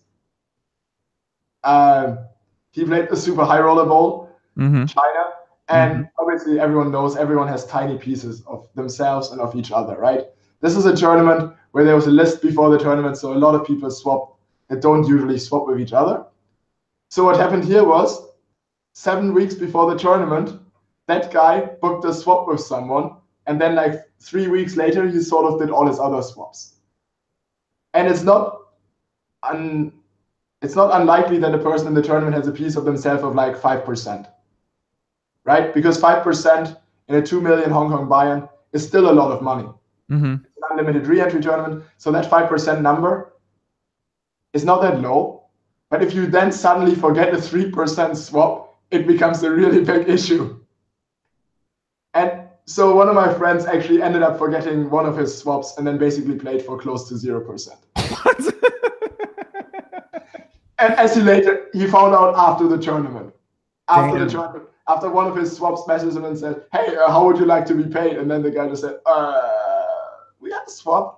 He played a super high roller bowl, China, and obviously everyone knows everyone has tiny pieces of themselves and of each other, right? This is a tournament where there was a list before the tournament, so a lot of people swap that don't usually swap with each other. So what happened here was 7 weeks before the tournament, that guy booked a swap with someone, and then like 3 weeks later, he sort of did all his other swaps. And it's not unlikely that a person in the tournament has a piece of themselves of like 5%, right? Because 5% in a 2 million Hong Kong buy-in is still a lot of money. It's an unlimited re-entry tournament, so that 5% number is not that low. But if you then suddenly forget a 3% swap, it becomes a really big issue. And so one of my friends actually ended up forgetting one of his swaps and then basically played for close to 0%. What? And as he found out after the tournament. After one of his swaps messaged him and said, hey, how would you like to be paid? And then the guy just said, we have a swap.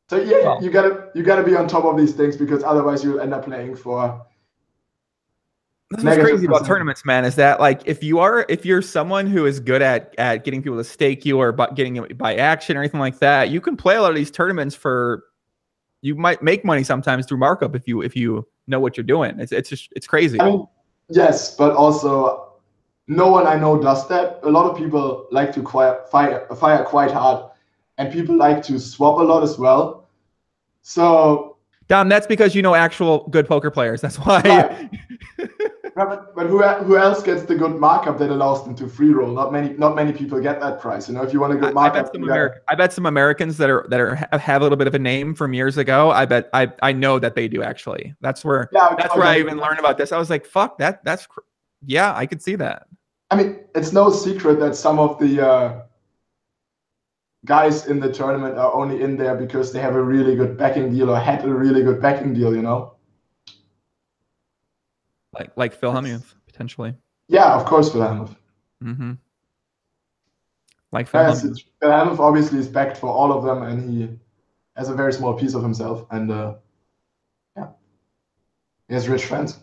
So yeah, you gotta be on top of these things, because otherwise you'll end up playing for... That's what's crazy about tournaments, man, is that like if you're someone who is good at getting people to stake you or getting it by action or anything like that, you can play a lot of these tournaments you might make money sometimes through markup if you know what you're doing. It's crazy. I mean, yes, but also no one I know does that. A lot of people like to fire quite hard, and people like to swap a lot as well. So Dom, that's because you know actual good poker players. That's why. Right. But who else gets the good markup that allows them to free roll? Not many people get that price. You know, if you want a good markup, I bet some Americans that have a little bit of a name from years ago. I know that they do actually. That's where I even learned about this. I was like, fuck that's yeah, I could see that. I mean, it's no secret that some of the guys in the tournament are only in there because they have a really good backing deal or had a really good backing deal. You know. Like Phil Hellmuth, potentially. Yeah, of course, Phil Hellmuth. Mm-hmm. Like Phil Hellmuth. Phil Hellmuth obviously is backed for all of them, and he has a very small piece of himself, and yeah, he has rich friends.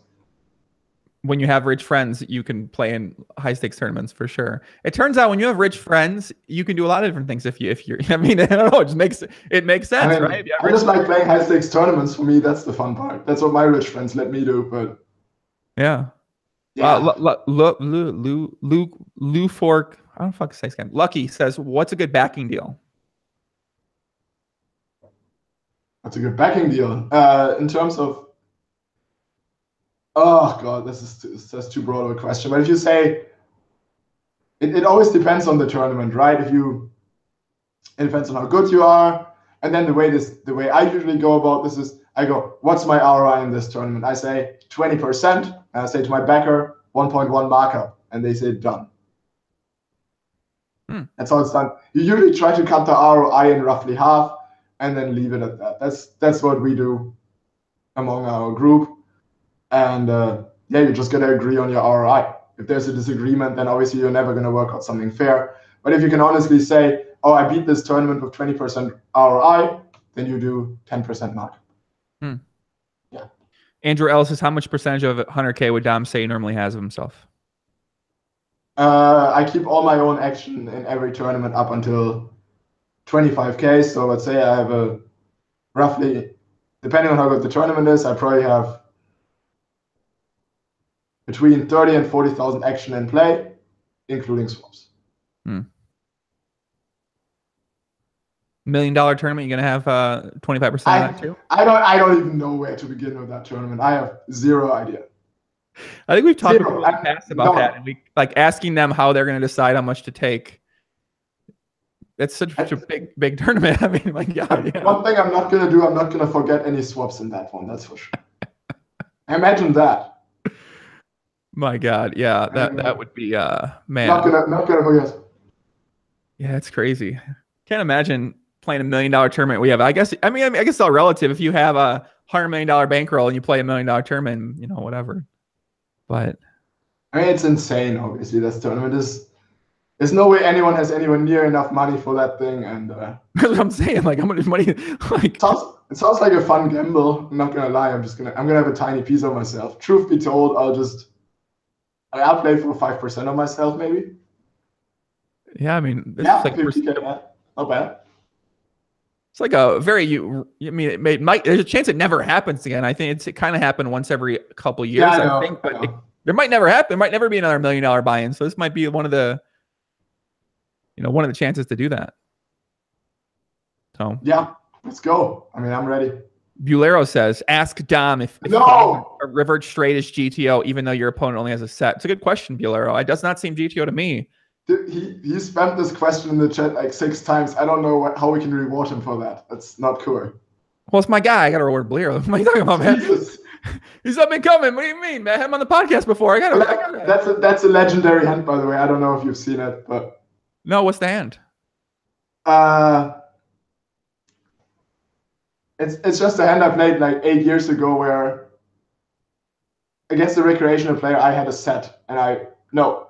When you have rich friends, you can play in high stakes tournaments for sure. It turns out when you have rich friends, you can do a lot of different things. If you're, I mean, I don't know, it makes sense, I mean, right? I just like playing high stakes tournaments. For me, that's the fun part. That's what my rich friends let me do. But yeah. Lou Fork, I don't fucking say this guy. Lucky says, "What's a good backing deal?" That's a good backing deal. In terms of, oh god, that's too broad of a question. But if you say, it always depends on the tournament, right? It depends on how good you are, and then the way I usually go about this is I go, what's my ROI in this tournament? I say 20%, and I say to my backer 1.1 markup, and they say done. That's how it's done. You usually try to cut the ROI in roughly half, and then leave it at that. That's what we do among our group, and yeah, you just gotta agree on your ROI. If there's a disagreement, then obviously you're never gonna work out something fair. But if you can honestly say, oh, I beat this tournament with 20% ROI, then you do 10% markup. Yeah. Andrew Ellis says, how much percentage of 100K would Dom say he normally has of himself? I keep all my own action in every tournament up until 25K. So let's say I have a roughly, depending on how good the tournament is, I probably have between 30 and 40,000 action in play, including swaps. $1 million tournament, you're gonna have 25% of that too? I don't even know where to begin with that tournament. I have zero idea. I think we've talked in the past about that, and we like asking them how they're going to decide how much to take. It's such a big tournament. I mean, my God. Yeah. One thing I'm not going to do, I'm not going to forget any swaps in that one. That's for sure. Imagine that. My God, yeah, that would be man. Not gonna forget. Yeah, it's crazy. Can't imagine playing $1 million tournament. We have, I guess it's all relative. If you have a $100 million bankroll and you play $1 million tournament, you know, whatever. But I mean, it's insane. Obviously, this tournament there's no way anyone has anywhere near enough money for that thing. And that's what I'm saying. Like, how much money? Like, it sounds like a fun gamble. I'm not gonna lie. I'm gonna have a tiny piece of myself. Truth be told, I'll play for 5% of myself, maybe. Yeah, I mean, yeah, like 50K, yeah. Not bad. It's like a very, I mean, there's a chance it never happens again. I think it kind of happened once every couple years, yeah, I think, but there might never happen. There might never be another $1 million buy-in. So this might be one of the chances to do that. So yeah, let's go. I mean, I'm ready. Bulero says, ask Dom if a rivered straight is GTO, even though your opponent only has a set. It's a good question, Bulero. It does not seem GTO to me. He spammed this question in the chat like 6 times. I don't know how we can reward him for that. That's not cool. Well, it's my guy. I got to reward Bulero. What am I talking about, man? He's up and coming. What do you mean, man? I had him on the podcast before. That's a legendary hand, by the way. I don't know if you've seen it, but no. What's the hand? It's just a hand I played like 8 years ago where against a recreational player I had a set and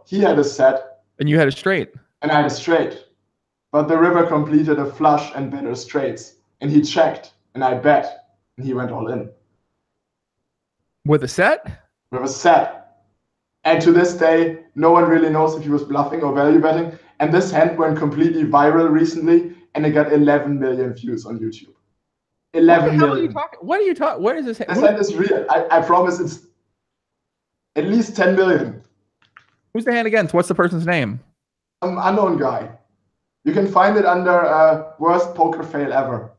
he had a set. And you had a straight. And I had a straight. But the river completed a flush and better straights. And he checked, and I bet, and he went all in. With a set? With a set. And to this day, no one really knows if he was bluffing or value betting. And this hand went completely viral recently, and it got 11 million views on YouTube. 11 million. What are you talking? What is this hand? This hand is real. I promise it's at least 10 million. Who's the hand against? What's the person's name? Some unknown guy. You can find it under worst poker fail ever.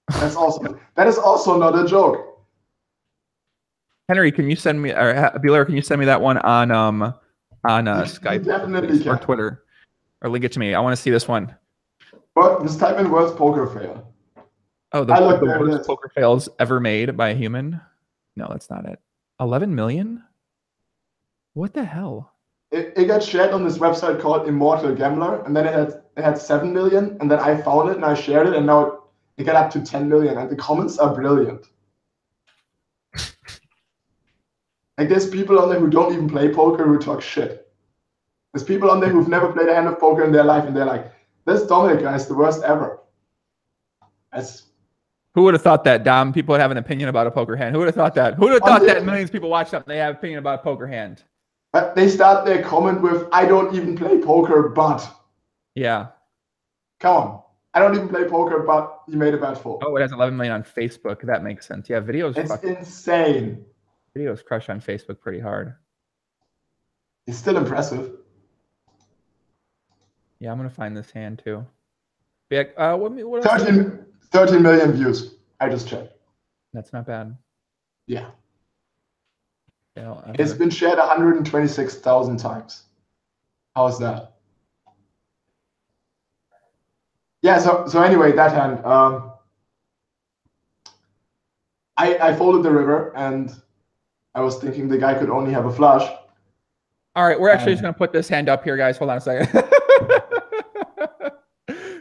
That is also not a joke. Henry, can you send me, or Bueller, can you send me that one on Skype definitely or Twitter, or link it to me? I want to see this one. But just type in worst poker fail. Oh, the worst poker fails ever made by a human? No, that's not it. 11 million? What the hell? It got shared on this website called Immortal Gambler, and then it had 7 million, and then I found it and I shared it, and now it got up to 10 million, and the comments are brilliant. Like there's people on there who don't even play poker who talk shit. There's people on there who've never played a hand of poker in their life, and they're like, "This Dominic guy is the worst ever." Who would have thought that, Dom? People would have an opinion about a poker hand. Who would have thought that? Who would have thought that millions of people watch something, they have an opinion about a poker hand? But they start their comment with, "I don't even play poker, but." Yeah. Come on. I don't even play poker, but you made a bet for. Oh, it has 11 million on Facebook. That makes sense. Yeah, videos. It's insane. Videos crush on Facebook pretty hard. It's still impressive. Yeah, I'm gonna find this hand too. Yeah, what 13 million views. I just checked. That's not bad. Yeah. Yeah, it's been shared 126,000 times. How's that? Yeah, so anyway, that hand. I folded the river, and I was thinking the guy could only have a flush. All right, we're actually just gonna put this hand up here, guys. Hold on a second.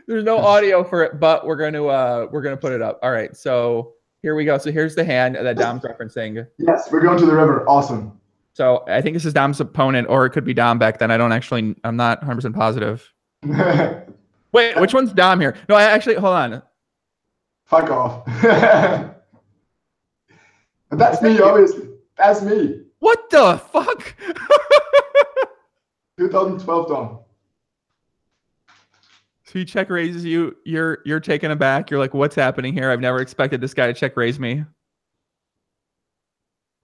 There's no audio for it, but we're gonna put it up. All right, so here we go. So here's the hand that Dom's referencing. Yes, we're going to the river. Awesome. So I think this is Dom's opponent, or it could be Dom back then. I'm not 100% positive. Wait, which one's Dom here? No, hold on. Fuck off. That's me, obviously. That's me. What the fuck? 2012 Dom. So he check raises you. You're taken aback. You're like, what's happening here? I've never expected this guy to check raise me.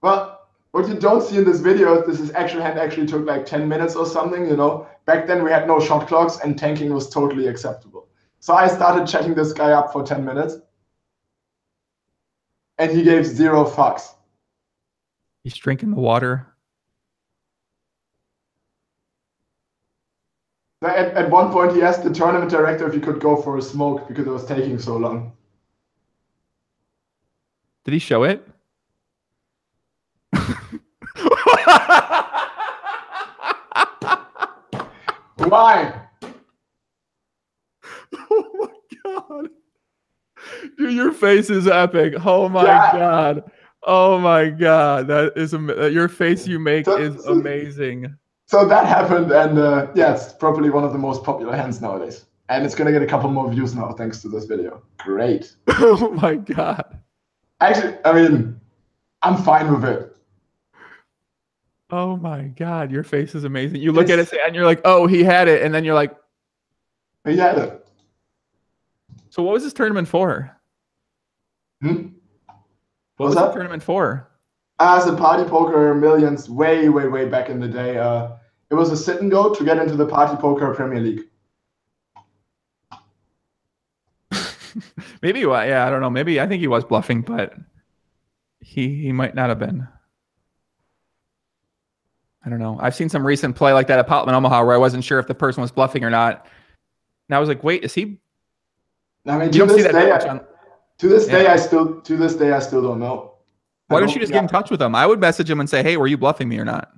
Well, what you don't see in this video, this hand actually took like 10 minutes or something, you know. Back then we had no shot clocks and tanking was totally acceptable. So I started chatting this guy up for 10 minutes. And he gave 0 fucks. He's drinking the water. At one point, he asked the tournament director if he could go for a smoke because it was taking so long. Did he show it? Why? Oh my god. Dude, your face is epic. Oh my god. Oh my god. That is your face you make is amazing. So that happened, and yeah, it's probably one of the most popular hands nowadays. And it's gonna get a couple more views now thanks to this video. Great. Oh my god. Actually, I mean, I'm fine with it. Oh my god, your face is amazing. You look at it and you're like, oh, he had it, and then you're like, he had it. So what was this tournament for? What was the tournament for? As a PartyPoker millions way back in the day. It was a sit and go to get into the PartyPoker Premier League. Maybe, yeah, I don't know. Maybe I think he was bluffing, but he might not have been. I don't know. I've seen some recent play like that at Potman Omaha where I wasn't sure if the person was bluffing or not. And I was like, wait, is he? I mean, to this day, I still don't know. Why don't you just get in touch with him? I would message him and say, hey, were you bluffing me or not?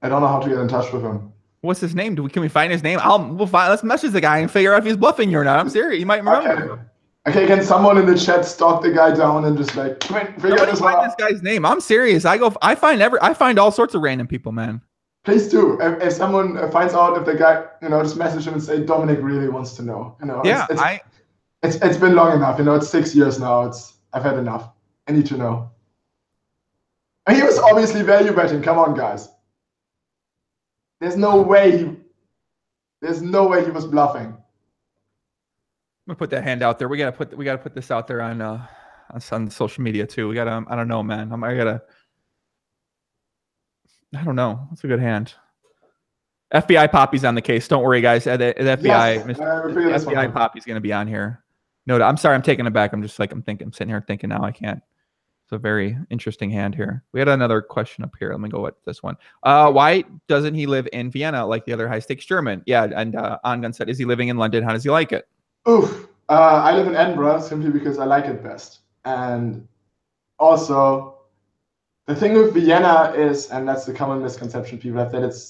I don't know how to get in touch with him. What's his name? Can we find his name? Let's message the guy and figure out if he's bluffing you or not. I'm serious. You might remember. Okay, can someone in the chat stalk the guy down and just like figure this one out? Find this guy's name. I'm serious. I find all sorts of random people, man. Please do. If someone finds out if the guy, just message him and say Dominic really wants to know. Yeah, it's been long enough. It's 6 years now. I've had enough. I need to know. And he was obviously value betting. Come on, guys. There's no way he was bluffing. I'm gonna put that hand out there. We gotta put this out there on social media too. We gotta. I don't know, man. I don't know. That's a good hand. FBI Poppy's on the case. Don't worry, guys. The FBI, yes, FBI Poppy's gonna be on here. No, I'm sorry. I'm taking it back. I'm just like I'm sitting here thinking now I can't. It's a very interesting hand here. We had another question up here. Let me go with this one. Why doesn't he live in Vienna like the other high stakes German? Yeah, and Ongun said, is he living in London? How does he like it? Oof. I live in Edinburgh simply because I like it best. And also, the thing with Vienna is, and that's the common misconception people have, that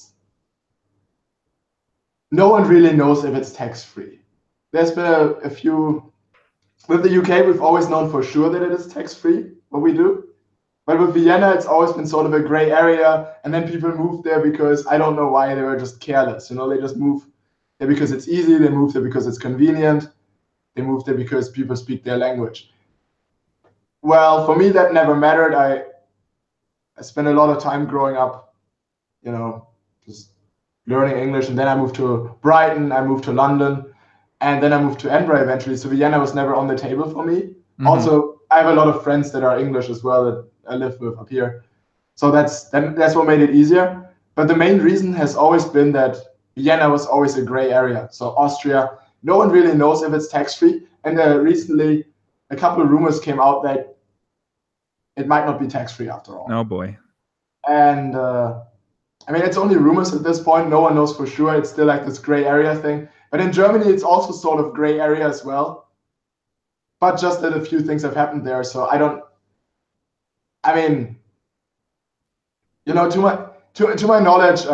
no one really knows if it's tax-free. There's been a few. With the UK, we've always known for sure that it is tax-free, what we do. But with Vienna, it's always been sort of a gray area. And then people moved there because I don't know why, they were just careless. They just move there because it's easy. They move there because it's convenient. They move there because people speak their language. Well, for me, that never mattered. I spent a lot of time growing up, just learning English. And then I moved to Brighton. I moved to London. And then I moved to Edinburgh eventually. So Vienna was never on the table for me. Mm-hmm. Also, I have a lot of friends that are English as well that I live with up here. So that's what made it easier. But the main reason has always been that Vienna was always a gray area. So Austria, no one really knows if it's tax-free. And recently, a couple of rumors came out that it might not be tax-free after all. Oh, boy. And it's only rumors at this point. No one knows for sure. It's still like this gray area thing. But in Germany, it's also sort of gray area as well. But just that a few things have happened there. So to my knowledge,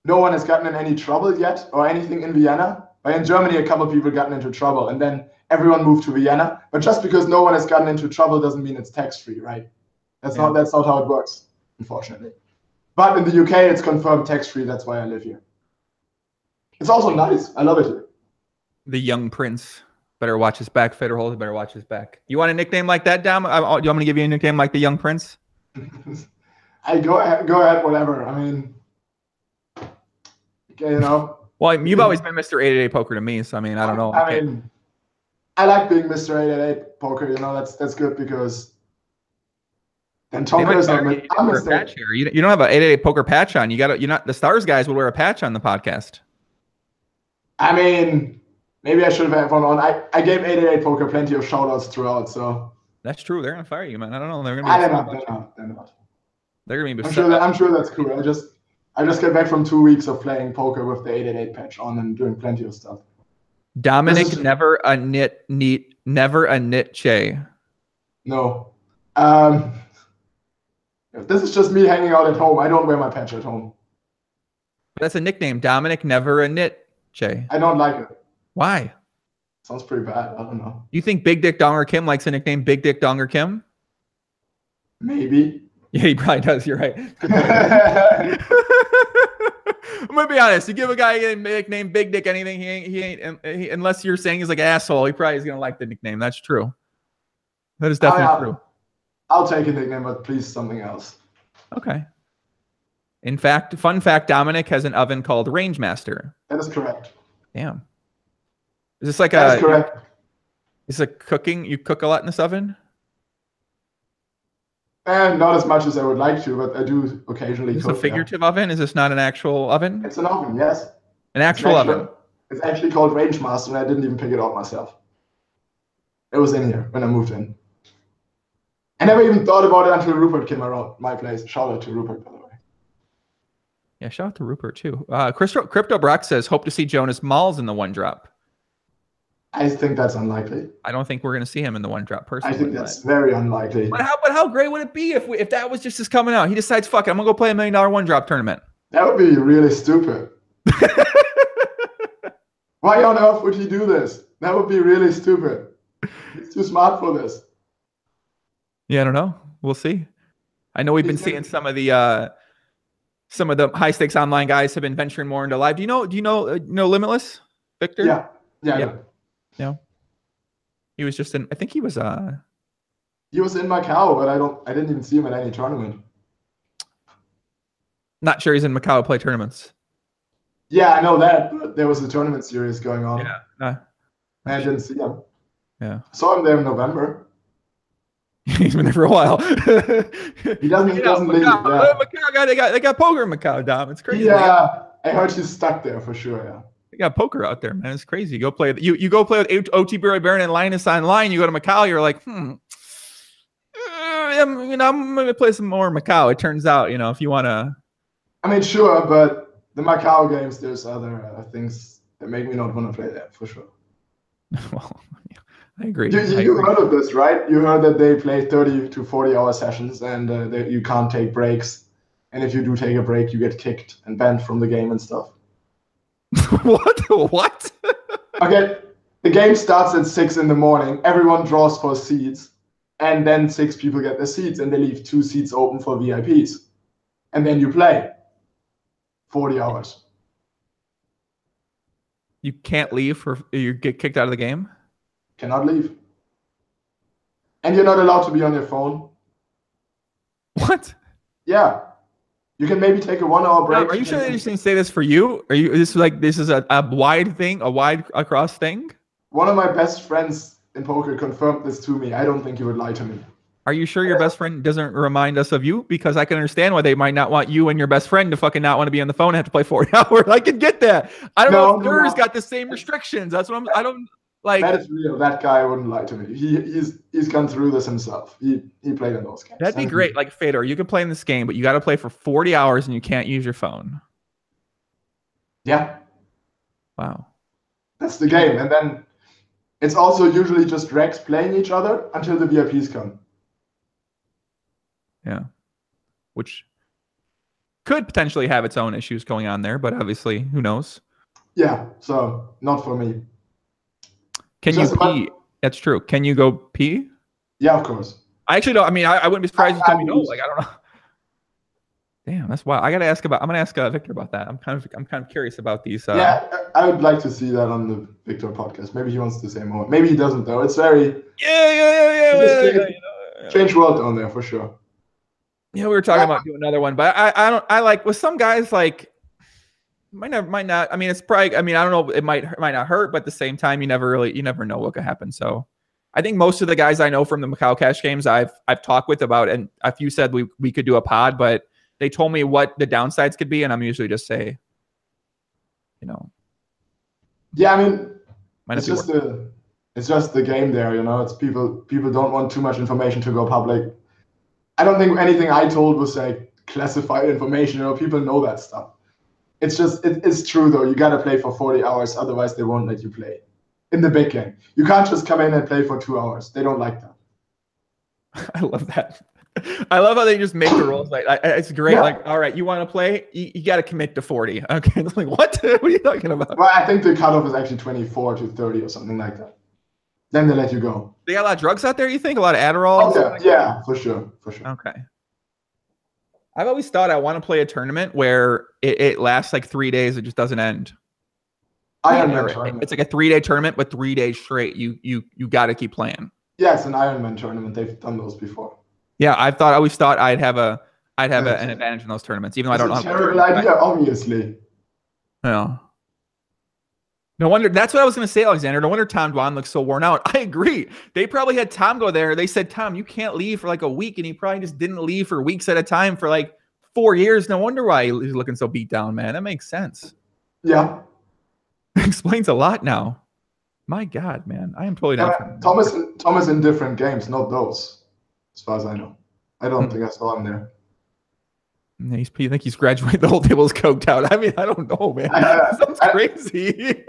no one has gotten in any trouble yet or anything in Vienna. But in Germany, a couple of people gotten into trouble. And then everyone moved to Vienna. But just because no one has gotten into trouble doesn't mean it's tax-free, right? That's not how it works, unfortunately. But in the UK, it's confirmed tax-free. That's why I live here. It's also nice. I love it here. The young prince. Better watch his back. Federhold better watch his back. You want a nickname like that, Dom? Do you want me to give you a nickname like the young prince? Go ahead, whatever. Well, you've always been Mr. 888 Poker to me, so I don't know. I like being Mr. 888 Poker. That's good because then Tonka is not a patch here. You don't have an 888 Poker patch on. The Stars guys would wear a patch on the podcast. Maybe I should have had one on. I gave 888 Poker plenty of shout-outs throughout, so. That's true. They're gonna fire you, man. I don't know. They're gonna be. They're not. They're gonna be. I'm sure that's cool. I just got back from 2 weeks of playing poker with the 888 patch on and doing plenty of stuff. Dominic, never a Nitsche. No. This is just me hanging out at home. I don't wear my patch at home. That's a nickname. Dominic, never a Nitsche. I don't like it. Why? Sounds pretty bad. I don't know. You think Big Dick Donger Kim likes a nickname Big Dick Donger Kim? Maybe. Yeah, he probably does. You're right. I'm gonna be honest. You give a guy a nickname Big Dick anything, he ain't unless you're saying he's like an asshole. He probably is gonna like the nickname. That's true. That is definitely true. I'll take a nickname, but please something else. Okay. In fact, fun fact: Dominic has an oven called Range Master. That is correct. Damn. Is this like That's correct. Is it cooking? You cook a lot in this oven? And not as much as I would like to, but I do occasionally cook. Is this a figurative oven? Is this not an actual oven? It's an oven, yes. An actual oven. It's actually called Range Master, and I didn't even pick it up myself. It was in here when I moved in. I never even thought about it until Rupert came around my place. Shout out to Rupert, by the way. Yeah, shout out to Rupert too. Crypto Brock says, hope to see Jonas Malls in the one drop. I think that's unlikely. I don't think we're going to see him in the one drop personally. I think that's very unlikely. But how great would it be if that was just his coming out? He decides, fuck it, I'm going to go play $1 million one drop tournament. That would be really stupid. Why on earth would he do this? That would be really stupid. He's too smart for this. Yeah, I don't know. We'll see. I know we've been seeing some of the high stakes online guys have been venturing more into live. Do you know Limitless, Victor? Yeah. Yeah. He was just in. I think he was. He was in Macau, but I didn't even see him at any tournament. Not sure he's in Macau to play tournaments. Yeah, I know that. But there was a tournament series going on. Yeah. I didn't see him. Yeah. Saw him there in November. He's been there for a while. He doesn't leave. Macau, they got poker in Macau, Dom. It's crazy. Yeah, I heard he's stuck there for sure. Yeah. They got poker out there, man. It's crazy. You go play with OT Barry Baron and Linus online. You go to Macau. You're like, I'm going to play some more Macau. It turns out, if you want to. I mean, sure, but the Macau games, there's other things that make me not want to play there for sure. Well, I agree. You heard of this, right? You heard that they play 30 to 40-hour sessions and you can't take breaks. And if you do take a break, you get kicked and banned from the game and stuff. What? Okay, the game starts at 6 in the morning. Everyone draws for seats. and then 6 people get their seats, and they leave 2 seats open for VIPs. And then you play 40 hours. You can't leave for you get kicked out of the game? Cannot leave. And you're not allowed to be on your phone. What? Yeah. You can maybe take a 1-hour break. Are you sure they just didn't say this for you? Are you this is a wide thing, a wide across thing? One of my best friends in poker confirmed this to me. I don't think he would lie to me. Are you sure your best friend doesn't remind us of you? Because I can understand why they might not want you and your best friend to fucking not want to be on the phone and have to play 40 hours. I can get that. I don't know if Durr's got the same restrictions. That's what I don't like. That is real. That guy wouldn't lie to me. He's gone through this himself. He played in those games. That'd be great. Like Fedor, you can play in this game, but you got to play for 40 hours and you can't use your phone. Yeah. Wow. That's the game. And then it's also usually just Rex playing each other until the VIPs come. Yeah. Which could potentially have its own issues going on there, but obviously, who knows? Yeah. So not for me. Can you pee? That's true. Can you go pee? Yeah, of course. I actually don't. I mean, I wouldn't be surprised if you told me no. Like, I don't know. Damn, that's wild. I got to ask about. I'm gonna ask Victor about that. I'm kind of curious about these. Yeah, I would like to see that on the Victor podcast. Maybe he wants to say more. Maybe he doesn't though. It's very strange world down there for sure. Yeah, we were talking about doing another one, but I like with some guys like might not. I mean, it's probably. I mean, I don't know. It might not hurt, but at the same time, you never know what could happen. So, I think most of the guys I know from the Macau cash games I've talked with about, and a few said we could do a pod, but they told me what the downsides could be, and I'm usually just say, Yeah, I mean, it's just the game there, It's people don't want too much information to go public. I don't think anything I told was like classified information. People know that stuff. It's just it's true though. You gotta play for 40 hours, otherwise they won't let you play in the big game. You can't just come in and play for 2 hours. They don't like that. I love that. I love how they just make the rules like it's great. Yeah. Like, all right, you want to play? You got to commit to 40. Okay, it's like what? What are you talking about? Well, I think the cutoff is actually 24 to 30 or something like that. Then they let you go. They got a lot of drugs out there. You think a lot of Adderall? Oh, yeah, for sure. Okay. I've always thought I want to play a tournament where it lasts like 3 days. It just doesn't end. It's like a 3-day tournament, but 3 days straight. You got to keep playing. Yeah, it's an Ironman tournament. They've done those before. Yeah, I always thought I'd have an advantage in those tournaments, even though I don't know. It's a terrible idea, obviously. Yeah. No wonder. That's what I was going to say, Alexander. No wonder Tom Dwan looks so worn out. I agree. They probably had Tom go there. They said, Tom, you can't leave for like a week. And he probably just didn't leave for weeks at a time for like 4 years. No wonder why he's looking so beat down, man. That makes sense. Yeah. Explains a lot now. My God, man. I am totally not. Thomas in different games, not those, as far as I know. I don't think I saw him there. I think he's graduated. The whole table is coked out. I mean, I don't know, man. Sounds crazy.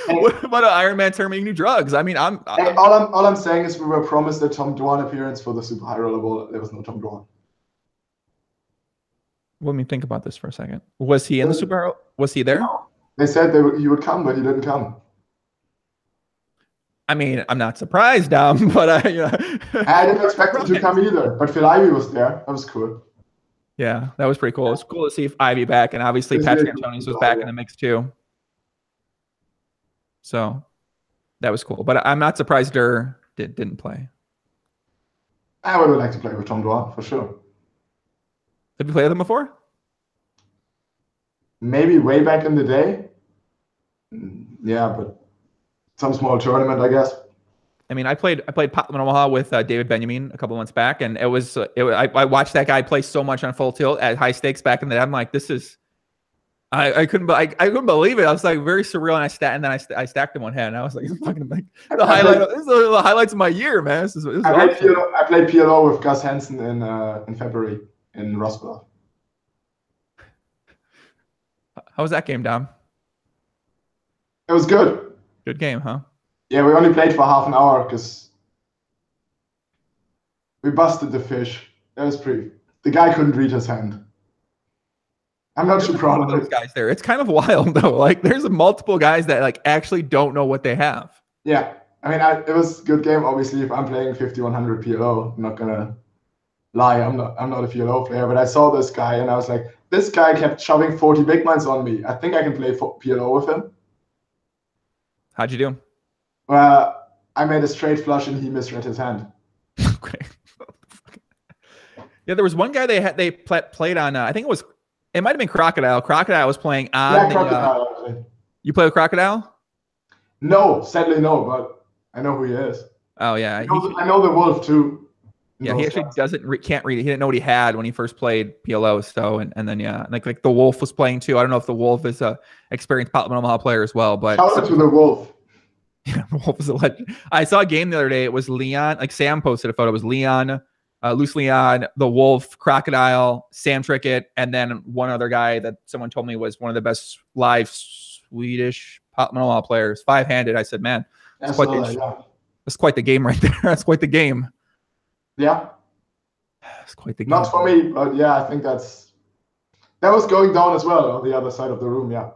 What about an Ironman tournament? You do drugs. I mean, all I'm saying is we were promised a Tom Dwan appearance for the Super High Roller Bowl. There was no Tom Dwan. Let me think about this for a second. Was he in the Super? Was he there? No. They said he would come, but he didn't come. I mean, I'm not surprised, but I didn't expect him to come either. But Phil Ivey was there. That was cool. Yeah, that was pretty cool. It was cool to see Ivy back, and obviously Patrick Antonius was back in the mix too. So that was cool. But I'm not surprised Durr didn't play. I would like to play with Tom Dwan for sure. Have you played with him before? Maybe way back in the day. Yeah, but some small tournament, I guess. I mean, I played Potman Omaha with David Benjamin a couple months back, and I watched that guy play so much on full tilt at high stakes back in the day. I'm like, this is, I couldn't believe it. I was like very surreal, and I stacked him one hand. And I was like, fucking like this is the highlights of my year, man. This is I played PLO with Gus Hansen in February in Roswell. How was that game, Dom? It was good. Good game, huh? Yeah, we only played for half an hour because we busted the fish. That was pretty. The guy couldn't read his hand. I'm not too proud of those guys there. It's kind of wild though. Like there's multiple guys that like actually don't know what they have. Yeah, I mean, it was a good game. Obviously, if I'm playing 5100 PLO, I'm not gonna lie. I'm not a PLO player, but I saw this guy and I was like, this guy kept shoving 40 big blinds on me. I think I can play PLO with him. How'd you do? I made a straight flush and he misread his hand. Okay. Yeah, there was one guy they played on. I think it might have been Crocodile. Crocodile was playing on. Yeah, Crocodile. You play with Crocodile? No, sadly no, but I know who he is. Oh yeah, I know the Wolf too. Yeah, he actually can't read it. He didn't know what he had when he first played PLO. So and then yeah, like the Wolf was playing too. I don't know if the Wolf is a experienced Omaha player as well, but shout out to the Wolf. Yeah, the Wolf is a legend. I saw a game the other day. It was Leon. Like Sam posted a photo. It was Leon, Loose Leon, the Wolf, Crocodile, Sam Trickett, and then one other guy that someone told me was one of the best live Swedish Omaha players, 5-handed. I said, man, that's quite the game right there. That's quite the game. Yeah. It's quite the game. Not for me, but yeah, I think that was going down as well on the other side of the room, yeah.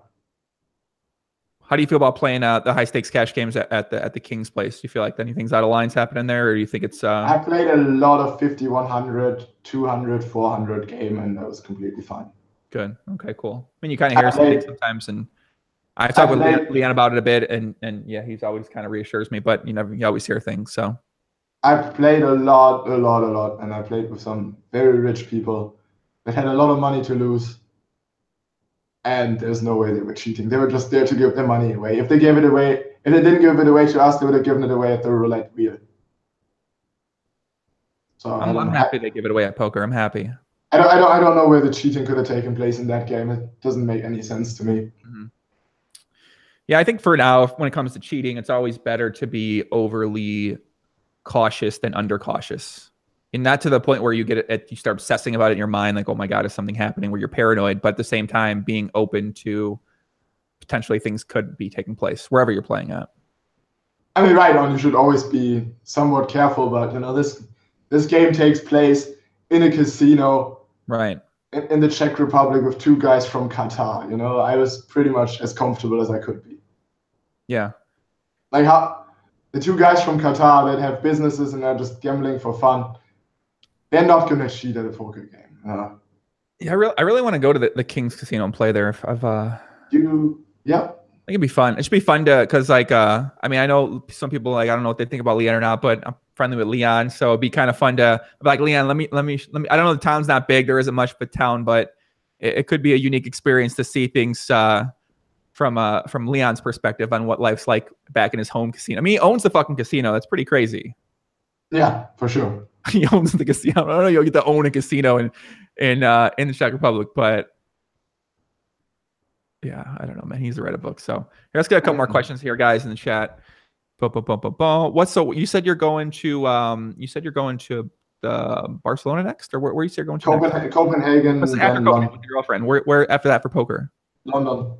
How do you feel about playing the high stakes cash games at the King's Place? Do you feel like anything's out of lines happening there, or do you think it's? I played a lot of 50, 100, 200, 400 game, and that was completely fine. Good. Okay. Cool. I mean, you kind of hear something sometimes, and I talk with Leon about it a bit, and yeah, he's always kind of reassures me, but you always hear things. So I've played a lot, and I played with some very rich people that had a lot of money to lose. And there's no way they were cheating. They were just there to give their money away. If they gave it away, if they didn't give it away to us, they would have given it away at the roulette wheel. So I'm happy they give it away at poker. I'm happy. I don't know where the cheating could have taken place in that game. It doesn't make any sense to me. Mm-hmm. Yeah, I think for now, when it comes to cheating, it's always better to be overly cautious than undercautious. And not to the point where you start obsessing about it in your mind, like, oh my God, is something happening, where you're paranoid, but at the same time being open to potentially things could be taking place wherever you're playing at. I mean, right on, you should always be somewhat careful, but this game takes place in a casino, right, in the Czech Republic with two guys from Qatar. I was pretty much as comfortable as I could be. Yeah. Like how the two guys from Qatar that have businesses and are just gambling for fun, they're not going to cheat at a poker game. Yeah, I really want to go to the King's Casino and play there. Yeah. I think it'd be fun. It should be fun because I mean, I know some people, like, I don't know what they think about Leon or not, but I'm friendly with Leon, so it'd be kind of fun to be like, Leon, let me. I don't know, the town's not big. There isn't much of a town, but it could be a unique experience to see things from Leon's perspective on what life's like back in his home casino. I mean, he owns the fucking casino. That's pretty crazy. Yeah, for sure. He owns the casino. I don't know you'll get to own a casino in the Czech Republic, but yeah, I don't know, man. He's read a book. So let's get a couple more questions here, guys, in the chat. You said you're going to the Barcelona next, or where you say you're going to? Copenhagen. What's after Copenhagen with your girlfriend? Where after that for poker? London.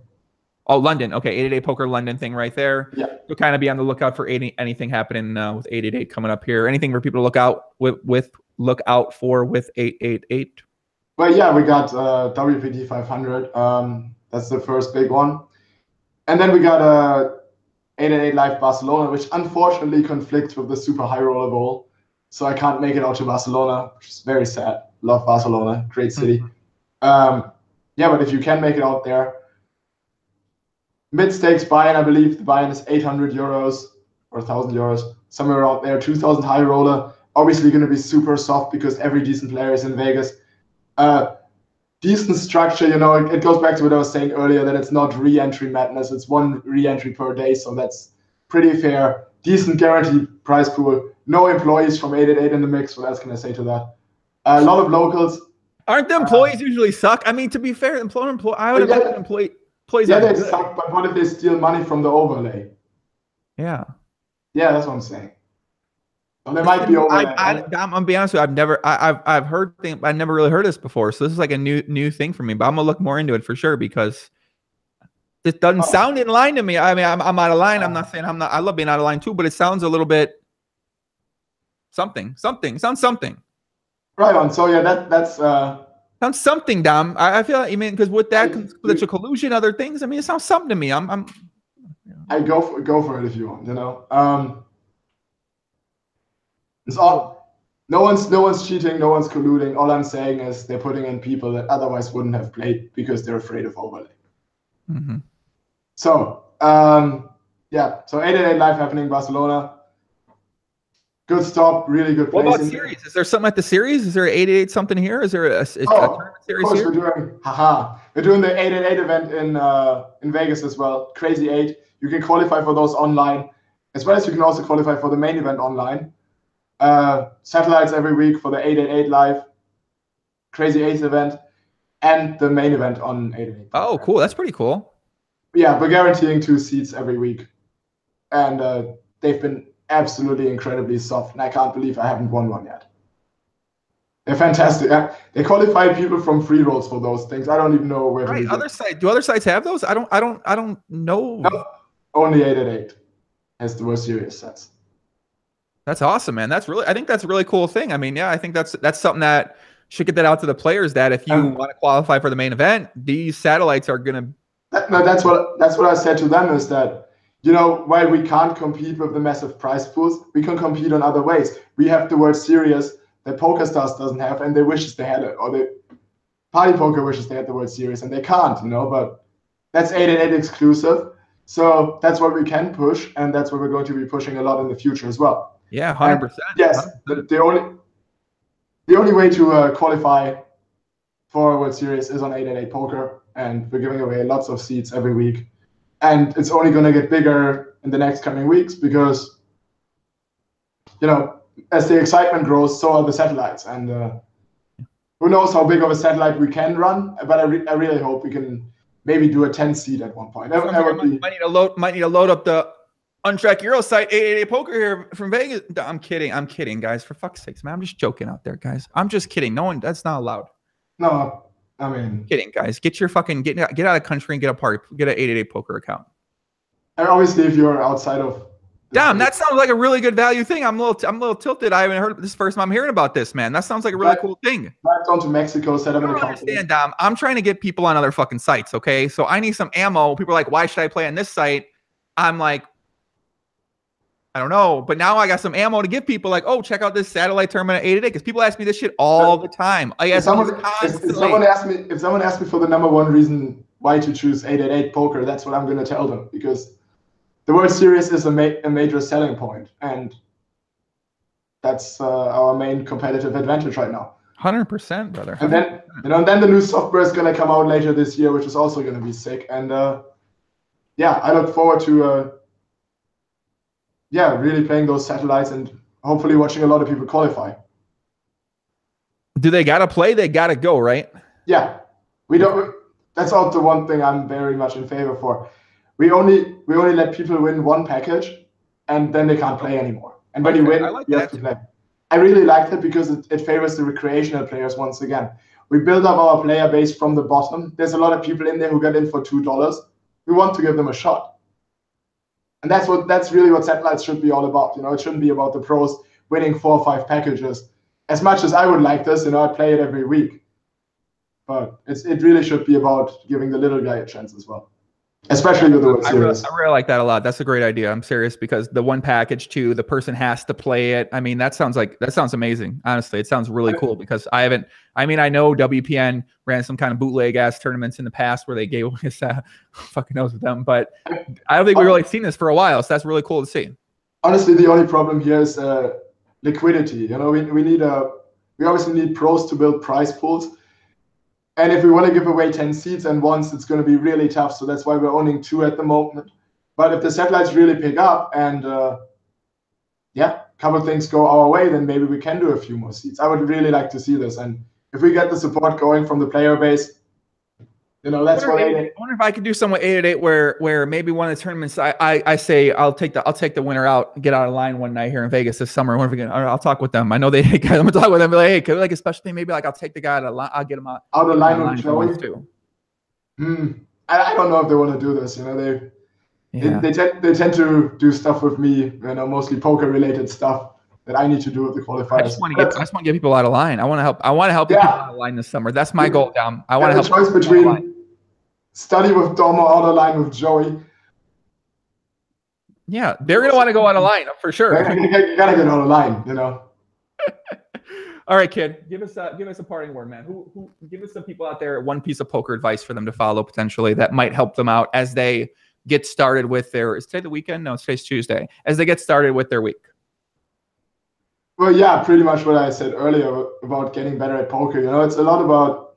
Oh, London. Okay, 888 Poker London thing right there. Yeah. You'll kind of be on the lookout for anything happening with 888 coming up here. Anything for people to look out for with 888? Well, yeah, we got WPT 500. That's the first big one, and then we got 888 Live Barcelona, which unfortunately conflicts with the Super High Roller Bowl, so I can't make it out to Barcelona, which is very sad. Love Barcelona, great city. Yeah, but if you can make it out there. Mid-stakes buy-in, I believe the buy-in is 800 euros or 1,000 euros, somewhere around there. 2,000 high roller, obviously going to be super soft because every decent player is in Vegas. Decent structure, it goes back to what I was saying earlier, that it's not re-entry madness. It's one re-entry per day, so that's pretty fair. Decent guaranteed prize pool. No employees from 888 in the mix. What else can I say to that? A lot of locals. Aren't the employees usually suck? I mean, to be fair, I would imagine employees. Yeah, they suck, but what if they steal money from the overlay? Yeah. Yeah, that's what I'm saying. So they might be overlay. I'm be honest with you, I've heard things, I never really heard this before, so this is like a new thing for me. But I'm gonna look more into it for sure because this doesn't sound in line to me. I mean, I'm out of line. I'm not saying I'm not. I love being out of line too, but it sounds a little bit something. Sounds something. Right on. So yeah, that's. Sounds something, Dom. I feel like, because with that, there's a collusion, other things. I mean, it sounds something to me. I go for it if you want, It's all, no one's cheating, no one's colluding. All I'm saying is they're putting in people that otherwise wouldn't have played because they're afraid of overlay. Mm-hmm. So, yeah, so 888 live happening in Barcelona. Good stop, really good place. What about series? Is there something at the series? Is there an 888 something here? Is there a tournament series of course here? We're doing the 888 event in Vegas as well. Crazy 8. You can qualify for those online, as well as you can also qualify for the main event online. Satellites every week for the 888 live, Crazy 8 event, and the main event on 888. Oh, cool. That's pretty cool. Yeah, we're guaranteeing 2 seats every week. And they've been absolutely incredibly soft, and I can't believe I haven't won one yet. They're fantastic. They qualify people from free rolls for those things. I don't even know where. Right. Do other sites have those? I don't know. No, only 888 has the most serious sets. That's awesome, man. I think that's a really cool thing. I mean, yeah, I think that's something that should get that out to the players, that if you want to qualify for the main event, these satellites are gonna. That's what I said to them, is that, you know, while we can't compete with the massive prize pools, we can compete on other ways. We have the World Series that PokerStars doesn't have, and they wishes they had it, or the PartyPoker wishes they had the World Series, and they can't, you know. But that's 888 exclusive, so that's what we can push, and that's what we're going to be pushing a lot in the future as well. Yeah, 100%. Yes, 100%. The only way to qualify for a World Series is on 888 Poker, and we're giving away lots of seats every week. And it's only going to get bigger in the next coming weeks because, you know, as the excitement grows, so are the satellites. And who knows how big of a satellite we can run, but I really hope we can maybe do a 10 seed at one point. Might need to load up the Untrack Euro site 888 Poker here from Vegas. I'm kidding, guys. For fuck's sakes, man. I'm just joking out there, guys. I'm just kidding. No one, that's not allowed. No, I mean, kidding, guys. Get your fucking get out of the country and get an 888 Poker account. And obviously, if you're outside of, damn, that sounds like a really good value thing. I'm a little tilted. I haven't heard this first time I'm hearing about this, man. That sounds like a really cool thing. I've gone to Mexico, set up an account. Understand, Dom. I'm trying to get people on other fucking sites. Okay, so I need some ammo. People are like, why should I play on this site? I'm like, I don't know, but now I got some ammo to give people, like, oh, check out this satellite tournament at 888, because people ask me this shit all the time. If someone asked me for the #1 reason why to choose 888 Poker, that's what I'm going to tell them, because the World Series is a major selling point, and that's our main competitive advantage right now. 100%, brother. 100%. And then, then the new software is going to come out later this year, which is also going to be sick. And yeah, I look forward to really playing those satellites and hopefully watching a lot of people qualify. Do they gotta play? They gotta go, right? Yeah, we don't. That's also the one thing I'm very much in favor for. We only let people win one package, and then they can't play anymore. And when you win, you have to play. I really like that because it favors the recreational players once again. We build up our player base from the bottom. There's a lot of people in there who got in for $2. We want to give them a shot. And that's really what satellites should be all about. You know, it shouldn't be about the pros winning 4 or 5 packages. As much as I would like this, you know, I'd play it every week. But it really should be about giving the little guy a chance as well. Especially with the World Series. I really like that a lot. That's a great idea. I'm serious, because the one package too, the person has to play it. I mean, that sounds amazing. Honestly, it sounds really cool, because I know WPN ran some kind of bootleg ass tournaments in the past where they gave us fucking knows with them, but I don't think we've really seen this for a while. So that's really cool to see. Honestly, the only problem here is liquidity. You know, we obviously need pros to build prize pools. And if we want to give away 10 seats and once, it's going to be really tough. So that's why we're owning 2 at the moment. But if the satellites really pick up and, a couple of things go our way, then maybe we can do a few more seats. I would really like to see this. And if we get the support going from the player base, you know, that's what I wonder if I could do some with 888 where maybe one of the tournaments I say I'll take the winner out, get out of line one night here in Vegas this summer. I'll talk with them. I know I'm gonna talk with them. Be like, hey, could we like a special thing? Maybe like I'll take the guy out of line. I'll get him out of line with Joey too. I don't know if they want to do this. You know, they tend to do stuff with me. You know, mostly poker related stuff that I need to do with the qualifiers. I just want to get people out of line. I want to help people out of line this summer. That's my goal, Dom. I want to help. The choice between study with Dom or out of line with Joey. Yeah, they're gonna want to go out of line for sure. You gotta get out of line, you know. All right, kid. Give us a parting word, man. Who give us some people out there one piece of poker advice for them to follow potentially that might help them out as they get started with their. Is today the weekend? No, today's Tuesday. As they get started with their week. Well, yeah, pretty much what I said earlier about getting better at poker. You know, it's a lot about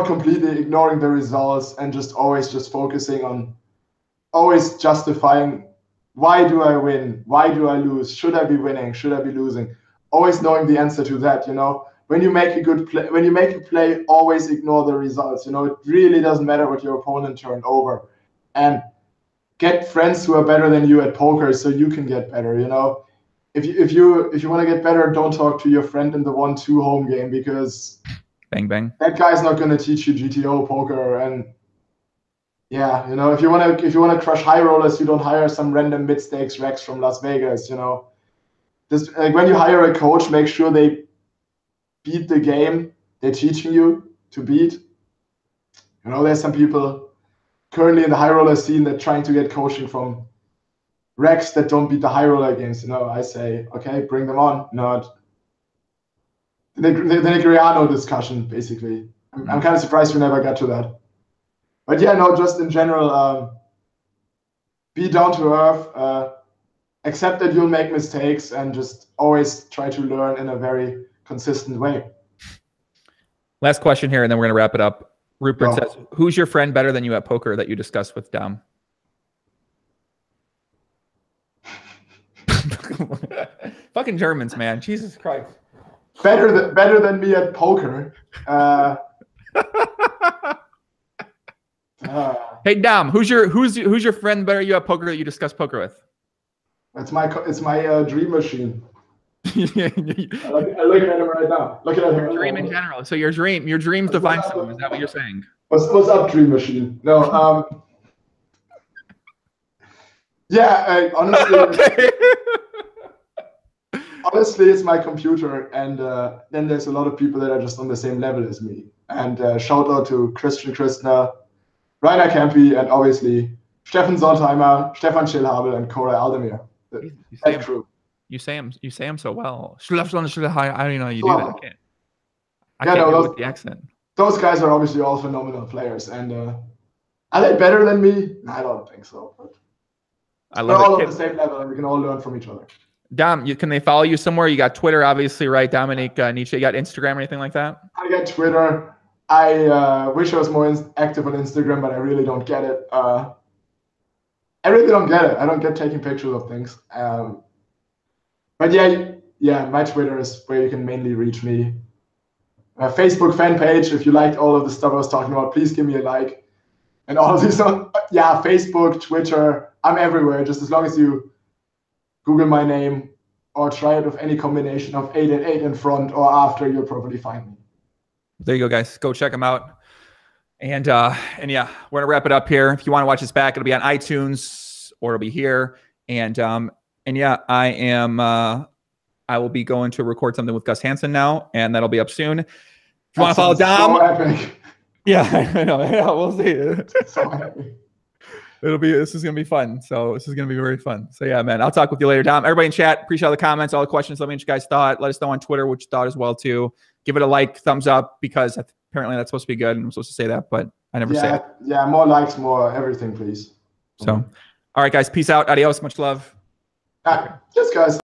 completely ignoring the results and just always just focusing on always justifying, why do I win? Why do I lose? Should I be winning? Should I be losing? Always knowing the answer to that, you know. When you make a good play, when you make a play, always ignore the results. You know, it really doesn't matter what your opponent turned over. And get friends who are better than you at poker so you can get better, you know. If you want to get better, don't talk to your friend in the 1-2 home game, because bang bang, that guy's not going to teach you GTO poker. And yeah, you know, if you want to crush high rollers, you don't hire some random mid stakes Rex from Las Vegas. You know, just like when you hire a coach, make sure they beat the game they're teaching you to beat. You know, there's some people currently in the high roller scene that trying to get coaching from Rex that don't beat the high roller games. You know, I say, okay, bring them on. Not the recreational discussion, basically. I'm kind of surprised we never got to that. But yeah, no, just in general, be down to earth, accept that you'll make mistakes, and just always try to learn in a very consistent way. Last question here, and then we're going to wrap it up. Rupert says, who's your friend better than you at poker that you discussed with Dom? Fucking Germans, man. Jesus Christ. Better than me at poker. Hey Dom, who's your friend better you at poker that you discuss poker with? It's my dream machine. I look at him right now. Look at him. Your dream in general. So your dreams define something. Is that what you're saying? What's up, dream machine? No. Yeah. Honestly. Okay. Honestly, it's my computer, and then there's a lot of people that are just on the same level as me. And shout out to Christian Christner, Rainer Kempe, and obviously Steffen Sontheimer, Stefan Schillhabel, and Cora Aldemir. You say him so well. I don't know how you do that. I can't do it with the accent. Those guys are obviously all phenomenal players, and are they better than me? I don't think so. But we're all on the same level, and we can all learn from each other. Dom, can they follow you somewhere? You got Twitter, obviously, right? Dominik, Nitsche. You got Instagram or anything like that? I got Twitter. I wish I was more active on Instagram, but I really don't get it. I really don't get it. I don't get taking pictures of things. But yeah, my Twitter is where you can mainly reach me. Facebook fan page, if you liked all of the stuff I was talking about, please give me a like. And all of these, yeah, Facebook, Twitter, I'm everywhere. Just as long as you Google my name or try it with any combination of 888 in front or after, you'll probably find me. There you go, guys. Go check them out. And yeah, we're gonna wrap it up here. If you want to watch this back, it'll be on iTunes or it'll be here. And yeah, I will be going to record something with Gus Hansen now, and that'll be up soon. If you want to follow Dom, so epic. Yeah, I know. Yeah, we'll see. So happy. This is gonna be fun. So this is gonna be very fun. So yeah, man, I'll talk with you later, Dom. Everybody in chat, appreciate all the comments, all the questions. Let me know what you guys thought. Let us know on Twitter what you thought as well too. Give it a like, thumbs up, because apparently that's supposed to be good, and I'm supposed to say that, but I never say it. Yeah, more likes, more everything, please. So, all right, guys, peace out, adios, much love. Yes, guys.